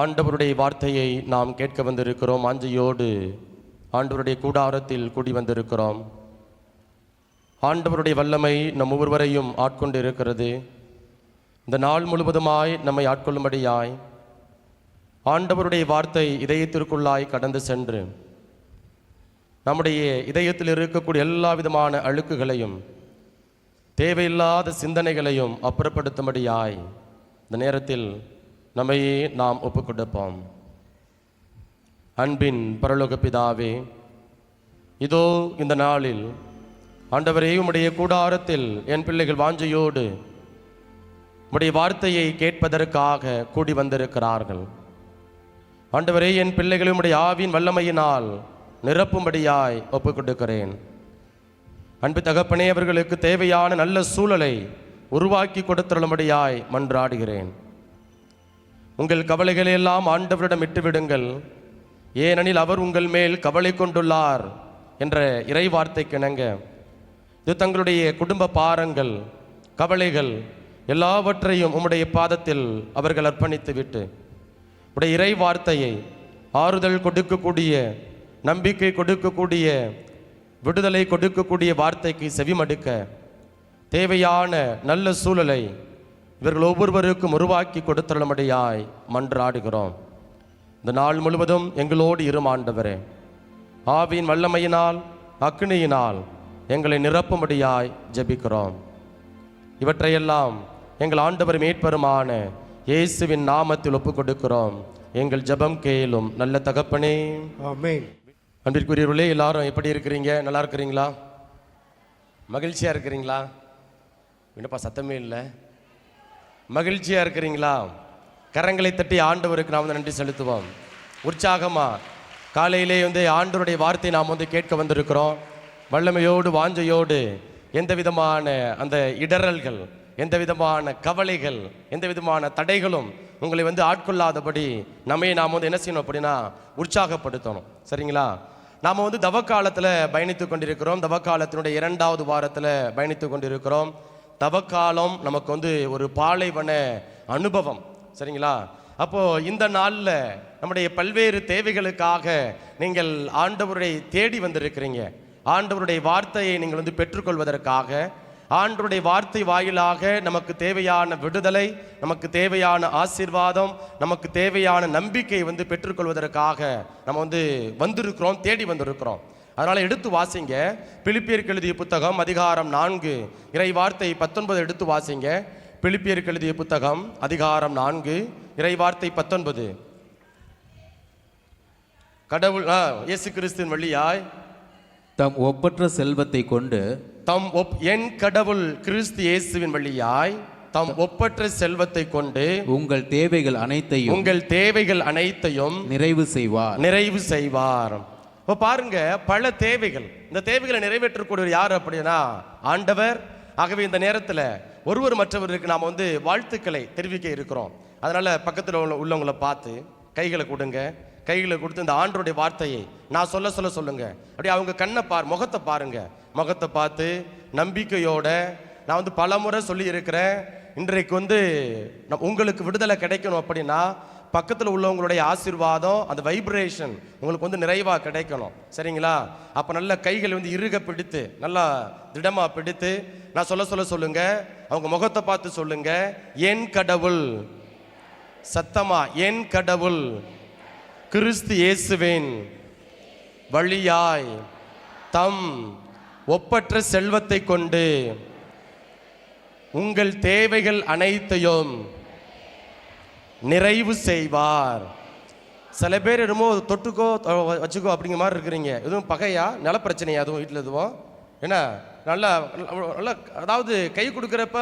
ஆண்டவருடைய வார்த்தையை நாம் கேட்க வந்திருக்கிறோம். ஆஞ்சையோடு ஆண்டவருடைய கூடாரத்தில் கூடி வந்திருக்கிறோம். ஆண்டவருடைய வல்லமை நம் ஒவ்வொருவரையும் ஆட்கொண்டு இருக்கிறது. இந்த நாள் முழுவதுமாய் நம்மை ஆட்கொள்ளும்படியாய் ஆண்டவருடைய வார்த்தை இதயத்திற்குள்ளாய் கடந்து சென்று நம்முடைய இதயத்தில் இருக்கக்கூடிய எல்லா விதமான அழுக்குகளையும் தேவையில்லாத சிந்தனைகளையும் அப்புறப்படுத்தும்படியாய் இந்த நேரத்தில் நம்மையே நாம் ஒப்புக்கொடுப்போம். அன்பின் பரலோக பிதாவே, இதோ இந்த நாளில் ஆண்டவரே, உம்முடைய கூடாரத்தில் என் பிள்ளைகள் வாஞ்சையோடு உம்முடைய வார்த்தையை கேட்பதற்காக கூடி வந்திருக்கிறார்கள். ஆண்டவரே, என் பிள்ளைகளை உம்முடைய ஆவியின் வல்லமையினால் நிரப்பும்படியாய் ஒப்புக்கொடுக்கிறேன். அன்பு தகப்பனே, அவர்களுக்கு தேவையான நல்ல சூழலை உருவாக்கி கொடுத்துள்ளபடியாய் மன்றாடுகிறேன். உங்கள் கவலைகளை எல்லாம் ஆண்டவரிடம் விட்டுவிடுங்கள், ஏனெனில் அவர் உங்கள் மேல் கவலை கொண்டுள்ளார் என்ற இறை வார்த்தைக்கு இணங்க இது தங்களுடைய குடும்ப பாரங்கள், கவலைகள் எல்லாவற்றையும் உம்முடைய பாதத்தில் அவர்கள் அர்ப்பணித்து விட்டு உடைய இறை வார்த்தையை ஆறுதல் கொடுக்கக்கூடிய, நம்பிக்கை கொடுக்கக்கூடிய, விடுதலை கொடுக்கக்கூடிய வார்த்தைக்கு செவிமடுக்க தேவையான நல்ல சூழலை இவர்கள் ஒவ்வொருவருக்கும் உருவாக்கி கொடுத்துள்ளபடியாய் மன்றாடுகிறோம். இந்த நாள் முழுவதும் எங்களோடு இரும் ஆண்டவரே. ஆவியின் வல்லமையினால், அக்னியினால் எங்களை நிரப்பும்படியாய் ஜெபிக்கிறோம். இவற்றையெல்லாம் எங்கள் ஆண்டவர் மீட்பருமான இயேசுவின் நாமத்தில் ஒப்புக் கொடுக்கிறோம். எங்கள் ஜெபம் கேளும் நல்ல தகப்பனே, ஆமென். அன்பிற்குரியவர்களே, எல்லாரும் எப்படி இருக்கிறீங்க? நல்லா இருக்கிறீங்களா? மகிழ்ச்சியாக இருக்கிறீங்களா? என்னப்பா சத்தமே இல்லை. மகிழ்ச்சியாக இருக்கிறீங்களா? கரங்களை தட்டி ஆண்டவருக்கு நாம் நன்றி செலுத்துவோம். உற்சாகமாக காலையிலே ஆண்டவருடைய வார்த்தை நாம் கேட்க வந்திருக்கிறோம். வல்லமையோடு வாஞ்சையோடு எந்த விதமான அந்த இடறல்கள், எந்த விதமான கவலைகள், எந்த விதமான தடைகளும் உங்களை ஆட்கொள்ளாதபடி நாம் என்ன செய்யணும் அப்படின்னா உற்சாகப்படுத்தணும். சரிங்களா? நாம் தவக்காலத்தில் பயணித்து கொண்டிருக்கிறோம். தவக்காலத்தினுடைய 2வது வாரத்தில் பயணித்து கொண்டிருக்கிறோம். தவக்காலம் நமக்கு ஒரு பாலைவன அனுபவம். சரிங்களா? அப்போது இந்த நாளில் நம்முடைய பல்வேறு தேவைகளுக்காக நீங்கள் ஆண்டவரை தேடி வந்திருக்கிறீங்க. ஆண்டவருடைய வார்த்தையை நீங்கள் பெற்றுக்கொள்வதற்காக, ஆண்டவருடைய வார்த்தை வாயிலாக நமக்கு தேவையான விடுதலை, நமக்கு தேவையான ஆசீர்வாதம், நமக்கு தேவையான நம்பிக்கையை பெற்றுக்கொள்வதற்காக நம்ம வந்திருக்கிறோம், தேடி வந்திருக்கிறோம். அதனால் எடுத்து வாசிங்க. பிலிப்பியருக்கு எழுதிய புத்தகம் அதிகாரம் 4 இறை வார்த்தை 19 எடுத்து வாசிங்க. பிலிப்பியருக்கு எழுதிய புத்தகம் அதிகாரம் 4 இறை வார்த்தை 19. கடவுள் இயேசு கிறிஸ்துவின் வழியாய் தம் ஒப்பற்ற செல்வத்தை கொண்டு என் கடவுள் கிறிஸ்து இயேசுவின் வழியாய் தம் ஒப்பற்ற செல்வத்தை கொண்டு உங்கள் தேவைகள் அனைத்தையும் நிறைவு செய்வார். இப்போ பாருங்க, பல தேவைகள். இந்த தேவைகளை நிறைவேற்றக்கூடியவர் யார் அப்படின்னா ஆண்டவர். ஆகவே இந்த நேரத்தில் ஒருவர் மற்றவருக்கு நாம் வாழ்த்துக்களை தெரிவிக்க இருக்கிறோம். அதனால பக்கத்தில் உள்ளவங்களை பார்த்து கைகளை கொடுங்க. கைகளை கொடுத்து இந்த ஆண்டவருடைய வார்த்தையை நான் சொல்ல சொல்லுங்க. அப்படியே அவங்க கண்ணை முகத்தை பாருங்க. முகத்தை பார்த்து நம்பிக்கையோட நான் பல முறை சொல்லி இருக்கிறேன். இன்றைக்கு உங்களுக்கு விடுதலை கிடைக்கணும் அப்படின்னா பக்கத்தில் உள்ளவங்களுடைய ஆசீர்வாதம், அந்த வைப்ரேஷன் உங்களுக்கு நிறைவாக கிடைக்கணும். சரிங்களா? அப்போ நல்ல கைகள் இறுக பிடித்து, நல்லா திடமாக பிடித்து நான் சொல்லுங்க. அவங்க முகத்தை பார்த்து சொல்லுங்க, என் கடவுள், சத்தமா, என் கடவுள் கிறிஸ்து இயேசுவின் வழியாய் தம் ஒப்பற்ற செல்வத்தை கொண்டு உங்கள் தேவைகள் அனைத்தையும் நிறைவு செய்வார். சில பேர் என்னமோ தொட்டுக்கோ வச்சுக்கோ அப்படிங்கிற மாதிரி இருக்கிறீங்க. எதுவும் பகையா, நில பிரச்சனையா எதுவும் வீட்டில் எதுவும்? ஏன்னா நல்லா நல்லா, அதாவது கை கொடுக்குறப்ப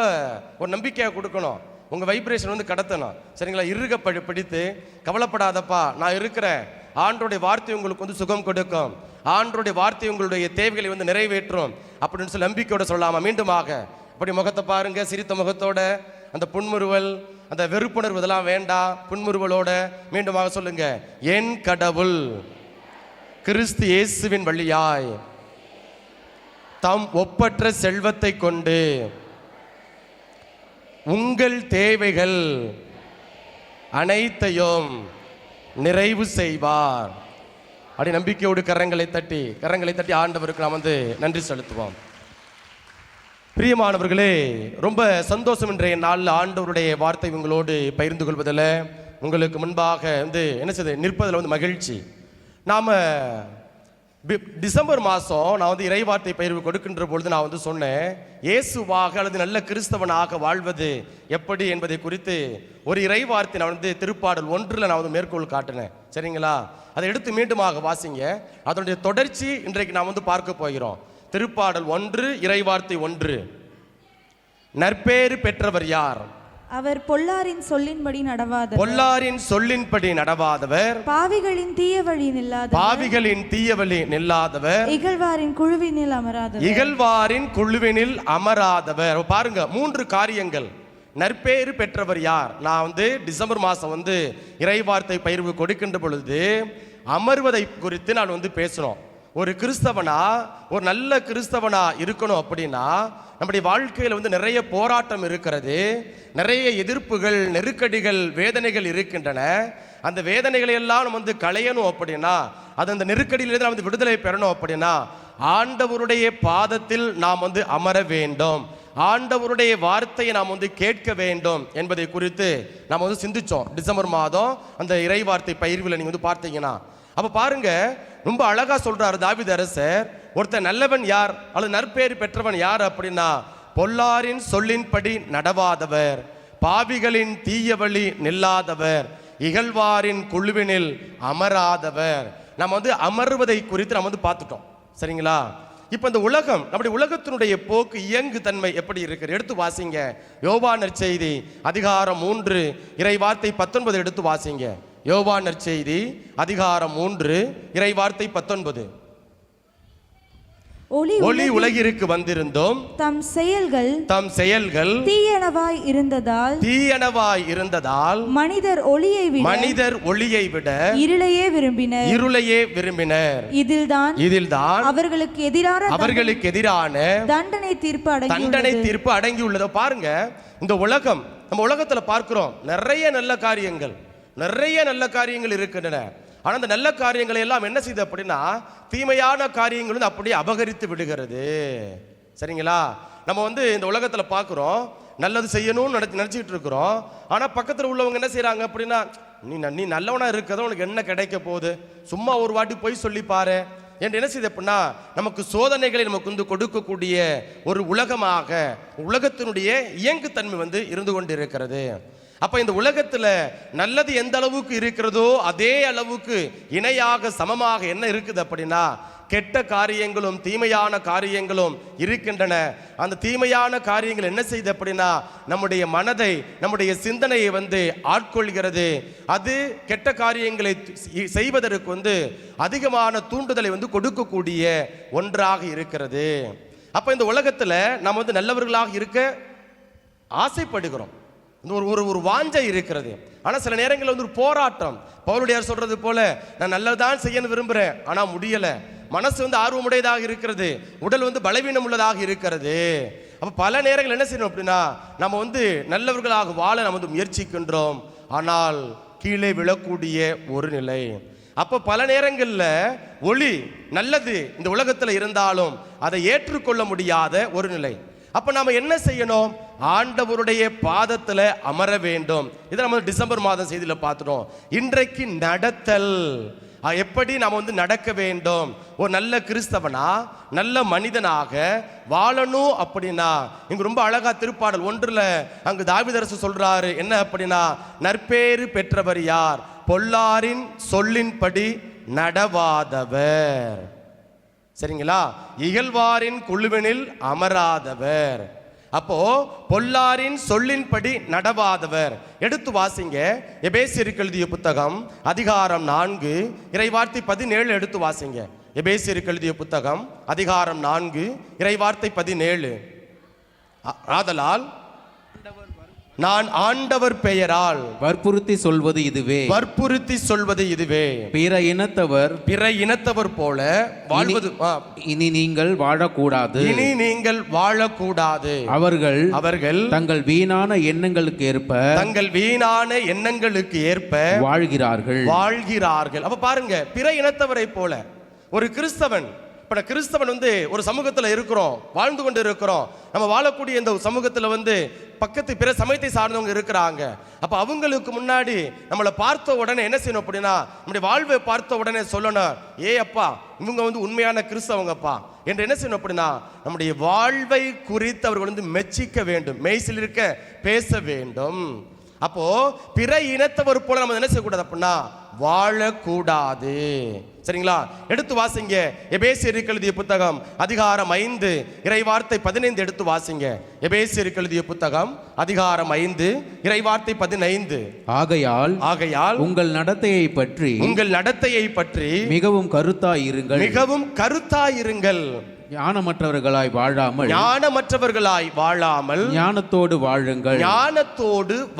ஒரு நம்பிக்கையாக கொடுக்கணும். உங்கள் வைப்ரேஷன் கடத்தணும். சரிங்களா? இறுக பிடித்து கவலைப்படாதப்பா, நான் இருக்கிறேன். ஆண்டோடைய வார்த்தை உங்களுக்கு சுகம் கொடுக்கும். ஆண்டோடைய வார்த்தை உங்களுடைய தேவைகளை நிறைவேற்றும் அப்படின்னு சொல்லி நம்பிக்கையோட சொல்லாமல் மீண்டுமாக அப்படி முகத்தை பாருங்க. சிரித்த முகத்தோட, அந்த புன்முறுவல், அந்த வெறுப்புணர்வு இதெல்லாம் வேண்டாம். புன்முறுவலோட மீண்டுமாக சொல்லுங்க, என் கடவுள் கிறிஸ்து இயேசுவின் வழியாய் தம் ஒப்பற்ற செல்வத்தை கொண்டு உங்கள் தேவைகள் அனைத்தையும் நிறைவு செய்வார். அப்படி நம்பிக்கையோடு கரங்களை தட்டி ஆண்டவருக்கு நாம் வந்து நன்றி செலுத்துவோம். பிரியமானவர்களே, ரொம்ப சந்தோஷம் இன்றைய நாளில் ஆண்டவருடைய வார்த்தை உங்களோடு பகிர்ந்து கொள்வதில், உங்களுக்கு முன்பாக வந்து என்ன செய்யுது நிற்பதில் வந்து மகிழ்ச்சி. நாம் டிசம்பர் மாதம் நான் வந்து இறைவார்த்தை பகிர்வு கொடுக்கின்ற பொழுது நான் வந்து சொன்னேன், இயேசுவாக அல்லது நல்ல கிறிஸ்தவனாக வாழ்வது எப்படி என்பதை குறித்து ஒரு இறைவார்த்தை நான் வந்து திருப்பாடல் 1 நான் வந்து மேற்கோள் காட்டினேன். சரிங்களா? அதை எடுத்து மீண்டுமாக வாசிங்க. அதனுடைய தொடர்ச்சி இன்றைக்கு நாம் வந்து பார்க்க போகிறோம். திருப்பாடல் 1 இறைவார்த்தை 1. நற்பேறு பெற்றவர் யார்? அவர் பொல்லாரின் சொல்லின்படி நடவாதவர். பொல்லாரின் சொல்லின்படி நடவாதவர். பாவிகளின் தீய வழி நில்லாதவர். பாவிகளின் தீய வழி நில்லாதவர். இகழ்வாரின் குழுவினில் அமராதவர். இகழ்வாரின் குழுவினில் அமராதவர். பாருங்க, 3 காரியங்கள். நற்பேறு பெற்றவர் யார்? நான் வந்து டிசம்பர் மாதம் வந்து இறைவார்த்தை பகிர்வு கொடுக்கின்ற பொழுது அமர்வதை குறித்து நான் வந்து பேசணும். ஒரு கிறிஸ்தவனா, ஒரு நல்ல கிறிஸ்தவனா இருக்கணும் அப்படின்னா நம்முடைய வாழ்க்கையில் வந்து நிறைய போராட்டம் இருக்கிறது, நிறைய எதிர்ப்புகள், நெருக்கடிகள், வேதனைகள் இருக்கின்றன. அந்த வேதனைகளை எல்லாம் நம்ம வந்து களையணும் அப்படின்னா, அது அந்த நெருக்கடியிலிருந்து நாம் வந்து விடுதலை பெறணும் அப்படின்னா ஆண்டவருடைய பாதத்தில் நாம் வந்து அமர வேண்டும், ஆண்டவருடைய வார்த்தையை நாம் வந்து கேட்க வேண்டும் என்பதை குறித்து நாம் வந்து சிந்திச்சோம் டிசம்பர் மாதம் அந்த இறைவார்த்தை பகிர்வில். நீங்கள் வந்து பார்த்தீங்கன்னா அப்போ பாருங்க, ரொம்ப அழகா சொல்றாரு தாவீது அரசர், ஒருத்தன் நல்லவன் யார் அல்லது நற்பேறு பெற்றவன் யார் அப்படின்னா, பொல்லாரின் சொல்லின்படி நடவாதவர், பாவிகளின் தீய வழி நில்லாதவர், இகழ்வாரின் குழுவினில் அமராதவர். நம்ம வந்து அமர்வதை குறித்து நம்ம வந்து பார்த்துட்டோம். சரிங்களா? இப்போ இந்த உலகம், நம்முடைய உலகத்தினுடைய போக்கு, இயங்கு தன்மை எப்படி இருக்கிறது எடுத்து வாசிங்க. யோவான் நற்செய்தி அதிகாரம் 3 இறைவார்த்தை 19 எடுத்து வாசிங்க. யோவான் நற்செய்தி அதிகாரம் 3 இறைவார்த்தை 19. ஒளி உலகிற்கு வந்திருந்தோம், தம் செயல்கள் தீயனவாய் இருந்ததால் மனிதர் ஒளியை விட இருளையே விரும்பினர். இதில்தான் அவர்களுக்கு எதிரான தண்டனை தீர்ப்பு அடங்கியுள்ளது. பாருங்க, இந்த உலகம், நம்ம உலகத்துல பார்க்கிறோம் நிறைய நல்ல காரியங்கள் இருக்கின்றன. ஆனால் அந்த நல்ல காரியங்களை எல்லாம் என்ன செய்யுது அப்படின்னா, தீமையான காரியங்கள் வந்து அப்படியே அபகரித்து விடுகிறது. சரிங்களா? நம்ம வந்து இந்த உலகத்தில் பார்க்குறோம், நல்லது செய்யணும்னு நினச்சிக்கிட்டு இருக்கிறோம். ஆனால் பக்கத்தில் உள்ளவங்க என்ன செய்கிறாங்க அப்படின்னா, நீ நல்லவனாக இருக்கிறத உனக்கு என்ன கிடைக்க போகுது, சும்மா ஒரு வாட்டி போய் சொல்லி பாரு என்று என்ன செய்யுது அப்படின்னா, நமக்கு சோதனைகளை நமக்கு வந்து கொடுக்கக்கூடிய ஒரு உலகமாக உலகத்தினுடைய இயங்குத்தன்மை வந்து இருந்து கொண்டு இருக்கிறது. அப்ப இந்த உலகத்துல நல்லது எந்த அளவுக்கு இருக்கிறதோ அதே அளவுக்கு இணையாக சமமாக என்ன இருக்குது அப்படின்னா, கெட்ட காரியங்களும் தீமையான காரியங்களும் இருக்கின்றன. அந்த தீமையான காரியங்கள் என்ன செய்யுது அப்படின்னா, நம்முடைய மனதை, நம்முடைய சிந்தனையை வந்து ஆட்கொள்கிறது. அது கெட்ட காரியங்களை செய்வதற்கு வந்து அதிகமான தூண்டுதலை வந்து கொடுக்கக்கூடிய ஒன்றாக இருக்கிறது. அப்ப இந்த உலகத்துல நம்ம வந்து நல்லவர்களாக இருக்க ஆசைப்படுகிறோம், ஒரு வாஞ்சை இருக்கிறது. ஆனால் சில நேரங்களில் வந்து ஒரு போராட்டம். பவுலுடையார் சொல்றது போல, நான் நல்லதான் செய்யணும் விரும்புகிறேன், ஆனால் முடியலை. மனசு வந்து ஆர்வமுடையதாக இருக்கிறது, உடல் வந்து பலவீனம் உள்ளதாக இருக்கிறது. அப்போ பல நேரங்கள் என்ன செய்யணும் அப்படின்னா, நம்ம வந்து நல்லவர்களாக வாழ நம்ம வந்து முயற்சிக்கின்றோம், ஆனால் கீழே விழக்கூடிய ஒரு நிலை. அப்போ பல நேரங்களில் ஒளி நல்லது இந்த உலகத்தில் இருந்தாலும் அதை ஏற்றுக்கொள்ள முடியாத ஒரு நிலை. அப்ப நாம என்ன செய்யணும்? ஆண்டவருடைய பாதத்துல அமர வேண்டும். இதை நம்ம டிசம்பர் மாதம் செய்தியில பார்த்துட்டோம். இன்றைக்கு நடத்தல், எப்படி நாம வந்து நடக்க வேண்டும், ஒரு நல்ல கிறிஸ்தவனா, நல்ல மனிதனாக வாழணும் அப்படின்னா, இங்க ரொம்ப அழகா திருப்பாடல் 1 அங்கு தாவீது சொல்றாரு என்ன அப்படின்னா, நற்பேறு பெற்றவர் யார்? பொல்லாரின் சொல்லின்படி நடவாதவர். சரிங்களா? இகழ்வாரின் குழுவினில் அமராதவர். அப்போ பொல்லாரின் சொல்லின்படி நடவாதவர். எடுத்து வாசிங்க. எபேசியருக்கு எழுதிய புத்தகம் அதிகாரம் 4 இறைவார்த்தை 17 எடுத்து வாசிங்க. எபேசியருக்கு எழுதிய புத்தகம் அதிகாரம் 4 இறைவார்த்தை 17. ஆதலால் நான் ஆண்டவர் பெயரால் வற்புறுத்தி சொல்வது இதுவே. வற்புறுத்தி சொல்வது இதுவே. பிற இனத்தவர் போல வாழ்வது இனி நீங்கள் வாழக்கூடாது. இனி நீங்கள் வாழக்கூடாது. அவர்கள் தங்கள் வீணான எண்ணங்களுக்கு ஏற்ப வாழ்கிறார்கள். அப்ப பாருங்க, பிற இனத்தவரை போல ஒரு கிறிஸ்தவன், இப்ப கிறிஸ்தவன் ஒரு சமூகத்துல இருக்கிறோம், வாழ்ந்து கொண்டு இருக்கிறோம். நம்ம வாழக்கூடிய இந்த சமூகத்துல பக்கத்து பிற சமயத்தை சார்ந்தவங்க இருக்கிறாங்க. அப்ப அவங்களுக்கு முன்னாடி நம்மளை பார்த்த உடனே என்ன செய்யணும் அப்படின்னா, நம்முடைய வாழ்வை பார்த்த உடனே சொல்லணும், ஏ அப்பா இவங்க உண்மையான கிறிஸ்தவங்கப்பா என்று என்ன செய்யணும் அப்படின்னா, நம்முடைய வாழ்வை குறித்து அவர்கள் மெச்சிக்க வேண்டும், மெய்சில் இருக்க பேச வேண்டும். அப்போ பிற இனத்தவர் போல நம்ம என்ன செய்யக்கூடாது அப்படின்னா வாழக்கூடாது. சரிங்களா? எடுத்து வாசிங்க எபேசியருக்கு எழுதிய புத்தகம் அதிகாரம் 5 இறைவார்த்தை 15 எடுத்து வாசிங்க. எபேசியருக்கு எழுதிய புத்தகம் அதிகாரம் 5 இறைவார்த்தை 15. ஆகையால் உங்கள் நடத்தையை பற்றி மிகவும் கருத்தாயிருங்கள். ஞானமற்றவர்களாய் வாழாமல் ஞானத்தோடு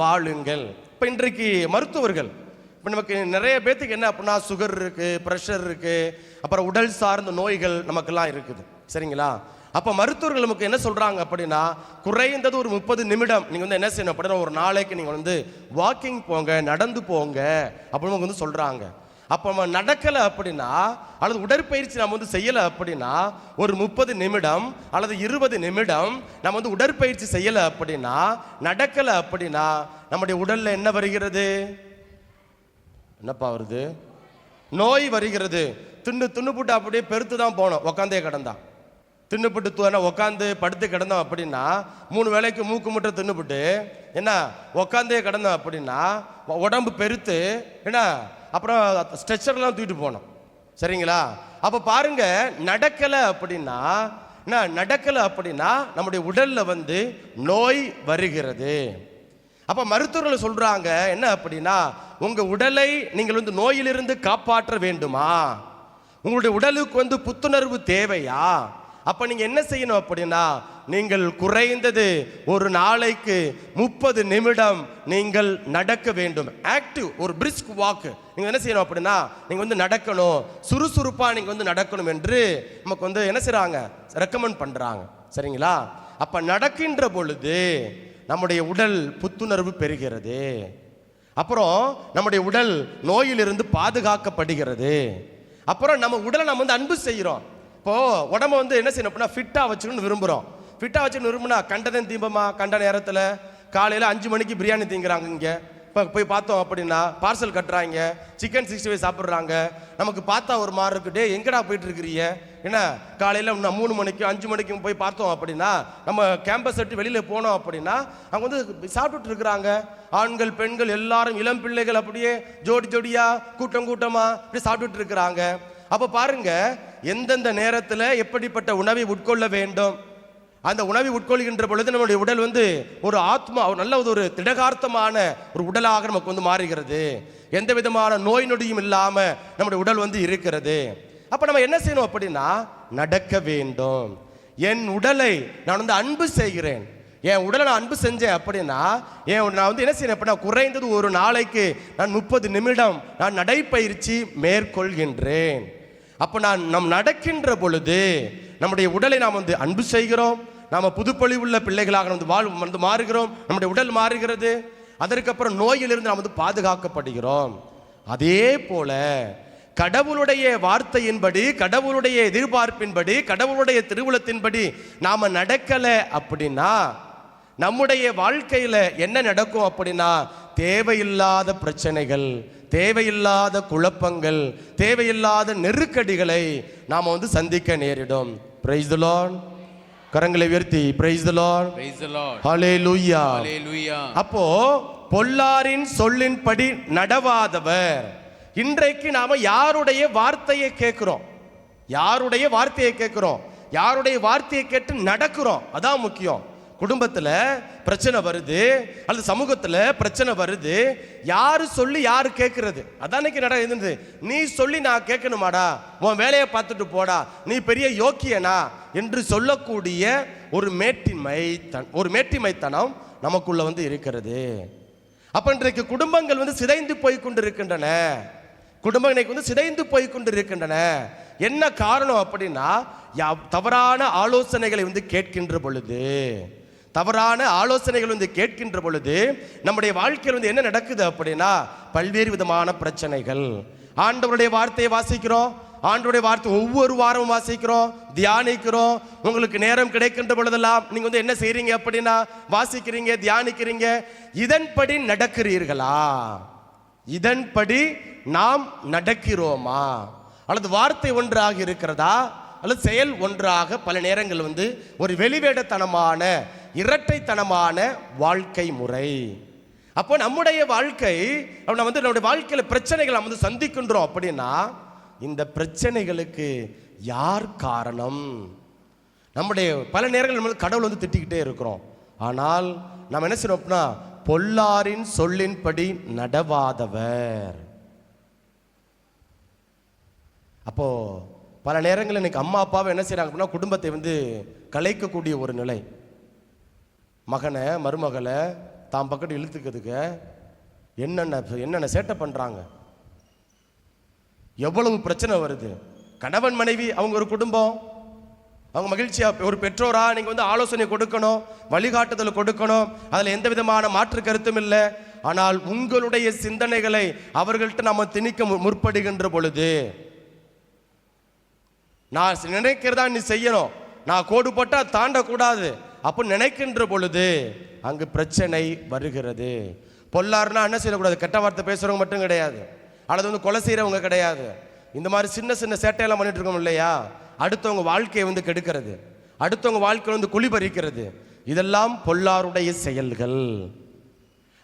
வாழுங்கள். இப்ப இன்றைக்கு மருத்துவர்கள், இப்போ நமக்கு நிறைய பேத்துக்கு என்ன அப்படின்னா சுகர் இருக்கு, ப்ரெஷர் இருக்கு, அப்புறம் உடல் சார்ந்த நோய்கள் நமக்கெல்லாம் இருக்குது. சரிங்களா? அப்போ மருத்துவர்கள் நமக்கு என்ன சொல்றாங்க அப்படின்னா, குறைந்தது ஒரு 30 நிமிடம் நீங்க என்ன செய்யணும் அப்படின்னா, ஒரு நாளைக்கு நீங்க வாக்கிங் போங்க, நடந்து போங்க அப்படின்னு சொல்றாங்க. அப்போ நம்ம நடக்கலை அப்படின்னா, அல்லது உடற்பயிற்சி நம்ம செய்யலை அப்படின்னா, ஒரு 30 நிமிடம் அல்லது 20 நிமிடம் நம்ம உடற்பயிற்சி செய்யலை அப்படின்னா, நடக்கலை அப்படின்னா, நம்முடைய உடல்ல என்ன வருகிறது? என்னப்பா வருது? நோய் வருகிறது. தின்னு போட்டு அப்படியே பெருத்து தான் போனோம், உக்காந்தே கிடந்தான். தின்னுபட்டு உக்காந்து படுத்து கிடந்தோம் அப்படின்னா, 3 வேளைக்கு மூக்கு முட்டை தின்னுபட்டு என்ன உக்காந்தே கிடந்தோம் அப்படின்னா உடம்பு பெருத்து என்ன, அப்புறம் ஸ்ட்ரெச்சர்லாம் தூக்கிட்டு போனோம். சரிங்களா? அப்போ பாருங்க, நடக்கலை அப்படின்னா நம்முடைய உடல்ல நோய் வருகிறது. அப்ப மருத்துவர்கள் சொல்றாங்க என்ன அப்படின்னா, உங்க உடலை நீங்கள் நோயிலிருந்து காப்பாற்ற வேண்டுமா, உங்களுடைய உடலுக்கு புத்துணர்வு தேவையா, அப்ப நீங்க என்ன செய்யணும் அப்படின்னா, நீங்கள் குறைந்தது ஒரு நாளைக்கு 30 நிமிடம் நீங்கள் நடக்க வேண்டும். ஆக்டிவ், ஒரு பிரிஸ்க் வாக் நீங்க என்ன செய்யணும் அப்படின்னா, நீங்க நடக்கணும், சுறுசுறுப்பா நீங்க நடக்கணும் என்று நமக்கு என்ன செய்றாங்க, ரெக்கமெண்ட் பண்றாங்க. சரிங்களா? அப்ப நடக்கின்ற பொழுது நம்முடைய உடல் புத்துணர்வு பெறுகிறது. அப்புறம் நம்முடைய உடல் நோயிலிருந்து பாதுகாக்கப்படுகிறது. அப்புறம் நம்ம உடலை நம்ம அன்பு செய்கிறோம். இப்போ உடம்ப என்ன செய்யணும் அப்படின்னா, ஃபிட்டா வச்சுக்கணும்னு விரும்புகிறோம். ஃபிட்டா வச்சுக்கணும் விரும்புனா கண்டதன் தீபமா, கண்ட நேரத்தில் காலையில் 5 மணிக்கு பிரியாணி திங்கிறாங்க. இங்கே இப்போ போய் பார்த்தோம் அப்படின்னா பார்சல் கட்டுறாங்க, சிக்கன் 65 சாப்பிட்றாங்க. நமக்கு பார்த்தா ஒரு மாதிரி இருக்குட்டே, எங்கடா போயிட்டு இருக்கிறீங்க, என்ன காலையில் 3 மணிக்கும் 5 மணிக்கும் போய் பார்த்தோம் அப்படின்னா, நம்ம கேம்பஸ் விட்டு வெளியில் போனோம் அப்படின்னா அவங்க சாப்பிட்டுட்டு இருக்கிறாங்க. ஆண்கள் பெண்கள் எல்லாரும், இளம் பிள்ளைகள் அப்படியே ஜோடி ஜோடியா கூட்டமா இப்படி சாப்பிட்டுட்டு இருக்கிறாங்க. அப்போ பாருங்க, எந்தெந்த நேரத்தில் எப்படிப்பட்ட உணவை உட்கொள்ள வேண்டும். அந்த உணவை உட்கொள்கின்ற பொழுது நம்முடைய உடல் ஒரு ஆத்மா, ஒரு நல்ல ஒரு திடகார்த்தமான ஒரு உடலாக நமக்கு மாறுகிறது. எந்த விதமான நோய் நொடியும் இல்லாம நம்முடைய உடல் இருக்கிறது. அப்ப நம்ம என்ன செய்யணும் அப்படின்னா, நடக்க வேண்டும். என் உடலை நான் அன்பு செய்கிறேன். என் உடலை நான் அன்பு செஞ்சேன் அப்படின்னா, நான் என்ன செய்யணும் அப்படின்னா, குறைந்தது ஒரு நாளைக்கு நான் 30 நிமிடம் நான் நடைப்பயிற்சி மேற்கொள்கின்றேன். அப்ப நம் நடக்கின்ற பொழுது நம்முடைய உடலை நாம் அன்பு செய்கிறோம். நாம புதுப்பொலிவுள்ள பிள்ளைகளாக மாறுகிறோம். நம்முடைய உடல் மாறுகிறது. அதற்கப்புறம் நோயிலிருந்து நாம் பாதுகாக்கப்படுகிறோம். அதே போல கடவுளுடைய வார்த்தையின்படி, கடவுளுடைய எதிர்பார்ப்பின்படி, கடவுளுடைய திருவுளத்தின்படி நாம நடக்கல அப்படின்னா, நம்முடைய வாழ்க்கையில என்ன நடக்கும் அப்படின்னா, தேவையில்லாத பிரச்சனைகள், தேவையில்லாத குழப்பங்கள், தேவையில்லாத நெருக்கடிகளை நாம சந்திக்க நேரிடும். Praise the lord. கரங்களை உயர்த்தி praise the lord, praise the lord, hallelujah, hallelujah. அப்போ பொல்லாரின் சொல்லின்படி நடவாதவர். இன்றைக்கு நாம யாருடைய வார்த்தையை கேட்கிறோம், யாருடைய வார்த்தையை கேட்கிறோம், யாருடைய வார்த்தையை கேட்டு நடக்கிறோம், அதான் முக்கியம். குடும்பத்தில் பிரச்சனை வருது அல்லது சமூகத்தில் பிரச்சனை வருது, யாரு சொல்லி யாரு கேட்கறது, அதானக்கு நடக்குது. நீ சொல்லி நான் கேட்கணுமாடா, உன் வேலையை பார்த்துட்டு போடா, நீ பெரிய யோக்கியனா என்று சொல்லக்கூடிய ஒரு மேட்டிமைத்தனம் நமக்குள்ள வந்து இருக்கிறது. அப்ப இன்றைக்கு குடும்பங்கள் வந்து சிதைந்து போய் கொண்டிருக்கின்றன. குடும்பங்கள் இன்னைக்கு வந்து சிதைந்து போய் கொண்டிருக்கின்றன. என்ன காரணம் அப்படின்னா, தவறான ஆலோசனைகளை வந்து கேட்கின்ற பொழுது, தவறான ஆலோசனைகள் வந்து கேட்கின்ற பொழுது நம்முடைய வாழ்க்கையில் வந்து என்ன நடக்குது அப்படின்னா, பல்வேறு விதமான பிரச்சனைகள். ஆண்டவருடைய வார்த்தையை வாசிக்கிறோம், ஆண்டவருடைய வார்த்தை ஒவ்வொரு வாரமும் வாசிக்கிறோம், தியானிக்கிறோம். உங்களுக்கு நேரம் கிடைக்கின்ற பொழுதெல்லாம் நீங்க வந்து என்ன செய்றீங்க அப்படின்னா, வாசிக்கிறீங்க, தியானிக்கிறீங்க. இதன்படி நடக்கிறீர்களா? இதன்படி நாம் நடக்கிறோமா? அல்லது வார்த்தை ஒன்றாக இருக்கிறதா, அல்லது செயல் ஒன்றாக பல நேரங்கள் வந்து ஒரு வெளிவேடத்தனமான இரட்டைத்தனமான வாழ்க்கை முறை. அப்போ நம்முடைய வாழ்க்கை, நம்முடைய வாழ்க்கையில பிரச்சனைகள் நம்ம வந்து சந்திக்கின்றோம் அப்படின்னா, இந்த பிரச்சனைகளுக்கு யார் காரணம்? நம்முடைய பல நேரங்கள் நம்ம கடவுள் வந்து திட்டிக்கிட்டே இருக்கிறோம். ஆனால் நம்ம என்ன செய்யறோம் அப்படின்னா, பொல்லாரின் சொல்லின்படி நடவாதவர். அப்போ பல நேரங்களில் இன்னைக்கு அம்மா அப்பாவை என்ன செய்யறாங்க அப்படின்னா, குடும்பத்தை வந்து கலைக்கக்கூடிய ஒரு நிலை. மகனை மருமகளை தாம் பக்கத்து இழுத்துக்கிறதுக்கு என்னென்ன சேட்டை பண்றாங்க, எவ்வளவு பிரச்சனை வருது. கணவன் மனைவி அவங்க ஒரு குடும்பம், அவங்க மகிழ்ச்சியா ஒரு பெற்றோரா நீங்க வந்து ஆலோசனை கொடுக்கணும், வழிகாட்டுதல் கொடுக்கணும், அதுல எந்த விதமான மாற்று கருத்தும் இல்லை. ஆனால் உங்களுடைய சிந்தனைகளை அவர்கள்ட்ட நம்ம திணிக்க முற்படுகின்ற பொழுது, நான் நினைக்கிறதா நீ செய்யணும், நான் கோடு போட்டா தாண்டக்கூடாது அப்போ நினைக்கின்ற பொழுது அங்கு பிரச்சனை வருகிறது. பொல்லாருன்னா என்ன செய்யக்கூடாது, கெட்ட வார்த்தை பேசுறவங்க மட்டும் கிடையாது, அல்லது வந்து கொலை செய்யறவங்க கிடையாது. இந்த மாதிரி சின்ன சின்ன சேட்டையெல்லாம் பண்ணிட்டு இருக்கோம் இல்லையா, அடுத்தவங்க வாழ்க்கையை வந்து கெடுக்கிறது, அடுத்தவங்க வாழ்க்கையை வந்து குளிபறிக்கிறது, இதெல்லாம் பொல்லாருடைய செயல்கள்.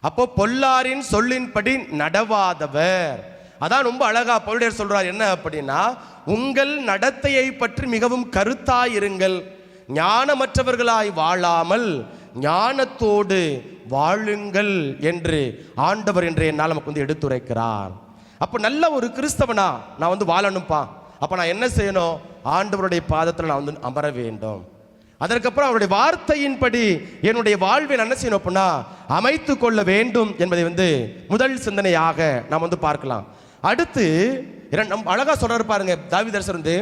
அப்போ பொல்லாரின் சொல்லின்படி நடவாதவர். அதான் ரொம்ப அழகா பவுலர் சொல்றார். என்ன அப்படின்னா, உங்கள் நடத்தையை பற்றி மிகவும் கருத்தாயிருங்கள், ஞானமற்றவர்களாய் வாழாமல் ஞானத்தோடு வாழுங்கள் என்று ஆண்டவர் இன்றைய நாள் நமக்கு வந்து எடுத்துரைக்கிறார். அப்போ நல்ல ஒரு கிறிஸ்தவனா நான் வந்து வாழணும்ப்பா. அப்போ நான் என்ன செய்யணும், ஆண்டவருடைய பாதத்தில் நான் வந்து அமர வேண்டும். அதற்கப்புறம் அவருடைய வார்த்தையின்படி என்னுடைய வாழ்வை என்ன செய்யணும் அப்படின்னா அமைத்து கொள்ள வேண்டும் என்பதை வந்து முதல் சிந்தனையாக நாம் வந்து பார்க்கலாம். அடுத்து அழகா சொல்றாரு பாருங்க தாவீதரசர் வந்து,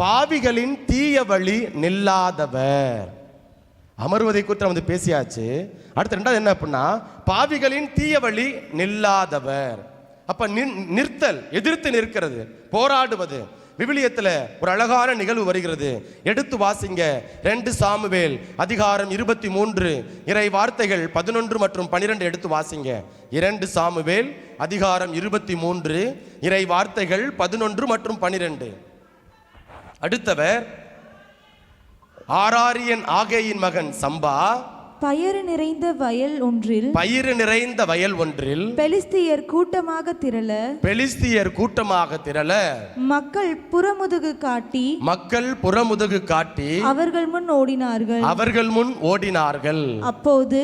பாவிகளின் தீய வழி நில்லாதவர். அமர்வதை குறித்து நம்ம வந்து பேசியாச்சு. அடுத்து ரெண்டாவது என்ன அப்படின்னா, பாவிகளின் தீய வழி நில்லாதவர். அப்ப நிறுத்தல், எதிர்த்து நிற்கிறது, போராடுவது. விவிலியத்தில் ஒரு அழகான நிகழ்வு வருகிறது, எடுத்து வாசிங்க. 2 சாமுவேல் அதிகாரம் 23 இறை வார்த்தைகள் 11 மற்றும் 12 எடுத்து வாசிங்க. 2 சாமுவேல் அதிகாரம் 23 இறை வார்த்தைகள் 11 மற்றும் 12. அடுத்தவர் ஆராரியன் ஆகேயின் மகன் சம்பா. பயிறு நிறைந்த வயல் ஒன்றில் பெலிஸ்தியர் கூட்டமாக திரள மக்கள் புறமுதுகு காட்டி அவர்கள் முன் ஓடினார்கள். அப்போது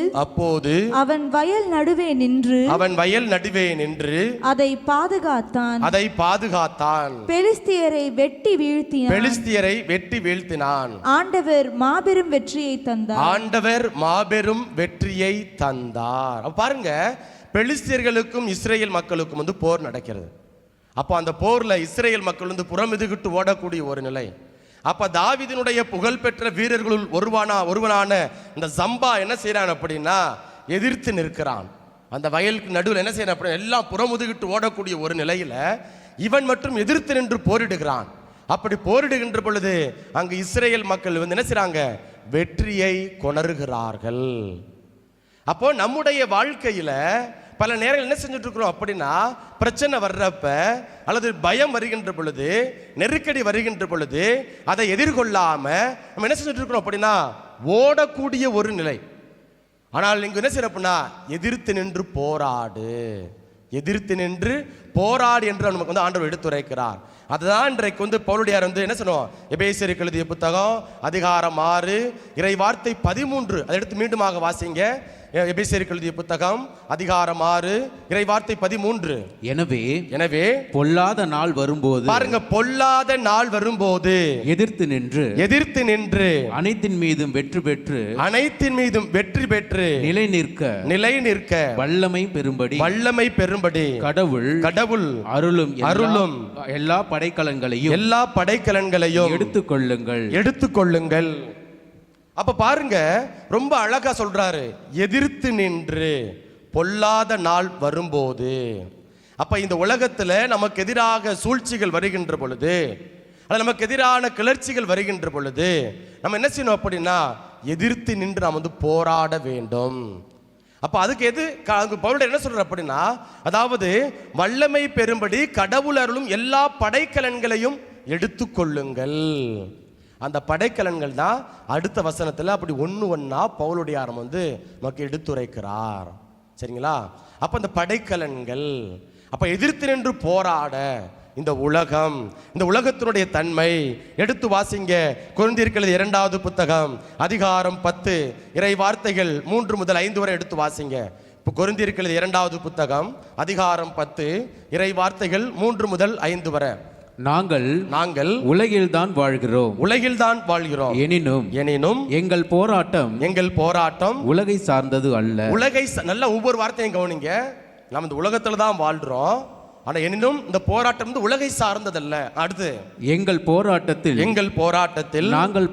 அவன் வயல் நடுவே நின்று அதை பாதுகாத்தான். பெலிஸ்தியரை வெட்டி வீழ்த்தினான். ஆண்டவர் மாபெரும் வெற்றியை தந்தார். பாருங்க, பெலிஸ்தியர்களுக்கும் இஸ்ரேல் மக்களுக்கும் வந்து போர் நடக்கிறது. அப்போ அந்த போர்ல இஸ்ரேல் மக்கள் வந்து புறமிதுகிட்டு ஓடக்கூடிய ஒரு நிலை. அப்ப தாவீதினுடைய புகழ்பெற்ற வீரர்களுள் ஒருவனான இந்த சம்பா என்ன செய்யறான் அப்படின்னா, எதிர்த்து நிற்கிறான். அந்த வயலுக்கு நடுவில் என்ன செய்யறான் அப்படின்னா, எல்லாம் புறமுதுகிட்டு ஓடக்கூடிய ஒரு நிலையில இவன் மட்டும் எதிர்த்து நின்று போரிடுகிறான். அப்படி போரிடுகின்ற பொழுது அங்கு இஸ்ரேல் மக்கள் வந்து என்ன செய்றாங்க, வெற்றியை கொணர்கிறார்கள். அப்போ நம்முடைய வாழ்க்கையில பல நேரங்கள் என்ன செஞ்சுட்டு இருக்கிறோம் அப்படின்னா, பிரச்சனை வர்றப்ப அல்லது பயம் வருகின்ற பொழுது, நெருக்கடி வருகின்ற பொழுது அதை எதிர்கொள்ளாம நம்ம என்ன செஞ்சுட்டு இருக்கிறோம் அப்படின்னா ஓடக்கூடிய ஒரு நிலை. ஆனால் நீங்க என்ன செய்யணும் அப்படின்னா, எதிர்த்து நின்று போராடு என்று நமக்கு வந்து ஆண்டவர் எடுத்துரைக்கிறார். அதுதான் இன்றைக்கு வந்து பவுலுடையார் வந்து என்ன சொன்னோம், எபேசியருக்கு எழுதிய புத்தகம் அதிகாரம் 6 இறை வார்த்தை 13 அதை எடுத்து மீண்டுமாக வாசிங்க. எபேசியருக்கு எழுதிய புத்தகம் அதிகாரம் 6 இறை வார்த்தை 13. எனவே பொல்லாத நாள் வரும்போது, பாருங்க, பொல்லாத நாள் வரும்போது எதிர்த்து நின்று அனைத்தின் மீதும் வெற்றி பெற்று நிலை நிற்க வல்லமை பெறும்படி கடவுள் அருளும் எல்லா படைக்கலன்களையும் எடுத்துக்கொள்ளுங்கள். அப்ப பாருங்க, ரொம்ப அழகா சொல்றாரு, எதிர்த்து நின்று பொல்லாத நாள் வரும்போது. அப்ப இந்த உலகத்துல நமக்கு எதிராக சூழ்ச்சிகள் வருகின்ற பொழுது, அது நமக்கு எதிரான கிளர்ச்சிகள் வருகின்ற பொழுது நம்ம என்ன செய்யணும் அப்படின்னா, எதிர்த்து நின்று நாம் போராட வேண்டும். அப்ப அதுக்கு பவுல் என்ன சொல்ற அப்படின்னா, அதாவது வல்லமை பெறும்படி கடவுள் அருளும் எல்லா படைக்கலன்களையும் எடுத்துக்கொள்ளுங்கள். அந்த படைக்கலன்கள் தான் அடுத்த வசனத்தில் அப்படி ஒன்னா பவுலுடைய நமக்கு எடுத்துரைக்கிறார். சரிங்களா? அப்ப அந்த படைக்கலன்கள், அப்ப எதிர்த்து நின்று போராட இந்த உலகத்தினுடைய தன்மை எடுத்து வாசிங்க. கொரிந்தியர் 2வது புத்தகம் அதிகாரம் 10 இறை வார்த்தைகள் 3 முதல் 5 வரை எடுத்து வாசிங்க. இப்போ கொரிந்தியர் 2வது புத்தகம் அதிகாரம் 10 இறை வார்த்தைகள் 3 முதல் 5 வரை. நாங்கள் உலகில்தான் வாழ்கிறோம். எனினும் எங்கள் போராட்டம் உலகை சார்ந்தது அல்ல. நல்ல ஒவ்வொரு வார்த்தையும் கவனிங்க. நம்ம இந்த உலகத்துல தான் வாழ்றோம். ஆனா எனினும் இந்த போராட்டம் உலகை சார்ந்ததல்ல. அடுத்து, எங்கள் போராட்டத்தில் நாங்கள்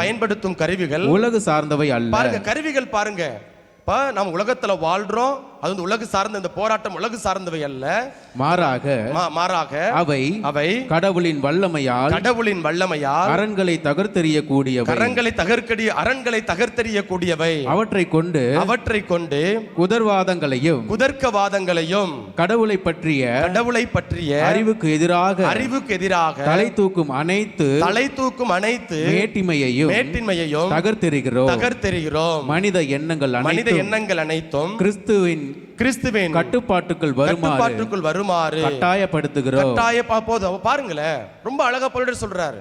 பயன்படுத்தும் கருவிகள் உலக சார்ந்தவை அல்ல. பாருங்க, கருவிகள் பாருங்க. நம்ம உலகத்துல வாழ்றோம், அது உலகு சார்ந்த இந்த போராட்டம் உலகு சார்ந்தவை அல்ல. மாறாக அவை கடவுளின் வல்லமையால் அரண்களை தகர்த்தெறியக்கூடியவை. அவற்றை கொண்டு குதர்க்கவாதங்களையும் கடவுளை பற்றிய அறிவுக்கு எதிராக தலை தூக்கும் அனைத்து மேட்டிமையையும் தகர்த்தெறிகிறோம். மனித எண்ணங்கள் அனைத்தும் கிறிஸ்துவின் கட்டுப்பாட்டுக்குள் வருமாறு கட்டாயப்படுத்துகிறோம். பாருங்களேன், ரொம்ப அழகா பவுல் சொல்றாரு,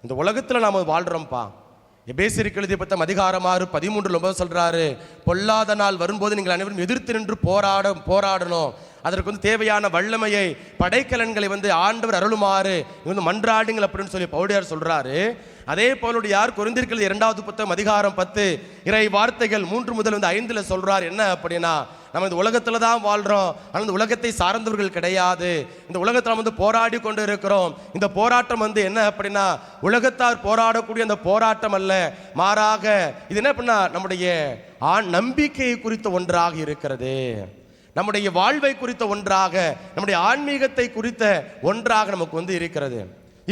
இந்த உலகத்துல நாம வாழ்றோம்ப்பா. எபேசியருக்கு எழுதிய புத்தகம் அதிகாரம் 6 13 சொல்றாரு, பொல்லாத நாள் வரும்போது நீங்கள் அனைவரும் எதிர்த்து நின்று போராடணும். அதற்கு தேவையான வல்லமையை படைக்கலன்களை ஆண்டவர் அருளுமாறு மன்றாடுங்கள் அப்படின்னு சொல்லி பவுலியார் சொல்றாரு. அதே போலுடைய கொரிந்தியர் 2வது புத்தகம் அதிகாரம் 10 இறை வார்த்தைகள் 3 முதல் 5 சொல்றார். என்ன அப்படின்னா, நம்ம இந்த உலகத்துல தான் வாழ்றோம், ஆனால் இந்த உலகத்தை சார்ந்தவர்கள் கிடையாது. இந்த உலகத்தில் நம்ம போராடி கொண்டு இருக்கிறோம். இந்த போராட்டம் என்ன அப்படின்னா, உலகத்தார் போராடக்கூடிய அந்த போராட்டம் அல்ல, மாறாக இது என்ன அப்படின்னா நம்முடைய நம்பிக்கை குறித்த ஒன்றாக இருக்கிறது. நம்முடைய வாழ்வை குறித்த ஒன்றாக, நம்முடைய ஆன்மீகத்தை குறித்த ஒன்றாக நமக்கு இருக்கிறது.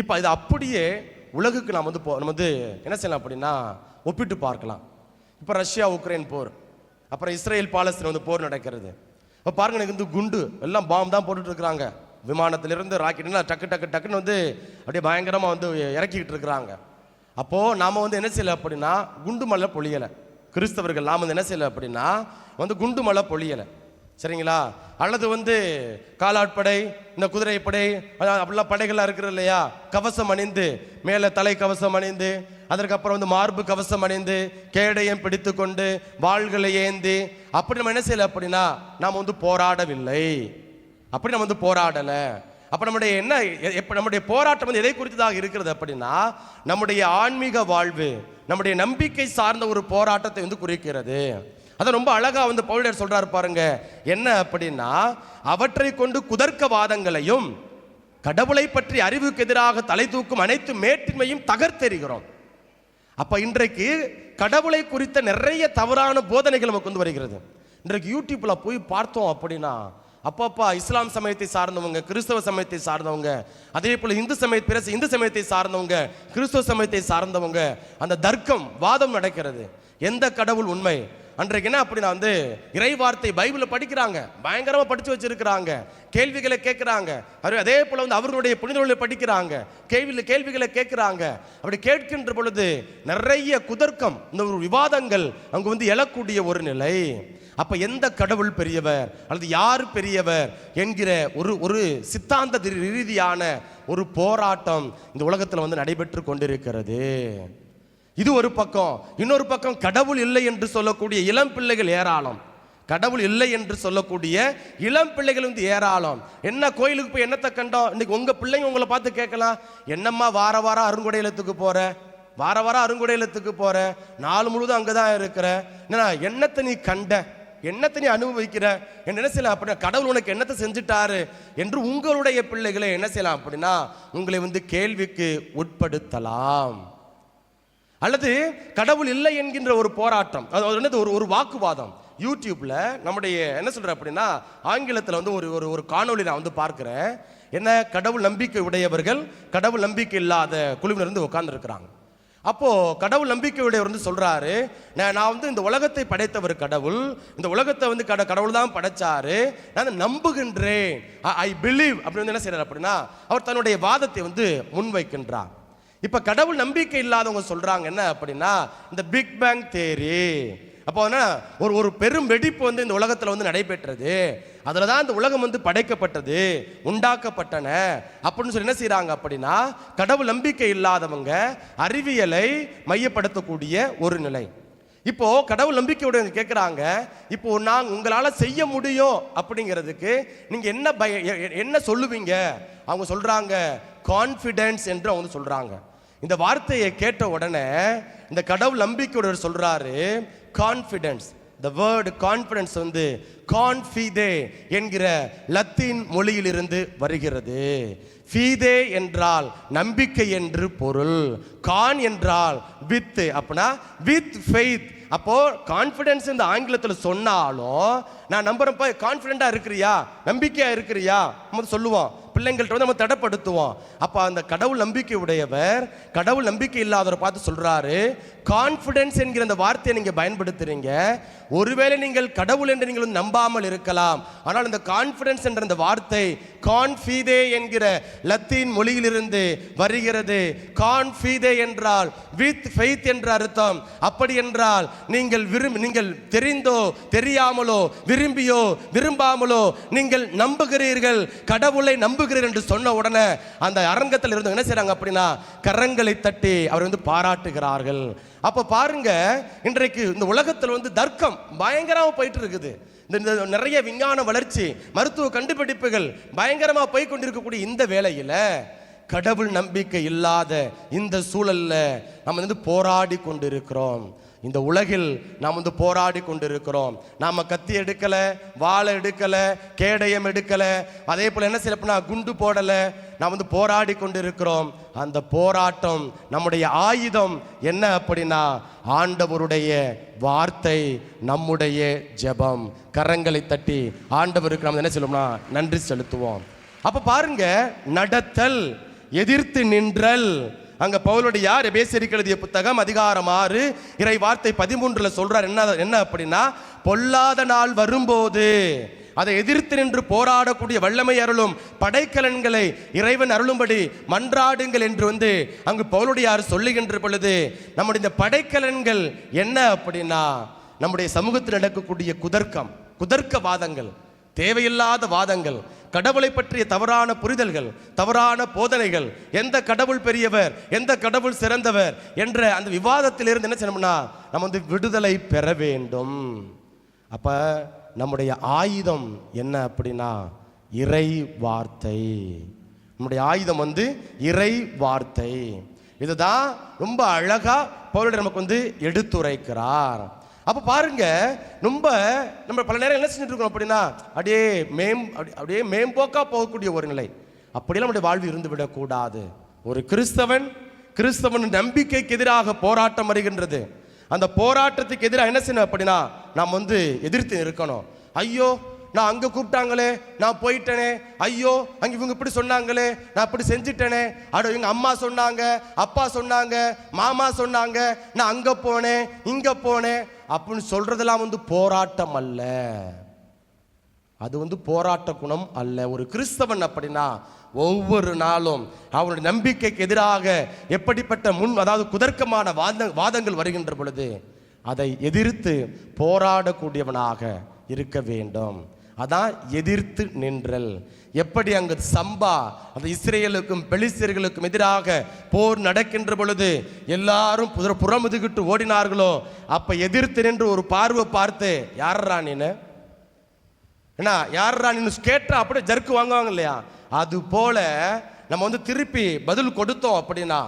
இப்ப இது அப்படியே உலகுக்கு நாம் நம்ம என்ன செய்யலாம் அப்படின்னா ஒப்பிட்டு பார்க்கலாம். இப்போ ரஷ்யா உக்ரைன் போர், அப்புறம் இஸ்ரேல் பாலஸ்தீன் போர் நடக்கிறது. இப்போ பாருங்க, எனக்கு குண்டு எல்லாம் பாம்பு தான் போட்டுட்டு இருக்கிறாங்க. விமானத்திலிருந்து ராக்கெட் டக்குன்னு அப்படியே பயங்கரமாக இறக்கிக்கிட்டு இருக்கிறாங்க. அப்போது நாம் என்ன செய்யலை அப்படின்னா குண்டு மழை பொழியலை. கிறிஸ்தவர்கள் நாம் என்ன செய்யலை அப்படின்னா குண்டு மழை பொழியலை. சரிங்களா? அல்லது காலாட்படை, இந்த குதிரைப்படை, அப்படிலாம் படைகள்லாம் இருக்கிறது இல்லையா, கவசம் அணிந்து, மேலே தலை கவசம் அணிந்து, அதற்கப்புறம் மார்பு கவசம் அணிந்து, கேடயம் பிடித்து கொண்டு, வாள்களை ஏந்தி, அப்படி நம்ம என்ன செய்யலை அப்படின்னா நாம் போராடவில்லை. அப்படி நம்ம போராடலை. அப்போ நம்முடைய போராட்டம் எதை குறித்ததாக இருக்கிறது அப்படின்னா, நம்முடைய ஆன்மீக வாழ்வு, நம்முடைய நம்பிக்கை சார்ந்த ஒரு போராட்டத்தை குறிக்கிறது. அதை ரொம்ப அழகா பவுலர் சொல்றாரு பாருங்க. என்ன அப்படின்னா, அவற்றை கொண்டு குதர்க்கவாதங்களையும் கடவுளை பற்றி அறிவுக்கு எதிராக தலை தூக்கும் அனைத்து மேட்டின்மையும் தகர்த்தெறிகிறோம். அப்ப இன்றைக்கு கடவுளை குறித்த நிறைய தவறான போதனைகள் நமக்கு வருகிறது. இன்றைக்கு யூடியூப்ல போய் பார்த்தோம் அப்படின்னா, அப்பப்பா இஸ்லாம் சமயத்தை சார்ந்தவங்க, கிறிஸ்தவ சமயத்தை சார்ந்தவங்க, அதே போல இந்து சமயத்தை சார்ந்தவங்க, கிறிஸ்தவ சமயத்தை சார்ந்தவங்க, அந்த தர்க்கம் வாதம் நடக்கிறது. எந்த கடவுள் உண்மை? அன்றைக்கு என்ன அப்படின்னா இறை வார்த்தை பைபிளை படிக்கிறாங்க, பயங்கரமா படிச்சு வச்சிருக்கிறாங்க, கேள்விகளை கேட்கிறாங்க. அதே போல அவர்களுடைய புனிதர்களை படிக்கிறாங்க, கேள்விகளை கேட்கிறாங்க. அப்படி கேட்கின்ற பொழுது நிறைய குதர்க்கம், இந்த ஒரு விவாதங்கள் அங்கு எழக்கூடிய ஒரு நிலை. அப்ப எந்த கடவுள் பெரியவர் அல்லது யார் பெரியவர் என்கிற ஒரு சித்தாந்த ரீதியான ஒரு போராட்டம் இந்த உலகத்தில் நடைபெற்று கொண்டிருக்கிறது. இது ஒரு பக்கம். இன்னொரு பக்கம் கடவுள் இல்லை என்று சொல்லக்கூடிய இளம் பிள்ளைகள் ஏராளம். கடவுள் இல்லை என்று சொல்லக்கூடிய இளம் பிள்ளைகள் வந்து ஏராளம். என்ன கோயிலுக்கு போய் என்னத்தை கண்டோம்? இன்னைக்கு உங்க பிள்ளைங்க உங்களை பார்த்து கேட்கலாம், என்னம்மா வார வாரம் அருங்குடையிலத்துக்கு போற, வார வாரம் அருங்குடையிலத்துக்கு போற, நாள் முழுதும் அங்கதான் இருக்கிற, என்னத்தை நீ கண்ட, என்னத்தை நீ அனுபவிக்கிற, என்ன செய்யலாம் அப்படின்னா கடவுள் உனக்கு என்னத்தை செஞ்சுட்டாரு என்று உங்களுடைய பிள்ளைகளை என்ன செய்யலாம் அப்படின்னா உங்களை வந்து கேள்விக்கு உட்படுத்தலாம். அல்லது கடவுள் இல்லை என்கின்ற ஒரு போராட்டம், அது ஒரு வாக்குவாதம். யூடியூப்ல நம்முடைய என்ன சொல்ற அப்படின்னா ஆங்கிலத்தில் வந்து ஒரு காணொளி நான் வந்து பார்க்கிறேன். என்ன, கடவுள் நம்பிக்கை உடையவர்கள் கடவுள் நம்பிக்கை இல்லாத குழுவினர் வந்து உட்கார்ந்து இருக்கிறாங்க. அப்போ கடவுள் நம்பிக்கை உடையவர் வந்து சொல்றாரு, நான் வந்து இந்த உலகத்தை படைத்தவர் கடவுள், இந்த உலகத்தை வந்து கடவுள் தான் படைச்சாரு, நான் நம்புகின்றேன், ஐ பிலீவ் அப்படின்னு என்ன செய்யறாரு அப்படின்னா அவர் தன்னுடைய வாதத்தை வந்து முன்வைக்கின்றார். இப்ப கடவுள் நம்பிக்கை இல்லாதவங்க சொல்றாங்க என்ன அப்படின்னா இந்த பிக் பேங் தியரி. அப்போ ஒரு பெரும் வெடிப்பு வந்து இந்த உலகத்தில் வந்து நடைபெற்றது, அதில் தான் இந்த உலகம் வந்து படைக்கப்பட்டது, உண்டாக்கப்பட்டன அப்படின்னு சொல்லி என்ன செய்யறாங்க அப்படின்னா கடவுள் நம்பிக்கை இல்லாதவங்க அறிவியலை மையப்படுத்தக்கூடிய ஒரு நிலை. இப்போ கடவுள் நம்பிக்கையோட கேட்குறாங்க, இப்போ நான் உங்களால செய்ய முடியும் அப்படிங்கிறதுக்கு நீங்க என்ன சொல்லுவீங்க? அவங்க சொல்றாங்க கான்ஃபிடன்ஸ் என்று அவங்க சொல்றாங்க. இந்த வார்த்தையை கேட்ட உடனே இந்த கடவுள் நம்பிக்கையோட சொல்றாரு கான்ஃபிடன்ஸ். the word confidence வந்து கான்ஃபிதே என்கிற லத்தீன் மொழியிலிருந்து வருகிறது. ஃபீதே என்றால் நம்பிக்கை என்று பொருள், கான் என்றால் வித், அப்படின்னா வித் ஃபெய்த். அப்போ கான்ஃபிடன்ஸ் இந்த ஆங்கிலத்தில் சொன்னாலும் நான் நம்புறப்ப கான்ஃபிடென்ட்டா இருக்கிறியா, நம்பிக்கையா இருக்கிறியா நம்ம சொல்லுவோம், பிள்ளைங்கள்ட்ட வந்து நம்ம தடைப்படுத்துவோம். அப்போ அந்த கடவுள் நம்பிக்கை உடையவர் கடவுள் நம்பிக்கை இல்லாதவரை பார்த்து சொல்றாரு கான்ஃபிடன்ஸ் என்கிற அந்த வார்த்தையை நீங்க பயன்படுத்துறீங்க. ஒருவேளை நீங்கள் கடவுள் என்று நீங்கள் நம்பாமல் இருக்கலாம், ஆனால் இந்த கான்ஃபிடன்ஸ் என்ற அந்த வார்த்தை கான்ஃபீதே என்கிற லத்தீன் மொழியிலிருந்து வருகிறது. கான்ஃபீதே என்றால் வித் ஃபெய்த் என்ற அர்த்தம். அப்படி என்றால் நீங்கள் தெரிந்தோ தெரியாமலோ விரும்பியோ விரும்பாமலோ நீங்கள் நம்புகிறீர்கள், கடவுளை நம்புகிறீர்கள் என்று சொன்ன உடனே அந்த அரங்கத்தில் இருந்து என்ன செய்றாங்க அப்படின்னா கரங்களை தட்டி அவர் வந்து பாராட்டுகிறார்கள். அப்ப பாருங்க, இன்றைக்கு இந்த உலகத்தில் வந்து தர்க்கம் பயங்கரமா போயிட்டு இருக்குது. இந்த நிறைய விஞ்ஞான வளர்ச்சி, மருத்துவ கண்டுபிடிப்புகள் பயங்கரமா போய் கொண்டிருக்கக்கூடிய இந்த வேளையில கடவுள் நம்பிக்கை இல்லாத இந்த சூழல்ல நம்ம வந்து போராடி கொண்டிருக்கிறோம். இந்த உலகில் நாம் வந்து போராடி கொண்டிருக்கிறோம். நாம கத்தி எடுக்கல, வாளை எடுக்கல, கேடயம் எடுக்கல, அதே போல என்ன செய்யப்பனா குண்டு போடல, நாம் வந்து போராடி கொண்டிருக்கிறோம். அந்த போராட்டம் நம்முடைய ஆயுதம் என்ன அப்படின்னா ஆண்டவருடைய வார்த்தை, நம்முடைய ஜெபம். கரங்களை தட்டி ஆண்டவருக்கு நாம் என்ன சொல்லுவோம்னா நன்றி செலுத்துவோம். அப்ப பாருங்க, நடத்தல், எதிர்த்து நின்றல். அங்க பவுலுடைய எபேசியருக்கு எழுதிய புத்தகம் அதிகாரம் 6 இறை வார்த்தை 13 சொல்றார் என்ன அப்படின்னா பொல்லாத நாள் வரும்போது அதை எதிர்த்து நின்று போராடக்கூடிய வல்லமை அருளும் படைக்கலன்களை இறைவன் அருளும்படி மன்றாடுங்கள் என்று வந்து அங்கு பவுலுடைய சொல்லுகின்ற பொழுது நம்முடைய இந்த படைக்கலன்கள் என்ன அப்படின்னா நம்முடைய சமூகத்தில் நடக்கக்கூடிய குதர்க்க வாதங்கள், தேவையில்லாத வாதங்கள், கடவுளை பற்றிய தவறான புரிதல்கள், தவறான போதனைகள், எந்த கடவுள் பெரியவர், எந்த கடவுள் சிறந்தவர் என்ற அந்த விவாதத்தில் இருந்து என்ன செய்யணும்னா நம்ம வந்து விடுதலை பெற வேண்டும். அப்ப நம்முடைய ஆயுதம் என்ன அப்படின்னா இறை வார்த்தை. நம்முடைய ஆயுதம் வந்து இறை வார்த்தை. இதுதான் ரொம்ப அழகா பவுல் நமக்கு வந்து எடுத்துரைக்கிறார். அப்போ பாருங்க, நம்ம பல நேரம் என்ன செஞ்சுட்டு இருக்கோம் அப்படின்னா அப்படியே மேம்போக்கா போகக்கூடிய ஒரு நிலை. அப்படியெல்லாம் நம்முடைய வாழ்வு இருந்து விடக்கூடாது. ஒரு கிறிஸ்தவன் நம்பிக்கைக்கு எதிராக போராட்டம் வருகின்றது. அந்த போராட்டத்துக்கு எதிராக என்ன செய்யணும் அப்படின்னா நாம் வந்து எதிர்த்து இருக்கணும். ஐயோ நான் அங்கே கூப்பிட்டாங்களே, நான் போயிட்டேனே, ஐயோ அங்கே இவங்க இப்படி சொன்னாங்களே, நான் இப்படி செஞ்சுட்டேனே, இவங்க அம்மா சொன்னாங்க, அப்பா சொன்னாங்க, மாமா சொன்னாங்க, நான் அங்கே போனேன் இங்கே போனேன் அப்படின்னு சொல்றதெல்லாம் வந்து போராட்டம் அல்ல. அது வந்து போராட்ட குணம் அல்ல. ஒரு கிறிஸ்தவன் அப்படின்னா ஒவ்வொரு நாளும் அவனுடைய நம்பிக்கைக்கு எதிராக எப்படிப்பட்ட அதாவது குதர்க்கமான வாதங்கள் வருகின்ற பொழுது அதை எதிர்த்து போராடக்கூடியவனாக இருக்க வேண்டும். அதான் எதிர்த்து நின்றல். எப்படி அங்கு சம்பா அந்த இஸ்ரேலுக்கும் பெலிஸ்தர்களுக்கும் எதிராக போர் நடக்கின்ற பொழுது எல்லாரும் புறமுதுகிட்டு ஓடினார்களோ, அப்ப எதிர்த்து நின்று ஒரு பார்வை பார்த்து யாரா நீனு, ஏன்னா யாரா நீனு கேட்டா அப்படியே ஜர்க்கு வாங்குவாங்க இல்லையா, அது போல நம்ம திருப்பி பதில் கொடுத்தோம் அப்படின்னா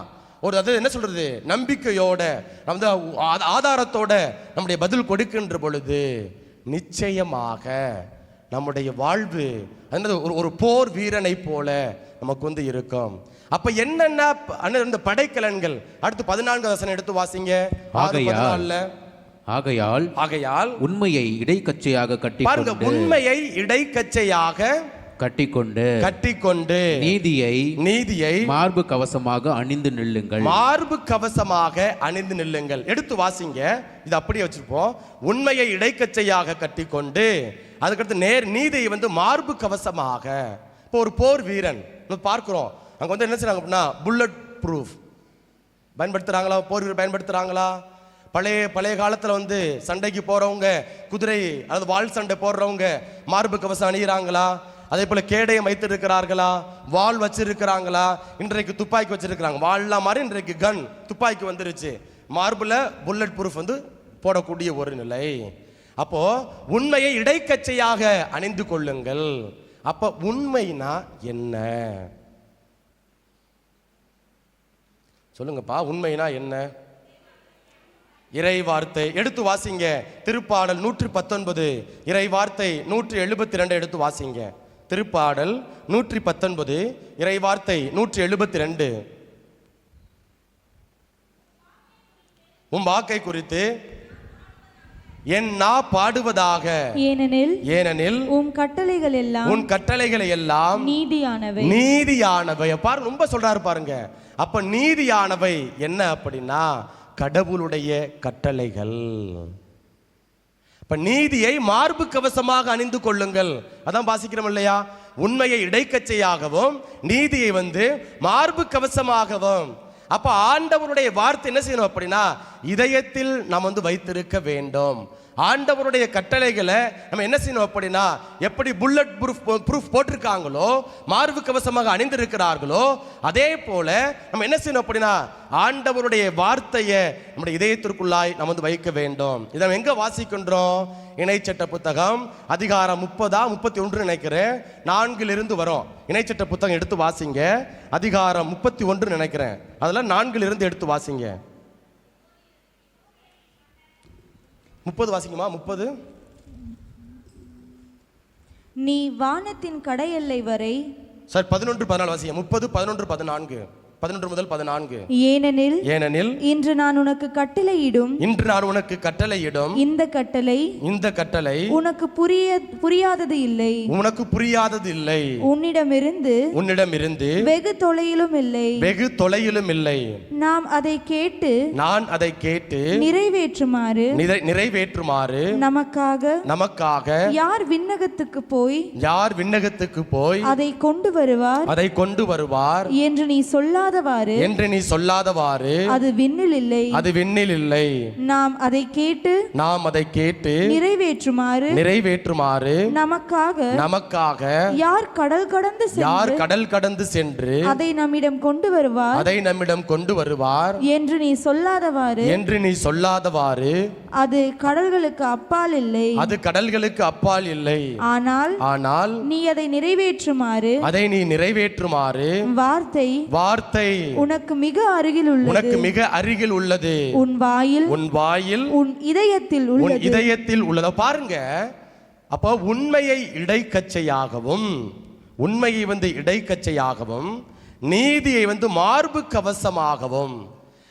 அது என்ன சொல்றது, நம்பிக்கையோட நம்ம ஆதாரத்தோட நம்முடைய பதில் கொடுக்கின்ற பொழுது நிச்சயமாக நம்முடைய வாழ்வு ஒரு போர் வீரனை போல நமக்கு இருக்கும். அப்ப என்னென்ன இந்த படைக்கலன்கள், அடுத்து 14 வசனம் எடுத்து வாசிங்க. ஆகையால் உண்மையை இடைக்கச்சையாக கட்டி பாருங்க, உண்மையை இடைக்கச்சையாக கட்டிக்கொண்டு நீதியை மார்பு கவசமாக அணிந்து நில்லுங்கள். மார்பு கவசமாக அணிந்து நில்லுங்கள். எடுத்து வாசிங்க. இது அப்படியே வச்சிருப்போம். உண்மையை இடைக்கச்சையாக கட்டிக்கொண்டு, அதுக்கடுத்து நீதியை மார்பு கவசமாக. இப்போ ஒரு போர் வீரன் பார்க்கிறோம், அங்க என்ன செய்றாங்க அப்படின்னா புல்லட் ப்ரூஃப் பயன்படுத்துறாங்களா, போர் வீரர் பயன்படுத்துறாங்களா? பழைய காலத்துல சண்டைக்கு போறவங்க, குதிரை அல்லது வாள் சண்டை போடுறவங்க மார்பு கவசம் அணிகிறாங்களா? அதே போல கேடயம் வைத்திருக்கிறார்களா? வாள் வச்சிருக்கிறாங்களா? இன்றைக்கு துப்பாக்கி வச்சிருக்கிறாங்க. வாள்லாம் மாதிரி இன்றைக்கு கன் துப்பாக்கி வந்துருச்சு. மார்புல புல்லட் ப்ரூஃப் போடக்கூடிய ஒரு நிலை. அப்போ உண்மையை இடைக்கச்சையாக அணிந்து கொள்ளுங்கள். அப்ப உண்மைனா என்ன சொல்லுங்கப்பா, உண்மைனா என்ன? இறை வார்த்தை. எடுத்து வாசிங்க. திருப்பாடல் 119 இறை வார்த்தை 172 எடுத்து வாசிங்க. திருப்பாடல் 119 இறை வார்த்தை 172. உன் வாக்கை குறித்து என் நா பாடுவதாக, ஏனெனில் உன் கட்டளைகள் எல்லாம் நீதியானவை. பாருங்க, ரொம்ப சொல்றாரு பாருங்க. அப்ப நீதியானவை என்ன அப்படின்னா கடவுளுடைய கட்டளைகள். இப்ப நீதியை மார்பு கவசமாக அணிந்து கொள்ளுங்கள். அதான் வாசிக்கிறோம் இல்லையா? உண்மையை இடைக்கச்சையாகவும் நீதியை மார்பு கவசமாகவும். அப்ப ஆண்டவருடைய வார்த்தை என்ன செய்யணும் அப்படின்னா இதயத்தில் நாம் வைத்திருக்க வேண்டும். ஆண்டவருடைய கட்டளைகளை நம்ம என்ன செய்யணும் அப்படின்னா எப்படி புல்லட் ப்ரூஃப் போட்டிருக்காங்களோ, மார்பு கவசமாக அணிந்திருக்கிறார்களோ, அதே போல நம்ம என்ன செய்யணும் அப்படின்னா ஆண்டவருடைய வார்த்தையை நம்முடைய இதயத்திற்குள்ளாய் நம்ம வைக்க வேண்டும். இதை எங்க வாசிக்கின்றோம்? இணைச்சட்ட புத்தகம் அதிகாரம் 30-31 நினைக்கிறேன், 4 வரும். இணைச்சட்ட புத்தகம் எடுத்து வாசிங்க. அதிகாரம் 31 நினைக்கிறேன், அதெல்லாம் 4 எடுத்து வாசிங்க. 30 வாசிக்குமா? 30. நீ வானத்தின் கடையெல்லை வரை. சார் 11-14 வாசிங்க. 30, 11, 14. 11 முதல் 14. ஏனெனில் இன்று நான் உனக்கு கட்டளையிடும் இந்த கட்டளை உனக்கு புரியாதது இல்லை. உன்னிடமிருந்து வெகு தொலையிலும் இல்லை. நான் அதை கேட்டு நிறைவேற்றுமாறு நமக்காக யார் விண்ணகத்துக்கு போய் அதை கொண்டு வருவார் என்று நீ சொல்லாதவாறு அது விண்ணில் இல்லை. நாம் அதை கேட்டு நிறைவேற்றுமாறு நமக்காக யார் கடல் கடந்து சென்று அதை நம்மிடம் கொண்டு வருவார் என்று நீ சொல்லாதவாறு அது கடல்களுக்கு அப்பால் இல்லை. ஆனால் நீ அதை நிறைவேற்றுமாறு வார்த்தை உனக்கு மிக அருகில் உள்ளது. உன் வாயில் உன் இதயத்தில் உள்ளது. பாருங்க, அப்போ உண்மையை இடைக்கச்சையாகவும் நீதியை மார்பு கவசமாகவும்.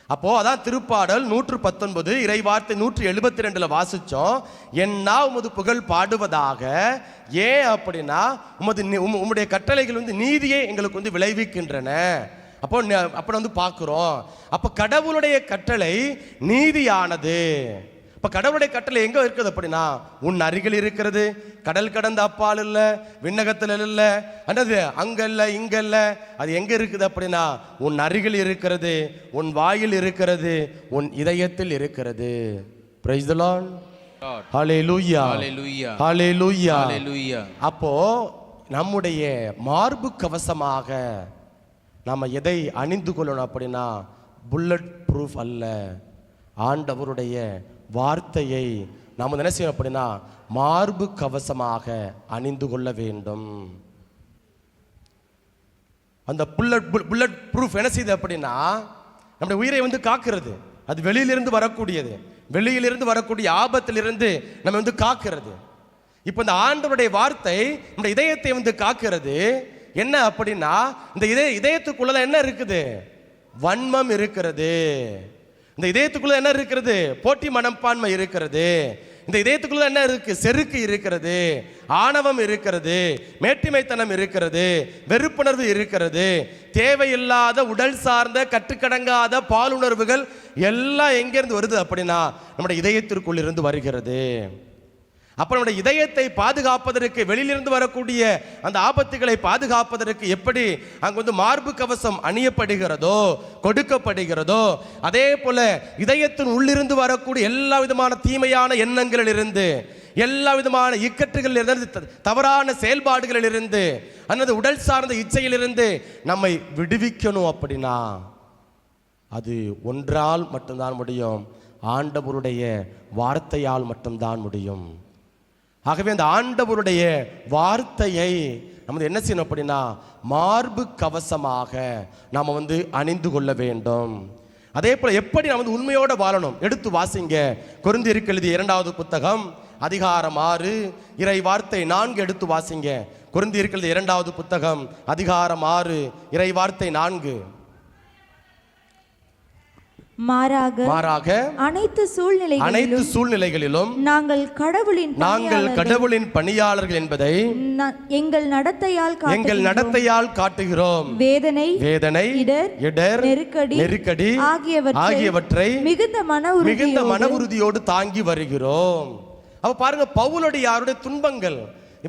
அப்போ அதான் திருப்பாடல் 119 இறைவார்த்தை 172 வாசிச்சோம். என்னா உமது புகழ் பாடுவதாக. ஏன் அப்படின்னா உம்முடைய கட்டளைகள் நீதியை எங்களுக்கு விளைவிக்கின்றன. அப்போ பார்க்கிறோம். அப்ப கடவுளுடைய கட்டளை நீதியானது. இப்ப கடவுளுடைய கட்டளை எங்க இருக்குது அப்படின்னா உன் அருகில் இருக்கிறது. கடல் கடந்த அப்பால் இல்ல, விண்ணகத்தில் இல்ல, அங்க இல்ல, இங்க இல்ல. அது எங்க இருக்குது அப்படின்னா உன் அருகில் இருக்கிறது, உன் வாயில் இருக்கிறது, உன் இதயத்தில் இருக்கிறது. Praise the lord. Hallelujah hallelujah hallelujah hallelujah. அப்போ நம்முடைய மார்பு கவசமாக நாம எதை அணிந்து கொள்ளணும் அப்படின்னா புல்லட் ப்ரூஃப் அல்ல, ஆண்டவருடைய வார்த்தையை நாம் என்ன செய்யணும் அப்படின்னா மார்பு கவசமாக அணிந்து கொள்ள வேண்டும். அந்த புல்லட் ப்ரூஃப் என்ன செய்யுது அப்படின்னா நம்முடைய உயிரை வந்து காக்கிறது. அது வெளியிலிருந்து வரக்கூடியது, வெளியிலிருந்து வரக்கூடிய ஆபத்திலிருந்து நம்ம வந்து காக்கிறது. இப்போ இந்த ஆண்டவருடைய வார்த்தை நம்முடைய இதயத்தை வந்து காக்கிறது. என்ன அப்படின்னா இந்த இதயத்துக்குள்ள என்ன இருக்குது? வன்மம் இருக்கிறது. இந்த இதயத்துக்குள்ள என்ன இருக்கிறது? போட்டி மனப்பான்மை இருக்கிறது. இந்த இதயத்துக்குள்ள என்ன இருக்கு? செருக்கு இருக்கிறது, ஆணவம் இருக்கிறது, மேட்டிமைத்தனம் இருக்கிறது, வெறுப்புணர்வு இருக்கிறது, தேவையில்லாத உடல் சார்ந்த கட்டுக்கடங்காத பாலுணர்வுகள் எல்லாம் எங்கிருந்து வருது அப்படின்னா நம்முடைய இதயத்திற்குள் இருந்து வருகிறது. அப்ப நம்முடைய இதயத்தை பாதுகாப்பதற்கு, வெளியிலிருந்து வரக்கூடிய அந்த ஆபத்துகளை பாதுகாப்பதற்கு எப்படி அங்கு வந்து மார்பு கவசம் அணியப்படுகிறதோ, கொடுக்கப்படுகிறதோ, அதே போல இதயத்தின் உள்ளிருந்து வரக்கூடிய எல்லா விதமான தீமையான எண்ணங்களிலிருந்து, எல்லா விதமான இக்கட்டுகளிலிருந்து, தவறான செயல்பாடுகளிலிருந்து, அல்லது உடல் சார்ந்த இச்சையிலிருந்து நம்மை விடுவிக்கணும் அப்படின்னா அது ஒன்றால் மட்டும்தான் முடியும், ஆண்டவருடைய வார்த்தையால் மட்டும்தான் முடியும். ஆகவே அந்த ஆண்டவருடைய வார்த்தையை நம்ம என்ன செய்யணும் அப்படின்னா மார்பு கவசமாக நாம் வந்து அணிந்து கொள்ள வேண்டும். அதே போல எப்படி நாம் வந்து உண்மையோடு வாழணும் எடுத்து வாசிங்க. கொரிந்தியருக்கு எழுதிய 2வது புத்தகம் அதிகாரம் 6 இறை வார்த்தை 4 எடுத்து வாசிங்க. கொரிந்தியருக்கு எழுதிய 2வது புத்தகம் அதிகாரம் 6 இறை வார்த்தை 4. மாறாக அனைத்து சூழ்நிலைகளிலும் நாங்கள் கடவுளின் பணியாளர்கள் என்பதை எங்கள் நடத்தையால் காட்டுகிறோம். வேதனை, இடர், நெருக்கடி ஆகியவற்றை மிகுந்த மன உறுதியோடு தாங்கி வருகிறோம். அப்ப பாருங்க, பவுலடியாருடைய துன்பங்கள்,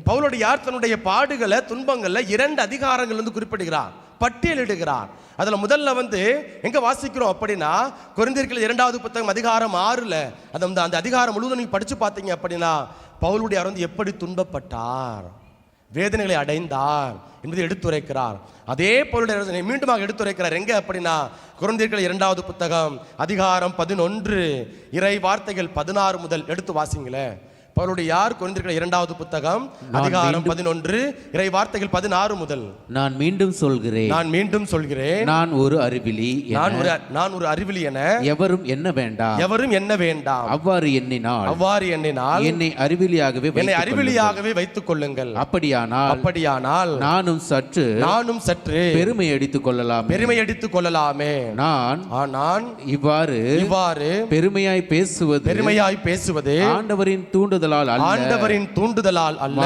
பவுலடியார் தன்னுடைய பாடுகளை, துன்பங்கள்ல 2 அதிகாரங்கள் வந்து குறிப்பிடுகிறார், பட்டியலிடுகிறார். அதுல முதல்ல வந்து எங்க வாசிக்கிறோம் அப்படின்னா கொரிந்தியர்கள் 2வது புத்தகம் அதிகாரம் 6ல அந்த அதிகாரம் முழுவதும் நீங்க படிச்சு பார்த்தீங்க அப்படின்னா பவுலுடையார் வந்து எப்படி துன்பப்பட்டார், வேதனைகளை அடைந்தார் என்பதை எடுத்துரைக்கிறார். அதே பவுலுடையார் மீண்டுமாக எடுத்துரைக்கிறார். எங்க அப்படின்னா கொரிந்தியர்கள் 2வது புத்தகம் அதிகாரம் 11 இறை வார்த்தைகள் 16 முதல் எடுத்து வாசிங்களேன். பவுலுடையார் கொரிந்தியர்கள் 2வது புத்தகம் அதிகாரம் 11 இறை வார்த்தைகள் 16 முதல். நான் மீண்டும் சொல்கிறேன், நான் ஒரு அறிவிலி என எவரும் என்ன வேண்டாம், அவ்வாறு எண்ணினால் என்னை அறிவிலியாகவே வைத்துக் கொள்ளுங்கள். அப்படியானால் நானும் சற்று பெருமை அடித்துக் கொள்ளலாமே. நான் இவ்வாறு பெருமையாய் பேசுவது ஆண்டவரின் தூண்டுதலால் அல்ல,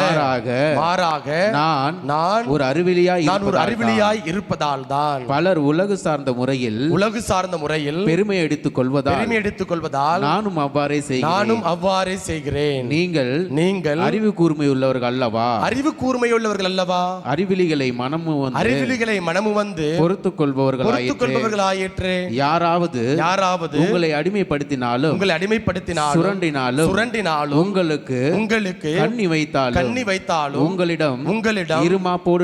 மாறாக நான் ஒரு அறிவிலியாய் இருப்பதால் தான். பலர் உலகு சார்ந்த முறையில் பெருமை எடுத்துக் கொள்வதால் நானும் அவ்வாறே செய்கிறேன். நீங்கள் அறிவு கூர்மையுள்ளவர்கள் அல்லவா, அறிவிலிகளை மனமு வந்து பொறுத்துக் கொள்பவர்களாயிற்று. யாராவது உங்களை அடிமைப்படுத்தினாலும் சுரண்டினாலும் உங்களுக்கு கண்ணி வைத்தாலும் உங்களிடம் இருமாப்போடு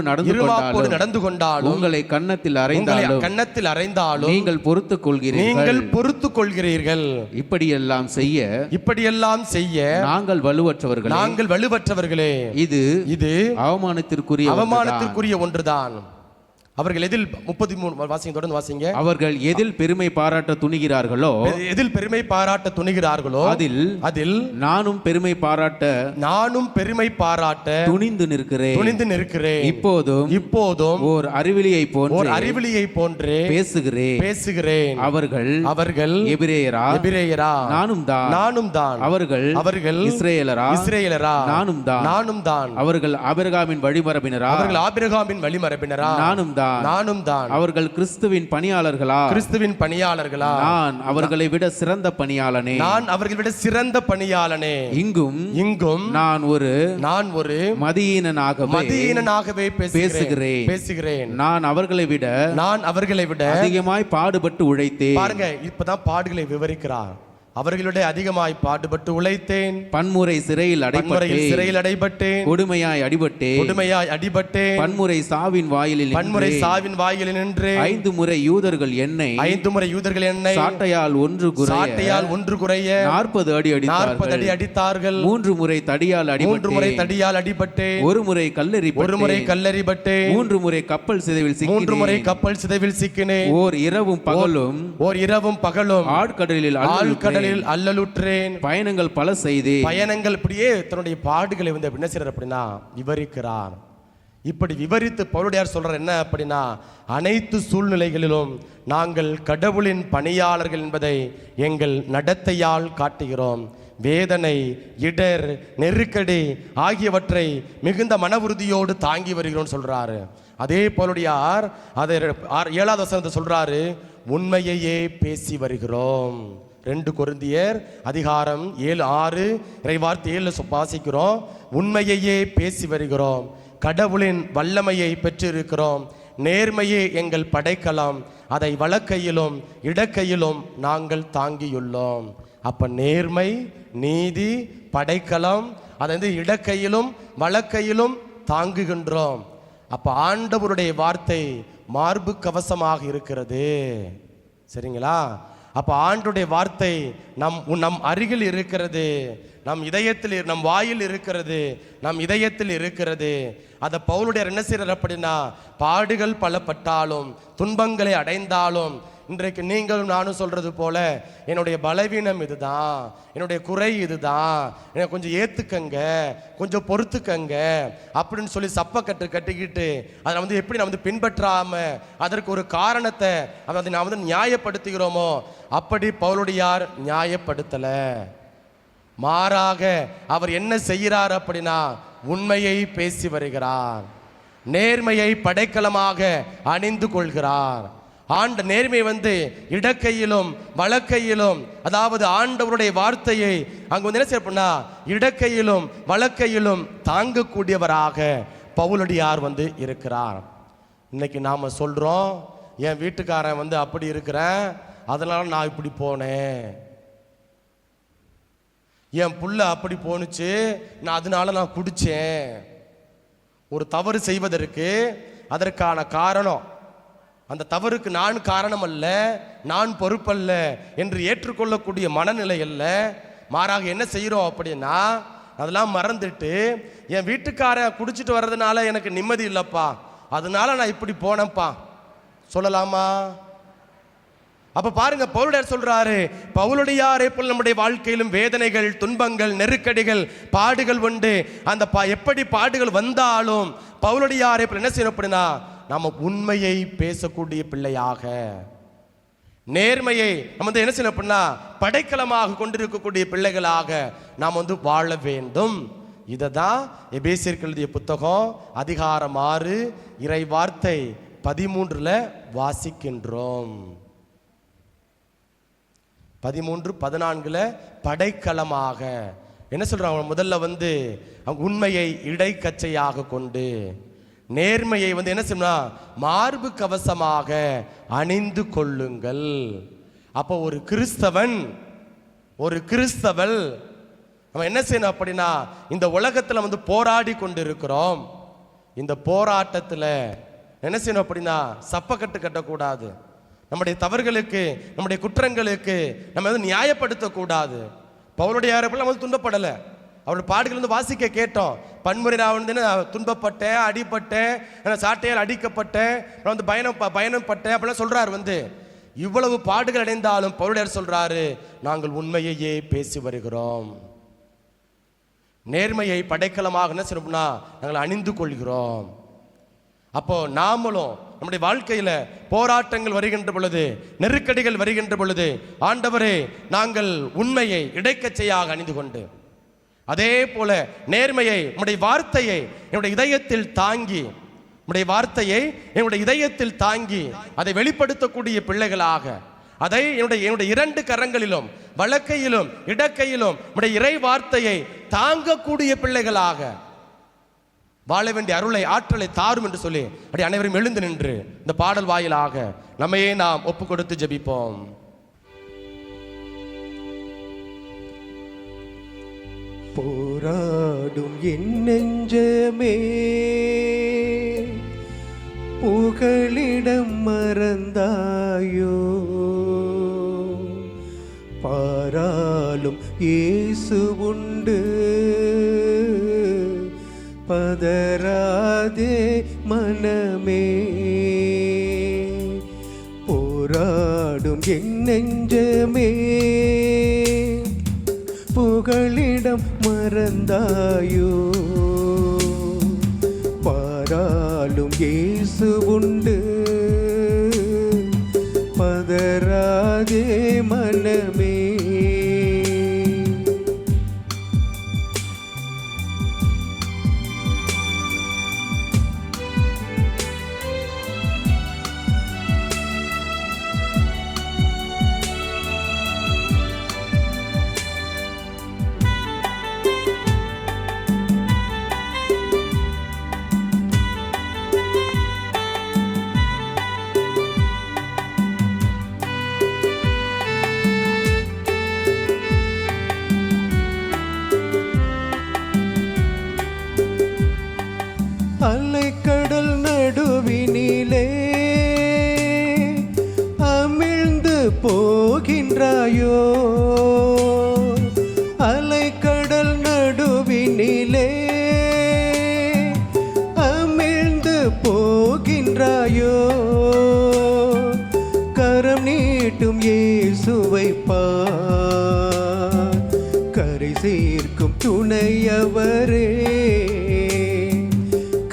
நடந்து கொண்டாலும் உங்களை கன்னத்தில் அறைந்தாலும் நீங்கள் பொறுத்துக் கொள்கிறீர்கள். இப்படியெல்லாம் செய்ய நாங்கள் வலுவற்றவர்களே. இது அவமானத்திற்குரிய ஒன்றுதான். அவர்கள் எதில் 33 வாசிங்க, தொடர்ந்து வாசிங்க. அவர்கள் எதில் பெருமை பாராட்ட துணிகிறார்களோ அதில் நானும் பெருமை பாராட்ட துணிந்து நிற்கிறேன். இப்போதும் ஓர் அறிவிலியை போன்று பேசுகிறேன். அவர்கள் எபிரேயரா, நானும் தான். அவர்கள் இஸ்ரேலரா, நானும் தான். அவர்கள் ஆபிரகாமின் வழிமரபினரா, நானும் தான். அவர்கள் கிறிஸ்துவின் பணியாளர்களா, நான் அவர்களை விட சிறந்த பணியாளனே. இங்கும் நான் ஒரு மதியீனனாகவே பேசுகிறேன். நான் அவர்களை விட அதிகமாய் பாடுபட்டு உழைத்தேன். பாருங்க, இப்பதான் பாடுகளை விவரிக்கிறார். அவர்களுடைய அதிகமாய் பாடுபட்டு உழைத்தேன். பன்முறை சிறையில் அடைபட்டேன். கொடுமையாய் அடிபட்டேன். பன்முறை சாவின் வாயிலில் நின்று 5 முறை யூதர்கள் என்னை சாட்டையால் ஒன்று குறைய 40 அடி அடித்தார்கள். 3 முறை தடியால் அடிபட்டேன். 1 முறை கல்லெறிபட்டேன். 3 முறை கப்பல் சிதைவில் சிக்கினேன். ஓர் இரவும் பகலும் ஆழ்கடலில் அல்லலுற்றேன். பயணங்கள் பல செய்தேன். இப்படியே தன்னுடைய பாடுகளை வந்து என்ன செய்யறார் அப்படின்னா விவரிக்கிறார். இப்படி விவரித்து பவுலடியார் சொல்றார் என்ன அப்படின்னா, அனைத்து சூழ்நிலைகளிலும் நாங்கள் கடவுளின் பணியாளர்கள் என்பதை எங்கள் நடத்தையால் காட்டுகிறோம். வேதனை, இடர், நெருக்கடி ஆகியவற்றை மிகுந்த மன உறுதியோடு தாங்கி வருகிறோம் சொல்றாரு. அதே பவுலடியார் அதை 7வது வசனத்தை சொல்றாரு, உண்மையையே பேசி வருகிறோம். 2 கொரிந்தியர் அதிகாரம் 7:6 இறைவார்த்தை 7 வாசிக்கிறோம். உண்மையையே பேசி வருகிறோம், கடவுளின் வல்லமையை பெற்றிருக்கிறோம், நேர்மையே எங்கள் படைக்கலம், அதை வலக்கையிலும் இடக்கையிலும் நாங்கள் தாங்கியுள்ளோம். அப்ப நேர்மை, நீதி, படைக்கலம், அதை வந்து இடக்கையிலும் வலக்கையிலும் தாங்குகின்றோம். அப்ப ஆண்டவருடைய வார்த்தை மார்பு கவசமாக இருக்கிறது. சரிங்களா? அப்ப ஆண்டவருடைய வார்த்தை நம் அருகில் இருக்கிறது, நம் இதயத்தில், நம் வாயில் இருக்கிறது, நம் இதயத்தில் இருக்கிறது. அதை பவுலுடைய என்ன செய்யறார் அப்படின்னா, பாடுகள் பலப்பட்டாலும் துன்பங்களை அடைந்தாலும், இன்றைக்கு நீங்களும் நானும் சொல்றது போல என்னுடைய பலவீனம் இதுதான், என்னுடைய குறை இதுதான், எனக்கு கொஞ்சம் ஏத்துக்கங்க, கொஞ்சம் பொறுத்துக்கங்க அப்படின்னு சொல்லி கட்டிக்கிட்டு அதை வந்து எப்படி நான் வந்து பின்பற்றாம அதற்கு ஒரு காரணத்தை அதை நான் வந்து நியாயப்படுத்துகிறோமோ, அப்படி பவுலுடையார் நியாயப்படுத்தல. மாறாக அவர் என்ன செய்கிறார் அப்படின்னா, உண்மையை பேசி வருகிறார், நேர்மையை படைக்கலமாக அணிந்து கொள்கிறார். நேர்மை வந்து இடக்கையிலும் வலக்கையிலும், அதாவது ஆண்டவருடைய வார்த்தையை அங்க வந்து என்ன செய்யணும்னா இடக்கையிலும் வலக்கையிலும் தாங்கக்கூடியவராக பவுலடியார் வந்து இருக்கிறார். இன்னைக்கு நாம சொல்றோம், என் வீட்டுக்காரன் வந்து அப்படி இருக்கிறேன், அதனால நான் இப்படி போனேன், என் புள்ள அப்படி போனுச்சு, அதனால நான் குடிச்சேன். ஒரு தவறு செய்வதற்கு அதற்கான காரணம், அந்த தவறுக்கு நான் காரணம் அல்ல, நான் பொறுப்பல்ல என்று ஏற்றுக்கொள்ளக்கூடிய மனநிலை அல்ல. மாறாக என்ன செய்கிறோம் அப்படின்னா, அதெல்லாம் மறந்துட்டு என் வீட்டுக்கார குடிச்சிட்டு வர்றதுனால எனக்கு நிம்மதி இல்லைப்பா, அதனால நான் இப்படி போனேன்ப்பா சொல்லலாமா? அப்ப பாருங்க, பவுலடியார் சொல்றாரு, பவுலடியாரே போல் நம்முடைய வாழ்க்கையிலும் வேதனைகள், துன்பங்கள், நெருக்கடிகள், பாடுகள் உண்டு. அந்த எப்படி பாடுகள் வந்தாலும் பவுலடியாரே போல் என்ன செய்யணும் அப்படின்னா, நாம உண்மையை பேசக்கூடிய பிள்ளையாக, நேர்மையை நம்ம வந்து என்ன செய்யணும் அப்படின்னா படைக்கலமாக கொண்டிருக்கக்கூடிய பிள்ளைகளாக நாம் வந்து வாழ வேண்டும். இதை தான் எபேசியருக்கு எழுதிய புத்தகம் அதிகாரம் 6 இறை வார்த்தை 13 வாசிக்கின்றோம். 13-14 படைக்கலமாக என்ன சொல்றாங்க, முதல்ல வந்து உண்மையை இடைக்கச்சையாக கொண்டு, நேர்மையை வந்து என்ன செய்யணும், மார்பு கவசமாக அணிந்து கொள்ளுங்கள். அப்போ ஒரு கிறிஸ்தவன், ஒரு கிறிஸ்தவள் நம்ம என்ன செய்யணும் அப்படின்னா, இந்த உலகத்தில் வந்து போராடி கொண்டு இருக்கிறோம். இந்த போராட்டத்தில் என்ன செய்யணும் அப்படின்னா சப்பக்கட்டு கட்டக்கூடாது. நம்முடைய தவறுகளுக்கு, நம்முடைய குற்றங்களுக்கு நம்ம வந்து நியாயப்படுத்தக்கூடாது. பவுலுடையாரை போல நம்ம துன்பப்படலை, அவருடைய பாடுகள் வந்து வாசிக்க கேட்டோம். பன்முறை நான் வந்து துன்பப்பட்டேன், அடிப்பட்டேன், சாட்டையால் அடிக்கப்பட்டேன், நான் வந்து பயணப்பட்டேன் அப்படிலாம் சொல்றாரு. வந்து இவ்வளவு பாடுகள் அடைந்தாலும் பவுலுடையார் சொல்றாரு, நாங்கள் உண்மையையே பேசி வருகிறோம், நேர்மையை படைக்கலமாக என்ன செய்யணும்னா நாங்கள் அணிந்து கொள்கிறோம். அப்போ நாமளும் நம்முடைய வாழ்க்கையில போராட்டங்கள் வருகின்ற பொழுது, நெருக்கடிகள் வருகின்ற பொழுது, ஆண்டவரே நாங்கள் உண்மையை இடைக்கச்சையாக அணிந்து கொண்டு, அதே போல நேர்மையை, நம்முடைய வார்த்தையை என்னுடைய இதயத்தில் தாங்கி, நம்முடைய வார்த்தையை என்னுடைய இதயத்தில் தாங்கி அதை வெளிப்படுத்தக்கூடிய பிள்ளைகளாக, அதை என்னுடைய 2 கரங்களிலும் வலக்கையிலும் இடக்கையிலும் நம்முடைய இறை வார்த்தையை தாங்கக்கூடிய பிள்ளைகளாக வாழ வேண்டிய அருளை, ஆற்றலை தாரும் என்று சொல்லி அப்படி அனைவரும் எழுந்து நின்று இந்த பாடல் வாயிலாக நம்மையே நாம் ஒப்பு கொடுத்து ஜெபிப்போம். போராடும் என் நெஞ்சமே புகலிடம் மறந்தாயோ, பாராலும் இயேசு உண்டு பதராதே மனமே. போராடும் என் நெஞ்சமே புகலிடம் மறந்தாயோ, பாராலும் இயேசு உண்டு பதராதே மனமே. அலைக்கடல் நடுவினிலே அமிழ்ந்து போகின்றாயோ, அலைக்கடல் நடுவினிலே அமிழ்ந்து போகின்றாயோ, கரம் நீட்டும் இயேசுவை பார், கரை சேர்க்கும் துணையவரே,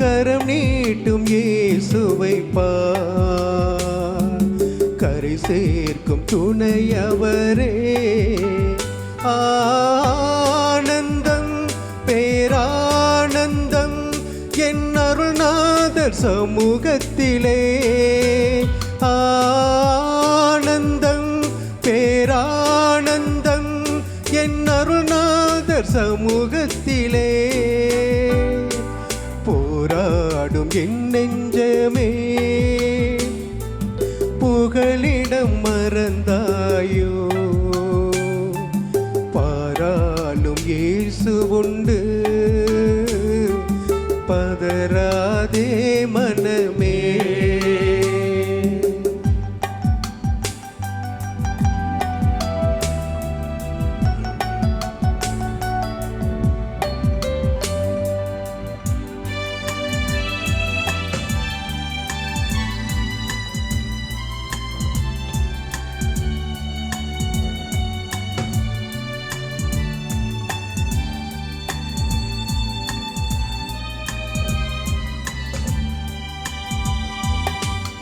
கரம் நீட்டும் இயேசுவை பார், கரை சேர்க்கும் துணையவரே. ஆனந்தம் பேரானந்தம் என் அருள்நாதர் சமூகத்திலே, ஆனந்தம் பேரானந்தம் என் அருள்நாதர் சமூகத்திலே. போராடும் என் நெஞ்சமே புகலிடம் மறந்தாயோ, பாராலும் இயேசு உண்டு பதராதே மனமே.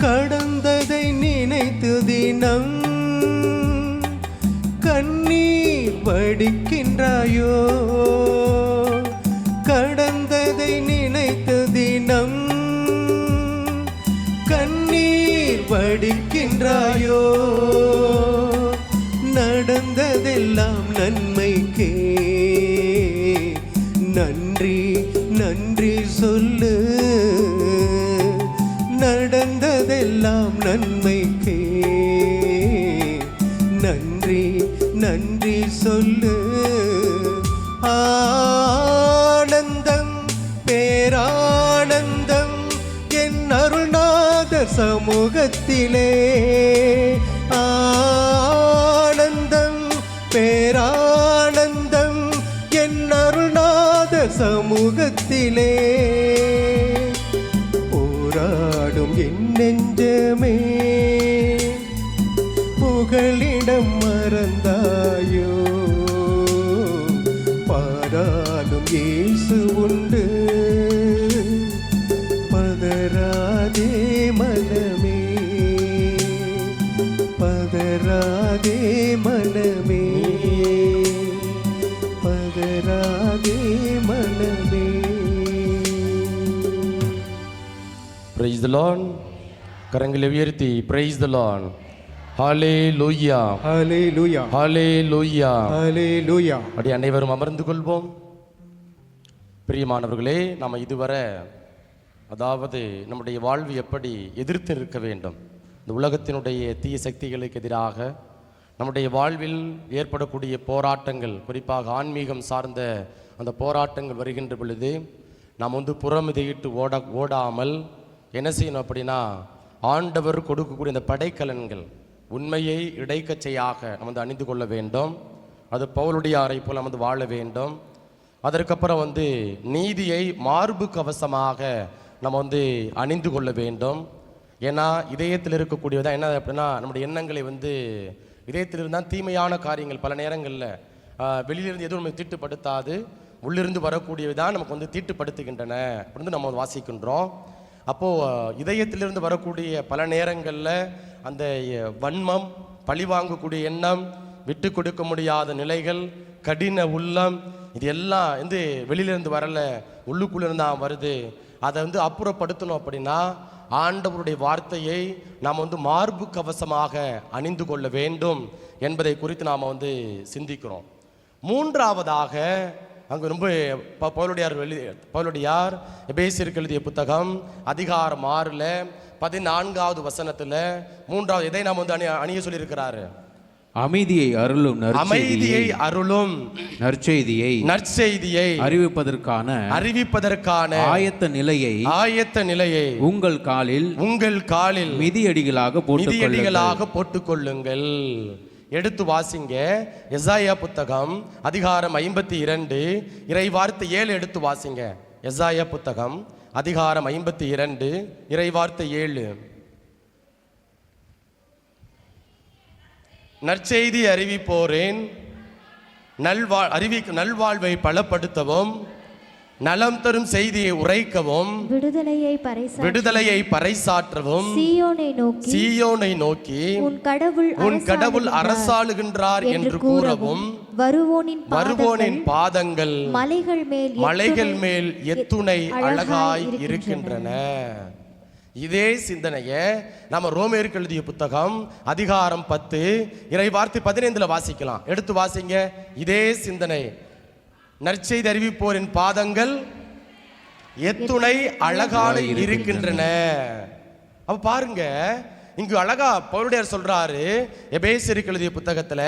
கடந்ததை நினைத்து தினம் கண்ணீர் வடிக்கின்றாயோ, கடந்ததை நினைத்து தினம் கண்ணீர் வடிக்கின்றாயோ, நடந்ததெல்லாம் நன்மைக்கே நன்றி நன்றி சொல்லு, நடந்ததெல்லாம் நன்மைக்கே நன்றி நன்றி சொல்லு. ஆனந்தம் பேரானந்தம் என் அருள்நாதர் சமூகத்திலே, ஆனந்தம் பேரானந்தம் என் அருள்நாதர் சமூகத்திலே. போராடும் என் நெஞ்சமே புகலிடம் மறந்தாயோ, பாராலும் இயேசு உண்டு பதராதே மனமே, பதராதே மனமே, பதராதே மனமே. Praise the Lord. கரங்களை உயர்த்தி praise the Lord. ஹல்லேலூயா, ஹல்லேலூயா, ஹல்லேலூயா, ஹல்லேலூயா. அப்படி அனைவரும் அமர்ந்து கொள்வோம். பிரியமானவர்களே, நாம் இதுவரை அதாவது நம்முடைய வாழ்வு எப்படி எதிர்த்து நிற்க வேண்டும், இந்த உலகத்தினுடைய தீய சக்திகளுக்கு எதிராக நம்முடைய வாழ்வில் ஏற்படக்கூடிய போராட்டங்கள், குறிப்பாக ஆன்மீகம் சார்ந்த அந்த போராட்டங்கள் வருகின்ற பொழுது நாம் வந்து புறமிதையிட்டு ஓடாமல் என்ன செய்யணும் அப்படின்னா, ஆண்டவர் கொடுக்கக்கூடிய இந்த படைக்கலன்கள் உண்மையை இடைக்கச்சையாக நம்ம வந்து அணிந்து கொள்ள வேண்டும். அது பவுலுடையாரை போல் நம்ம வந்து வாழ வேண்டும். அதற்கப்புறம் வந்து நீதியை மார்பு கவசமாக நம்ம வந்து அணிந்து கொள்ள வேண்டும். ஏன்னா இதயத்தில் இருக்கக்கூடியதான் என்ன அப்படின்னா, நம்முடைய எண்ணங்களை வந்து இதயத்திலிருந்து தான் தீமையான காரியங்கள் பல நேரங்களில் வெளியிலிருந்து எதுவும் நமக்கு தீட்டுப்படுத்தாது, உள்ளிருந்து வரக்கூடியதான் நமக்கு வந்து தீட்டுப்படுத்துகின்றன அப்படின்னு நம்ம வாசிக்கின்றோம். அப்போது இதயத்திலிருந்து வரக்கூடிய பல நேரங்களில் அந்த வன்மம், பழிவாங்கக்கூடிய எண்ணம், விட்டு கொடுக்க முடியாத நிலைகள், கடின உள்ளம், இது எல்லாம் வந்து வெளியிலிருந்து வரல, உள்ளுக்குள்ளிருந்து தான் வருது. அதை வந்து அப்புறப்படுத்தணும் அப்படின்னா ஆண்டவருடைய வார்த்தையை நாம் வந்து மார்பு கவசமாக அணிந்து கொள்ள வேண்டும் என்பதை குறித்து நாம் வந்து சிந்திக்கிறோம். மூன்றாவதாக அங்கே ரொம்ப பவுலுடையார் எபேசியருக்கு எழுதிய புத்தகம் அதிகாரம் 6 14வது வசனத்தில் மூன்றாவது இதை நாம் வந்து அணிய சொல்லியிருக்கிறாரு. அமைதியை அருளும் நற்செய்தியை அறிவிப்பதற்கான ஆயத்த நிலையை உங்கள் காலில் மிதியடிகளாக போட்டுக்கொள்ளுங்கள். எடுத்து வாசிங்க. எசாயா புத்தகம் அதிகாரம் 52 இறைவார்த்தை 7 எடுத்து வாசிங்க. எசாயா புத்தகம் அதிகாரம் 52 இறைவார்த்தை 7. நற்செய்தி அறிவிப்போரேன் நல்வாழ்வை பலப்படுத்தவும் நலம் தரும் செய்தியை உரைக்கவும் விடுதலையை பறைசாற்றவும் சீயோனை நோக்கி உன் கடவுள் அரசாளுகின்றார் என்று கூறவும் வருவோனின் பாதங்கள் மலைகள் மேல் எத்துணை அழகாய் இருக்கின்றன. இதே சிந்தனையை நம்ம ரோமேயருக்கு எழுதிய புத்தகம் அதிகாரம் 10 இறைவார்த்தை 15 வாசிக்கலாம். எடுத்து வாசிங்க. இதே சிந்தனை, நற்செய்தி அறிவிப்போரின் பாதங்கள் எத்துணை அழகாக இருக்கின்றன. அப்ப பாருங்க, இங்கு அழகா பவுலுடையார் சொல்றாரு எபேசியருக்கு எழுதிய புத்தகத்துல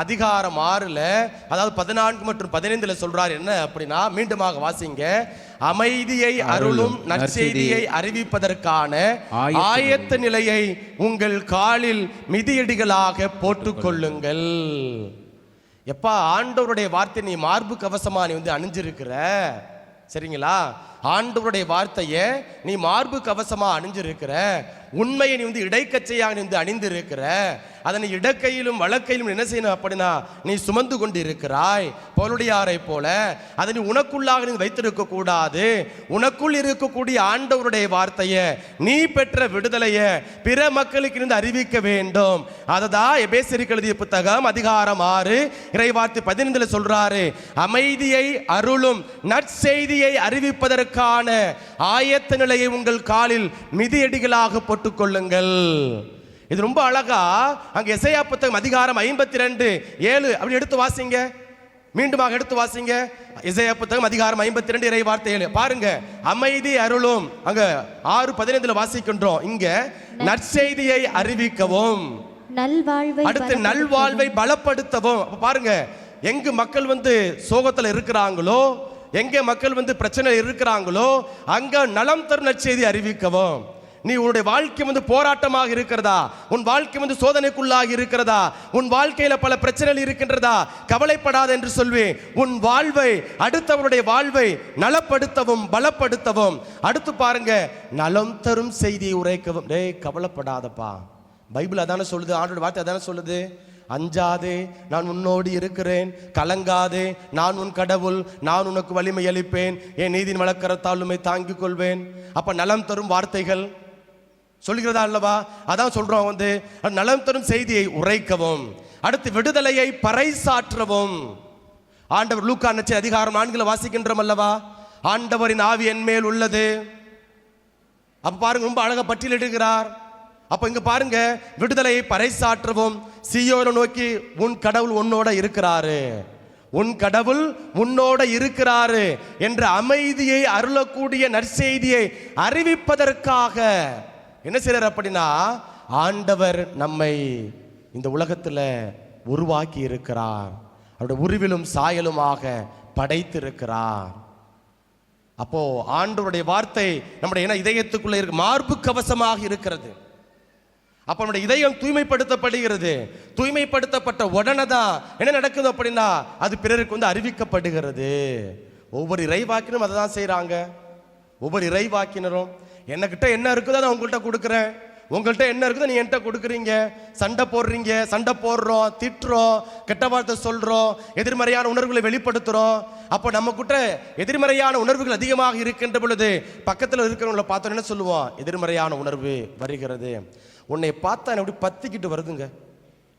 அதிகாரம் 6 அதாவது 14 மற்றும் 15 சொல்றாரு என்ன அப்படின்னா, மீண்டுமாக வாசிங்க. அமைதியை அருளும் நற்செய்தியை அறிவிப்பதற்கான ஆயத்த நிலையை உங்கள் காலில் மிதியடிகளாக போட்டுக்கொள்ளுங்கள். எப்பா ஆண்டவருடைய வார்த்தை நீ மார்பு கவசமா நீ வந்து அணிஞ்சிருக்கிற, சரிங்களா? ஆண்டவருடைய வார்த்தையை நீ மார்பு கவசமா அணிஞ்சிருக்கிற, உண்மையை நீ வந்து இடைக்கச்சையாக நீ வந்து அணிந்திருக்கிற, அதனை இடக்கையிலும் வழக்கையிலும் என்ன செய்யணும் அப்படின்னா நீ சுமந்து கொண்டு இருக்கிறாய். பவுலுடையாரை போல அதை நீ உனக்குள்ளாக நீ வைத்திருக்க கூடாது. உனக்குள் இருக்கக்கூடிய ஆண்டவருடைய வார்த்தையை, நீ பெற்ற விடுதலையை பிற மக்களுக்கு இருந்து அறிவிக்க வேண்டும். அததான் எபேசியருக்கு எழுதிய புத்தகம் அதிகாரம் 6 இறைவார்த்தை 15 சொல்றாரு. அமைதியை அருளும் நற்செய்தியை அறிவிப்பதற்கான ஆயத்த நிலையை உங்கள் காலில் மிதியடிகளாக போட்டுக்கொள்ளுங்கள். இது ரொம்ப அழகா அங்க எசையா புத்தகம் அதிகாரம் 52:7 அப்படி எடுத்து வாசிங்க. மீண்டுமாக எடுத்து வாசிங்க. எசையா புத்தகம் அதிகாரம் 52 இறை வார்த்தை 7 பாருங்க. அமைதி அருளும் அங்க 6:15 வாசிக்கின்றோம். இங்க நற்செய்தியை அறிவிக்கவும் அடுத்து நல்வாழ்வை பலப்படுத்தவும். பாருங்க, எங்கு மக்கள் வந்து சோகத்துல இருக்கிறாங்களோ, எங்கே மக்கள் வந்து பிரச்சனை இருக்கிறாங்களோ, அங்க நலம் தரும் நற்செய்தி அறிவிக்கவும். நீ உன்னுடைய வாழ்க்கை வந்து போராட்டமாக இருக்கிறதா, உன் வாழ்க்கை வந்து சோதனைக்குள்ளாக இருக்கிறதா, உன் வாழ்க்கையில பல பிரச்சனைகள் இருக்கின்றதா, கவலைப்படாத என்று சொல்வேன். உன் வாழ்வை, அடுத்தவருடைய வாழ்வை நலப்படுத்தவும் பலப்படுத்தவும். அடுத்து பாருங்க, நலம் தரும் செய்தியை உரைக்கவும். டேய் கவலைப்படாதப்பா, பைபிள் அதான சொல்லுது, ஆண்டோட வார்த்தை அதான சொல்லுது. அஞ்சாதே, நான் உன்னோடு இருக்கிறேன், கலங்காதே, நான் உன் கடவுள், நான் உனக்கு வலிமை அளிப்பேன், என் நீதியின் வழக்கரத்தால் உம்மை தாங்கிக் கொள்வேன். அப்ப நலம் தரும் வார்த்தைகள் சொல்கிறதா அல்லவா? அதான் சொல்றோம் வந்து நலம் தரும் செய்தியை உரைக்கவும், அடுத்து விடுதலையை பறைசாற்றவும். ஆண்டவர் லூக்கா நற்செய்தி அதிகாரம் 4 வாசிக்கின்றோம் அல்லவா? ஆண்டவரின் ஆவி என் மேல் உள்ளது. அப்ப பாருங்க, ரொம்ப அழகா பட்டியலிடுகிறார். அப்ப இங்க பாருங்க, விடுதலையை பறைசாற்றவும், சீயோனை நோக்கி உன் கடவுள் உன்னோட இருக்கிறாரு, உன் கடவுள் உன்னோட இருக்கிறாரு என்ற அமைதியை அருளக்கூடிய நற்செய்தியை அறிவிப்பதற்காக என்ன செய்றார் அப்படின்னா, ஆண்டவர் நம்மை இந்த உலகத்துல உருவாக்கி இருக்கிறார். அவருடைய உருவிலும் சாயலுமாக படைத்திருக்கிறார். அப்போ ஆண்டவருடைய வார்த்தை நம்முடைய இதயத்துக்குள்ள இருக்கு, மார்பு கவசமாக இருக்கிறது. அப்ப நம்முடைய இதயம் தூய்மைப்படுத்தப்படுகிறது. தூய்மைப்படுத்தப்பட்ட உடனே தான் என்ன நடக்குது அப்படின்னா அது பிறருக்கு அறிவிக்கப்படுகிறது. ஒவ்வொரு இறைவாக்கினரும் அதை தான் செய்யறாங்க. ஒவ்வொரு இறைவாக்கினரும் என்கிட்ட என்ன இருக்குதோ நான் உங்கள்கிட்ட கொடுக்குறேன், உங்கள்கிட்ட என்ன இருக்குதோ நீ என்கிட்ட கொடுக்குறீங்க. சண்டை போடுறீங்க, சண்டை போடுறோம், திட்டுறோம், கெட்ட வார்த்தை சொல்றோம், எதிர்மறையான உணர்வுகளை வெளிப்படுத்துறோம். அப்போ நம்ம கிட்ட எதிர்மறையான உணர்வுகள் அதிகமாக இருக்கின்ற பொழுது பக்கத்தில் இருக்கிறவங்களை பார்த்தோம் என்ன சொல்லுவோம், எதிர்மறையான உணர்வு வருகிறது. உன்னை பார்த்தா என்ன அப்படி பத்திக்கிட்டு வருதுங்க,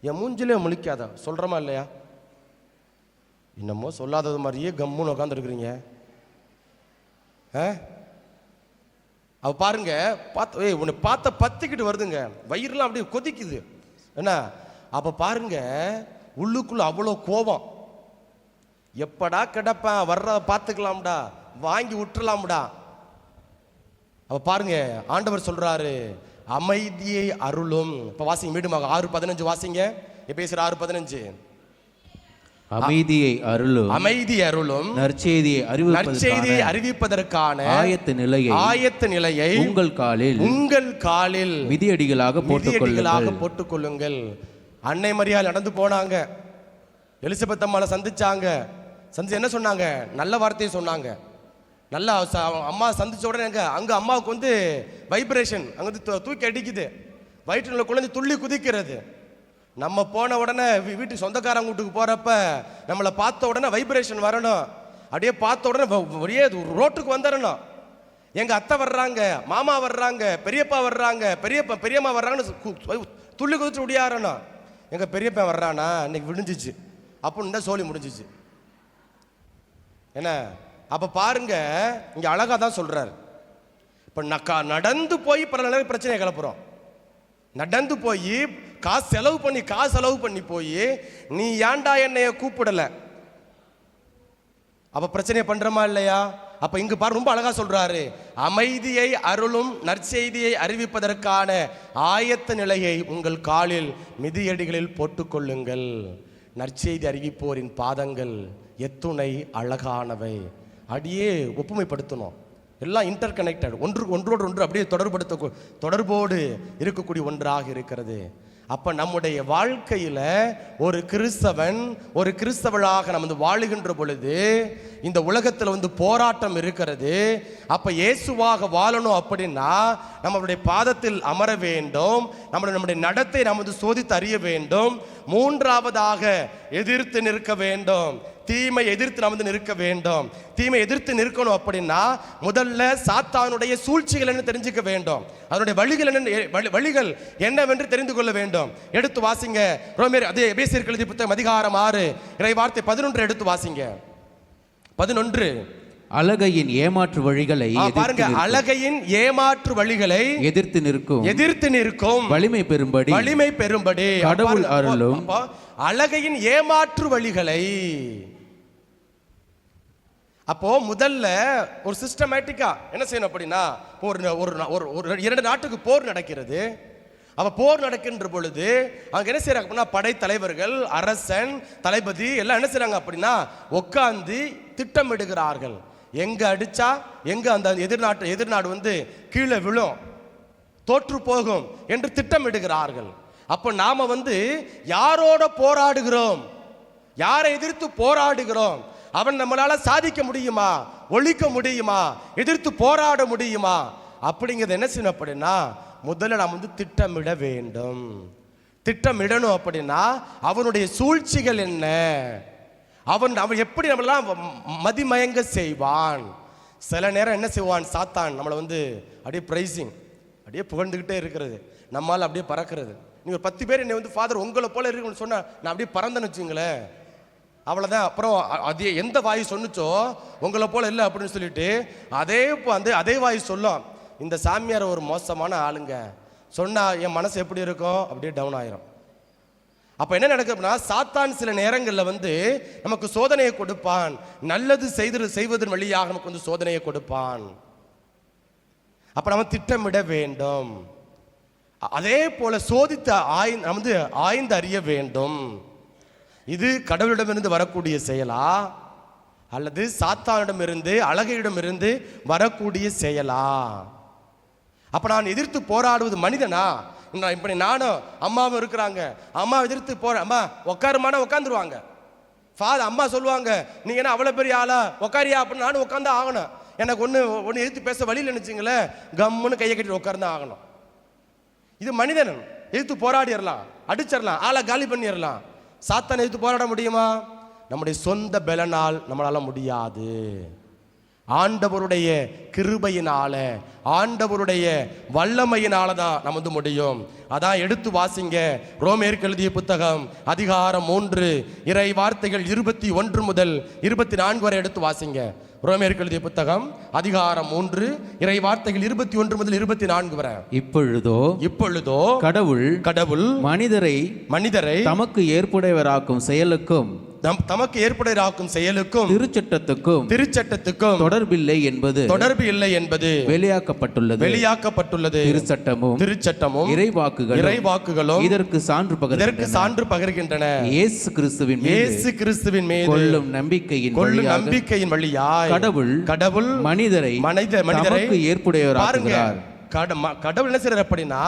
என் மூஞ்சிலே முழிக்காத சொல்றமா இல்லையா? இன்னமோ சொல்லாதது மாதிரியே கம்முன்னு உட்காந்து இருக்கிறீங்க. அவ பாருங்க, உன்னை பார்த்த பத்திக்கிட்டு வருதுங்க, வயிறுலாம் அப்படியே கொதிக்குது என்ன. அப்ப பாருங்க உள்ளுக்குள்ள அவ்வளோ கோபம். எப்படா கிடப்பேன், வர்றத பார்த்துக்கலாம்டா, வாங்கி விட்டுலாம்டா. அப்ப பாருங்க ஆண்டவர் சொல்றாரு அமைதியை அருளும். இப்ப வாசிங்க மீண்டுமாக 6:15 வாசிங்க. எபேசியர் 6:15. அமைதியை அருளும், அமைதி அருளும், நற்செய்தியை அறிவிப்பதற்கான ஆயத்த நிலையை உங்கள் காலில் மிதியடிகளாக போட்டுக்கொள்ளுங்கள். அன்னை மரியாள் நடந்து போனாங்க, எலிசபெத் அம்மாவை சந்திச்சாங்க. என்ன சொன்னாங்க? நல்ல வார்த்தையை சொன்னாங்க. நல்லா அம்மா சந்திச்ச உடனே அங்க அம்மாவுக்கு வைப்ரேஷன் அங்க தூக்கி அடிக்குது, வயிற்றுல குழந்தை துள்ளி குதிக்கிறது. நம்ம போன உடனே வீட்டு சொந்தக்காரங்க வீட்டுக்கு போறப்ப நம்மளை பார்த்த உடனே வைப்ரேஷன் வரணும். அப்படியே பார்த்த உடனே ஒரே ரோட்டுக்கு வந்துடணும். எங்க அத்தை வர்றாங்க, மாமா வர்றாங்க, பெரியப்பா வர்றாங்க, பெரியம்மா வர்றாங்கன்னு துள்ளி குதிச்சு முடியாறணும். எங்க பெரியப்பா வர்றானா இன்னைக்கு விடிஞ்சிச்சு அப்படின்னு தான் சோழி முடிஞ்சிச்சு என்ன. அப்ப பாருங்க இங்க அழகா தான் சொல்றாரு. இப்ப நடந்து போய் பல நேரம் பிரச்சனையை கிளப்புறோம். நடந்து போய் காசு செலவு பண்ணி போய் நீ ஏன்டா என்னைய கூப்பிடல, அப்ப பிரச்சனையை பண்றமா இல்லையா? அப்ப இங்கு பாரு ரொம்ப அழகா சொல்றாரு, அமைதியை அருளும் நற்செய்தியை அறிவிப்பதற்கான ஆயத்த நிலையை உங்கள் காலில் மிதியடிகளில் போட்டுக்கொள்ளுங்கள். நற்செய்தி அறிவிப்போரின் பாதங்கள் எத்துணை அழகானவை. அடியே ஒப்புமைப்படுத்தணும், எல்லாம் இன்டர் கனெக்டட், ஒன்றோடு ஒன்று அப்படியே தொடர்போடு இருக்கக்கூடிய ஒன்றாக இருக்கிறது. அப்ப நம்முடைய வாழ்க்கையில ஒரு கிறிஸ்தவளாக நம்ம வாழுகின்ற பொழுது இந்த உலகத்துல போராட்டம் இருக்கிறது. அப்ப இயேசுவாக வாழணும் அப்படின்னா நம்மளுடைய பாதத்தில் அமர வேண்டும், நம்முடைய நடத்தை நாம் சோதித்து அறிய வேண்டும். மூன்றாவதாக எதிர்த்து நிற்க வேண்டும், தீமை எதிர்த்து நாம் நிற்க வேண்டும். தீமை எதிர்த்து நிற்கணும் அப்படின்னா முதல்ல சாத்தானுடைய சூழ்ச்சிகள் என்ன தெரிஞ்சுக்க வேண்டும், அதனுடைய வழிகள் என்னவென்று தெரிந்து கொள்ள வேண்டும். எடுத்து வாசிங்க ரோமேர் அதே எபேசியர் எழுதிய புத்தகம் அதிகாரம் 6 இறைவார்த்தை 11 எடுத்து வாசிங்க. 11 அழகையின் ஏமாற்று வழிகளை பாருங்க, அழகையின் ஏமாற்று வழிகளை எதிர்த்து நிற்கும் வலிமை பெறும்படி கடவுள் அருளும். அழகையின் ஏமாற்று வழிகளை அப்போ முதல்ல ஒரு சிஸ்டமேட்டிக்கா என்ன செய்யணும் அப்படின்னா, ஒரு 2 நாட்டுக்கு போர் நடக்கிறது. அப்ப போர் நடக்கின்ற பொழுது அங்க என்ன செய்யறாங்க அப்படின்னா படைத்தலைவர்கள், அரசன், தளபதி எல்லாம் என்ன செய்யறாங்க அப்படின்னா உட்கார்ந்து திட்டமிடுகிறார்கள். எங்க அடிச்சா எங்க அந்த எதிர்நாடு கீழே விழும், தோற்று போகும் என்று திட்டமிடுகிறார்கள். அப்ப நாம யாரோட போராடுகிறோம், யாரை எதிர்த்து போராடுகிறோம், அவன் நம்மளால சாதிக்க முடியுமா, ஒழிக்க முடியுமா, எதிர்த்து போராட முடியுமா அப்படிங்கிறது என்ன செய்யணும் அப்படின்னா முதல்ல நாம் திட்டமிட வேண்டும். திட்டமிடணும் அப்படின்னா அவனுடைய சூழ்ச்சிகள் என்ன, அவன் எப்படி நம்மளாம் மதிமயங்க செய்வான். சில நேரம் என்ன செய்வான் சாத்தான் நம்மளை அப்படியே பிரைசிங், அப்படியே புகழ்ந்துக்கிட்டே இருக்கிறது, நம்மால் அப்படியே பறக்கிறது. நீங்கள் 10 பேர் என்னை ஃபாதர் உங்களை போல இருக்குன்னு சொன்னா நான் அப்படியே பறந்தேன்னு வச்சுங்களேன், அவ்வளோதான். அப்புறம் அதே எந்த வாய் சொன்னுச்சோ உங்களை போல இல்லை அப்படின்னு சொல்லிட்டு அதே வாய் சொல்லும் இந்த சாமியார் ஒரு மோசமான ஆளுங்க சொன்னா என் மனசு எப்படி இருக்கும், அப்படியே டவுன் ஆயிரும். அப்ப என்ன நடக்குது அப்படின்னா சாத்தான் சில நேரங்களில் நமக்கு சோதனையை கொடுப்பான், நல்லது செய்வதன் வழியாக நமக்கு சோதனையை கொடுப்பான். அப்ப நம்ம திட்டமிட வேண்டும். அதே போல சோதித்து ஆய்ந்து அறிய வேண்டும். இது கடவுளிடமிருந்து வரக்கூடிய செயலா அல்லது சாத்தானிடமிருந்து அழகையிடமிருந்து வரக்கூடிய செயலா? அப்ப நான் எதிர்த்து போராடுவது மனிதனா? இப்படி நானும் அம்மாவும் இருக்கிறாங்க, அம்மா எதிர்த்து போற, அம்மா உட்காருமான உட்காந்துருவாங்க. அம்மா சொல்லுவாங்க, நீங்க என்ன அவ்வளவு பெரிய ஆளா, உட்காரியா அப்படின்னு நானும் உட்காந்து ஆகணும். எனக்கு ஒன்று எதிர்த்து பேச வழியில் நினைச்சிங்களேன், கம்முன்னு கையை கட்டிட்டு உட்கார்ந்து ஆகணும். இது மனிதன் எதிர்த்து போராடிடலாம், அடிச்சிடலாம், ஆளை காலி பண்ணிடலாம். சாத்தான் எதிர்த்து போராட முடியுமா? நம்முடைய சொந்த பலனால் நம்மளால முடியாது. ஆண்டவருடைய கிருபையினால, ஆண்டவருடைய வல்லமையினால தான் நம்ம முடியும். அதான் எடுத்து வாசிங்க, ரோமேயருக்கு எழுதிய புத்தகம் அதிகாரம் 3 இறை வார்த்தைகள் 21 முதல் 24 வரை எடுத்து வாசிங்க. ரோமேயருக்கு எழுதிய புத்தகம் அதிகாரம் 3 இறை வார்த்தைகள் 21 முதல் 24 வரை. இப்பொழுதோ கடவுள் மனிதரை தமக்கு ஏற்புடையவராக்கும் செயலுக்கும் திருச்சட்டத்துக்கும் தொடர்பு இல்லை என்பது வெளியாக்கப்பட்டுள்ளது. திருச்சட்டமும் இறைவாக்குகளும் இதற்கு சான்று பகர்கின்றன. இயேசு கிறிஸ்துவின் மீது கொள்ளும் நம்பிக்கையின் வழியாய் கடவுள் மனிதரை ஏற்புடையவராக்குகிறார். கடவுள் என்ன செய்யறார் அப்படின்னா,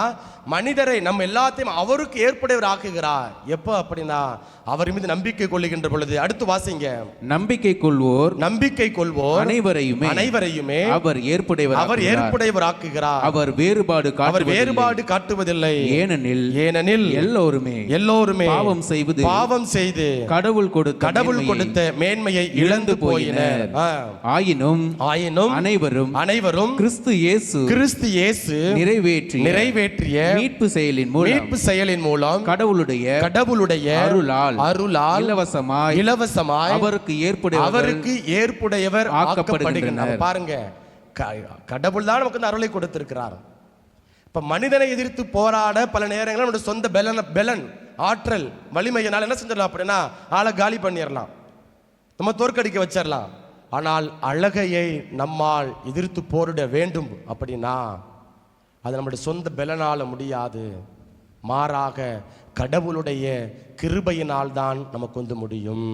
மனிதரை நம்ம எல்லாத்தையும் அவருக்கு ஏற்புடையவர் ஆக்குகிறார். எப்ப அப்படின்னா, அவர் மீது நம்பிக்கை கொள்ளுகின்ற பொழுது. அடுத்து வாசிங்க. நம்பிக்கை கொள்வோர் அனைவரையுமே அவர் ஏற்புடையவர் ஆக்குகிறார். அவர் வேறுபாடு காட்டுவதில்லை. ஏனெனில் எல்லோருமே பாவம் செய்து கடவுள் கொடுத்த மேன்மையை இழந்து போயினர். ஆயினும் அனைவரும் கிறிஸ்து இயேசு நிறைவேற்றிய மீட்பு செயலின் மூலம் கடவுளுடைய அருளால் இலவசமாய் அவருக்கு ஏற்புடையவர் ஆக்கப்படுகின்றனர். பாருங்க, கடவுள் தான் நமக்கு அருளை கொடுத்திருக்கிறார். இப்ப மனிதனை எதிர்த்து போராட பல நேரங்களில் நம்முடைய சொந்த பலன் ஆற்றல் வலிமையினால் என்ன செஞ்சிடலாம் அப்படின்னா, ஆளை காலி பண்ணிடலாம், நம்ம தோற்கடிக்க வச்சிடலாம். ஆனால் அழகையை நம்மால் எதிர்த்து போரிட வேண்டும் அப்படின்னா அது நம்முடைய சொந்த பலனால முடியாது. மாறாக கடவுளுடைய கிருபையினால் தான் நமக்கு முடியும்.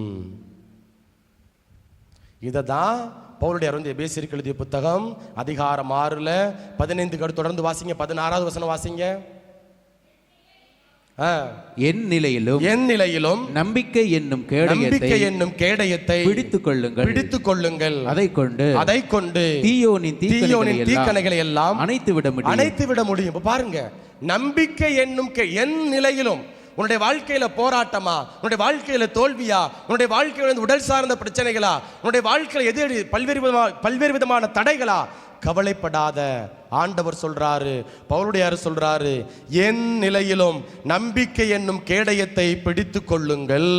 இததான் பவுலுடைய எபேசியருக்கு எழுதிய புத்தகம் அதிகாரம் 6 15 தொடர்ந்து வாசிங்க. 16வது வசனம் வாசிங்க. என் நிலையிலும் நம்பிக்கை என்னும் கேடயத்தை பிடித்துக் கொள்ளுங்கள். அதை கொண்டு தீயோனின் தீக்கணைகளை எல்லாம் அணைத்து விட முடியும். பாருங்க, நம்பிக்கை என்னும் என் நிலையிலும் உன்னுடைய வாழ்க்கையில போராட்டமா, உன்னுடைய வாழ்க்கையில தோல்வியா, உன்னுடைய வாழ்க்கையில உடல் சார்ந்த பிரச்சனைகளா, உன்னுடைய வாழ்க்கையில எது பல்வேறு விதமான தடைகளா, கவலைப்படாத. ஆண்டவர் சொல்றாரு, பவுலுடையார் சொல்றாரு, என் நிலையிலும் நம்பிக்கை என்னும் கேடயத்தை பிடித்துக் கொள்ளுங்கள்.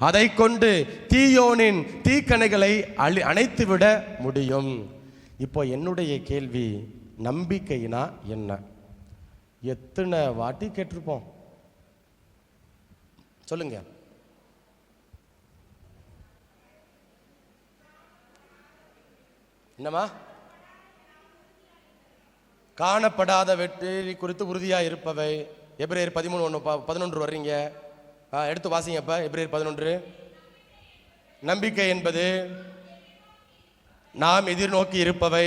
அதை கொண்டு தீயோனின் தீக்கணைகளை அணைத்து விட முடியும். இப்போ என்னுடைய கேள்வி, நம்பிக்கைனா என்ன? எத்தனை வாட்டி கேட்டிருப்போம் சொல்லுங்க. என்னமா? காணப்படாத வெற்றி குறித்து உறுதியா இருப்பவை. எபிரேயர் 13:11 வர்றீங்க, எடுத்து வாசிங்கப்ப. எபிரேயர் 11. நம்பிக்கை என்பது நாம் எதிர்நோக்கி இருப்பவை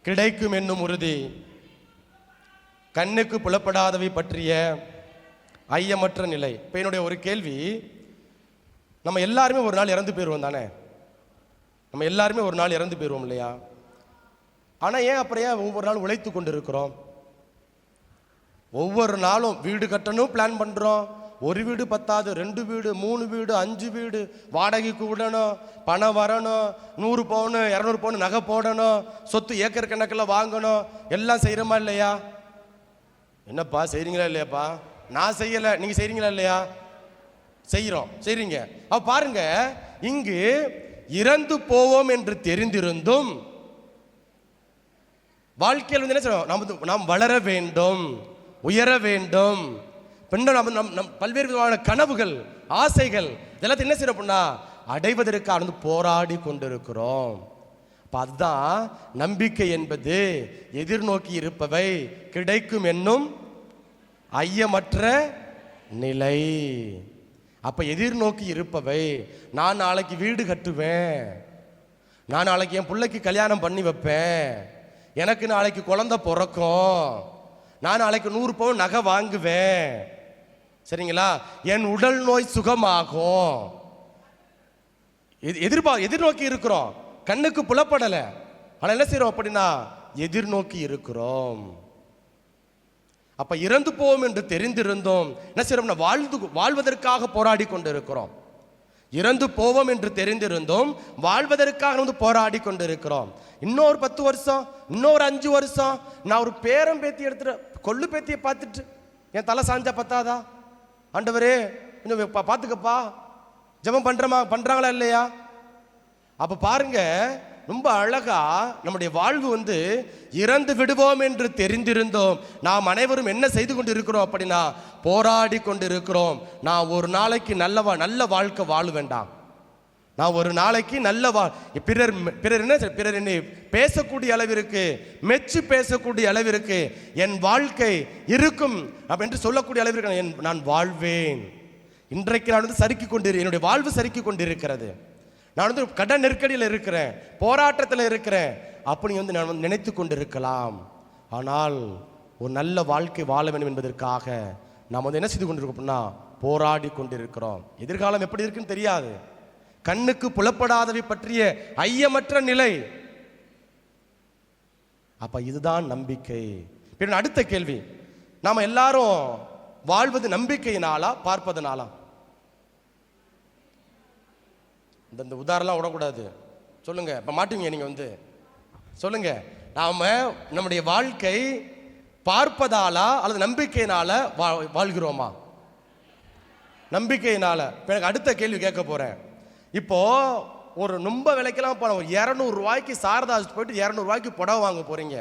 கிடைக்கும் என்னும் உறுதி, கண்ணுக்கு புலப்படாதவை பற்றிய ஐயமற்ற நிலை. இப்ப என்னுடைய ஒரு கேள்வி, நம்ம எல்லாருமே ஒரு நாள் இறந்து போயிடுவோம் தானே? நம்ம எல்லாருமே ஒரு நாள் இறந்து போயிடுவோம் இல்லையா? ஆனால் ஏன் அப்புறம் ஒவ்வொரு நாளும் உழைத்து கொண்டு இருக்கிறோம்? ஒவ்வொரு நாளும் வீடு கட்டணும் பிளான் பண்ணுறோம். ஒரு வீடு பத்தாது, 2 வீடு, 3 வீடு, 5 வீடு வாடகைக்கு விடணும், பணம் வரணும், 100 பவுன் 200 பவுன் நகை போடணும், சொத்து ஏக்கர் கணக்கில் வாங்கணும். எல்லாம் செய்கிறோமா இல்லையா? என்னப்பா செய்கிறீங்களா இல்லையாப்பா? நான் செய்யலை, நீங்கள் செய்கிறீங்களா இல்லையா? செய்கிறீங்க. அப்ப பாருங்க, இங்கு இறந்து போவோம் என்று தெரிந்திருந்தும் வாழ்க்கையில் என்ன சொல்றோம்? நாம் வளர வேண்டும், உயர வேண்டும். பல்வேறு விதமான கனவுகள், ஆசைகள் இதெல்லாத்தையும் என்ன செய்யறோம் அப்படின்னா அடைவதற்காக போராடி கொண்டிருக்கிறோம். அதுதான் நம்பிக்கை என்பது, எதிர்நோக்கி இருப்பவை கிடைக்கும் என்னும் ஐயமற்ற நிலை. அப்ப எதிர்நோக்கி இருப்பவை, நான் நாளைக்கு வீடு கட்டுவேன், நான் நாளைக்கு என் பிள்ளைக்கு கல்யாணம் பண்ணி வைப்பேன், எனக்கு நாளைக்கு குழந்தை பிறக்கும், நான் நாளைக்கு 100 பவுன் நகை வாங்குவேன், சரிங்களா, என் உடல் நோய் சுகமாகும். எதிர்நோக்கி இருக்கிறோம், கண்ணுக்கு புலப்படலை, ஆனால் என்ன செய்யறோம் அப்படின்னா எதிர்நோக்கி இருக்கிறோம். அப்ப இறந்து போவோம் என்று தெரிந்திருந்தோம், என்ன செய்யறோம்னா வாழ்வதற்காக போராடி கொண்டிருக்கிறோம். இறந்து போவோம் என்று தெரிந்திருந்தோம், வாழ்வதற்காக போராடி கொண்டிருக்கிறோம். இன்னொரு 10 வருஷம், இன்னொரு 5 வருஷம், நான் ஒரு பேரம் பேத்தி எடுத்துட்டு கொள்ளு பேத்தியை பார்த்துட்டு என் தலை சாஞ்சா பத்தாதா? ஆண்டவரே கொஞ்சம் பார்த்துக்கப்பா, ஜெபம் பண்றாங்களா இல்லையா? அப்ப பாருங்க, ரொம்ப அழகா நம்முடைய வாழ்வு இறந்து விடுவோம் என்று தெரிந்திருந்தோம், நாம் அனைவரும் என்ன செய்து கொண்டு இருக்கிறோம் அப்படின்னா போராடி கொண்டு இருக்கிறோம். நான் ஒரு நாளைக்கு நல்ல வாழ்க்கை வாழ வேண்டாம், நான் ஒரு நாளைக்கு பிறர் என்னை பேசக்கூடிய அளவிற்கு, மெச்சு பேசக்கூடிய அளவிற்கு என் வாழ்க்கை இருக்கும் அப்படின்னு சொல்லக்கூடிய அளவிற்கு நான் வாழ்வேன். இன்றைக்கு நான் சறுக்கி கொண்டு என்னுடைய வாழ்வு சறுக்கி கொண்டிருக்கிறது. நான் கடன் நெருக்கடியில் இருக்கிறேன், போராட்டத்தில் இருக்கிறேன், அப்படி நான் நினைத்து கொண்டு இருக்கலாம். ஆனால் ஒரு நல்ல வாழ்க்கை வாழ வேண்டும் என்பதற்காக நாம் என்ன செய்து கொண்டிருக்கோம் அப்படின்னா போராடி கொண்டிருக்கிறோம். எதிர்காலம் எப்படி இருக்குன்னு தெரியாது, கண்ணுக்கு புலப்படாதவை பற்றிய ஐயமற்ற நிலை. அப்ப இதுதான் நம்பிக்கை. பின்ன அடுத்த கேள்வி, நாம எல்லாரும் வாழ்வது நம்பிக்கையினாலா பார்ப்பதனாலா? இந்த உதாரணம் விடக்கூடாது, சொல்லுங்க. இப்ப மாட்டீங்க நீங்க சொல்லுங்க, நாம நம்முடைய வாழ்க்கை பார்ப்பதாலா அல்லது நம்பிக்கையினால வாழ்கிறோமா? நம்பிக்கையினால. எனக்கு அடுத்த கேள்வி கேட்க போறேன். இப்போ ஒரு ரொம்ப விலைக்கெல்லாம் போன ஒரு 200 ரூபாய்க்கு சாரதாஸ் போயிட்டு 200 ரூபாய்க்கு புடவை வாங்க போறீங்க.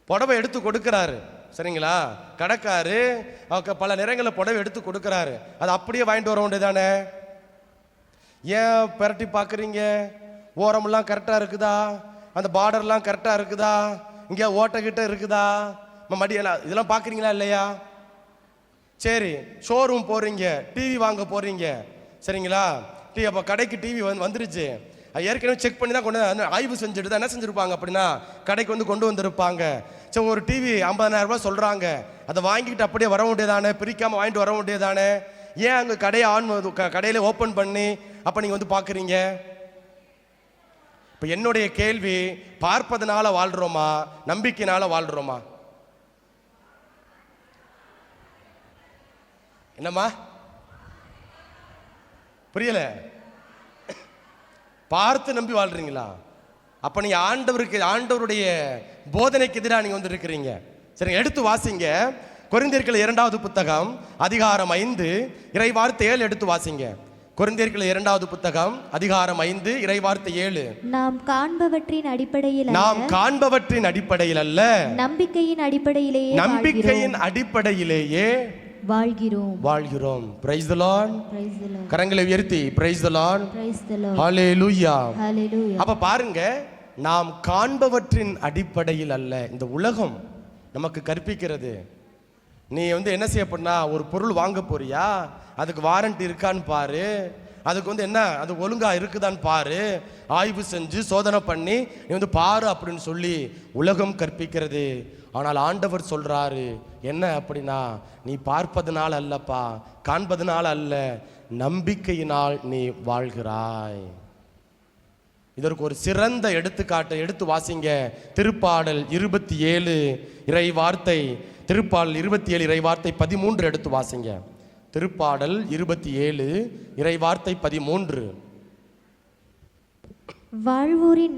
புடவை எடுத்து கொடுக்குறாரு, சரிங்களா, கடைக்காரு பல நிறங்களில் புடவை எடுத்து கொடுக்குறாரு. அது அப்படியே வாங்கிட்டு வர வேண்டியதானே? ஏன் பெரட்டி பார்க்குறீங்க? ஓரமெல்லாம் கரெக்டாக இருக்குதா? அந்த பார்டர்லாம் கரெக்டாக இருக்குதா? இங்கே ஓட்டக்கிட்ட இருக்குதா? மடியெல்லாம் இதெல்லாம் பார்க்குறீங்களா இல்லையா? சரி, ஷோரூம் போகிறீங்க, டிவி வாங்க போகிறீங்க, சரிங்களா, அப்போ கடைக்கு டிவி வந்துருச்சு. ஏற்கனவே செக் பண்ணி தான் கொண்டு ஆய்வு செஞ்சுட்டு தான் என்ன செஞ்சுருப்பாங்க அப்படின்னா கடைக்கு கொண்டு வந்திருப்பாங்க. சரி, ஒரு டிவி 50,000 ரூபாய் சொல்கிறாங்க, அதை வாங்கிக்கிட்டு அப்படியே வர வேண்டியதானே, பிரிக்காமல் வாங்கிட்டு வர வேண்டியதானே? ஏன் அங்கே கடையை கடையில ஓப்பன் பண்ணி அப்போ நீங்கள் பார்க்குறீங்க? இப்போ என்னுடைய கேள்வி, பார்ப்பதனால வாழ்கிறோமா நம்பிக்கையினால வாழ்கிறோமா? என்னம்மா புரியல? பார்த்து நம்பி வாழ்றீங்களா? அப்ப நீங்க ஆண்டவருடைய போதனைக்கு எதிராக நீங்க இருக்கிறீங்க. சரி, எடுத்து வாசிங்க. கொரிந்தியர்கள் 2வது புத்தகம் அதிகாரம் 5 இறைவார்த்தை 7 எடுத்து வாசிங்க. கொரிந்தியர்கள் 2வது புத்தகம் அதிகாரம் 5 இறைவார்த்தை 7. நாம் காண்பவற்றின் அடிப்படையில் அல்ல, நம்பிக்கையின் அடிப்படையிலேயே வாழ்கிறோம். Price the lord. கரங்களை உயர்த்தி பிரைஸ் தி லார்ட். ஹalleluya. அப்ப பாருங்க, நாம் காண்பவற்றின் அடிப்படையில் அல்ல. இந்த உலகம் நமக்கு கற்பிக்கிறது, நீ என்ன செய்ய பண்ணா, ஒரு பொருள் வாங்க போறியா, அதுக்கு வாரண்டி இருக்கான்னு பாரு, அதுக்கு என்ன அது ஒழுங்கா இருக்குதான்னு பாரு, ஆய்வு செஞ்சு சோதனை பண்ணி நீ பாரு அப்படின்னு சொல்லி உலகம் கற்பிக்கிறது. ஆனால் ஆண்டவர் சொல்றாரு என்ன அப்படின்னா, நீ பார்ப்பதனால் அல்லப்பா, காண்பதனால் அல்ல, நம்பிக்கையினால் நீ வாழ்கிறாய். இதற்கு ஒரு சிறந்த எடுத்துக்காட்டை எடுத்து வாசிங்க. திருப்பாடல் 27 இறை வார்த்தை, திருப்பாடல் 27 இறை வார்த்தை 13 எடுத்து வாசிங்க. திருப்பாடல் 27 இறை வார்த்தை 13. வாழ்வோரின்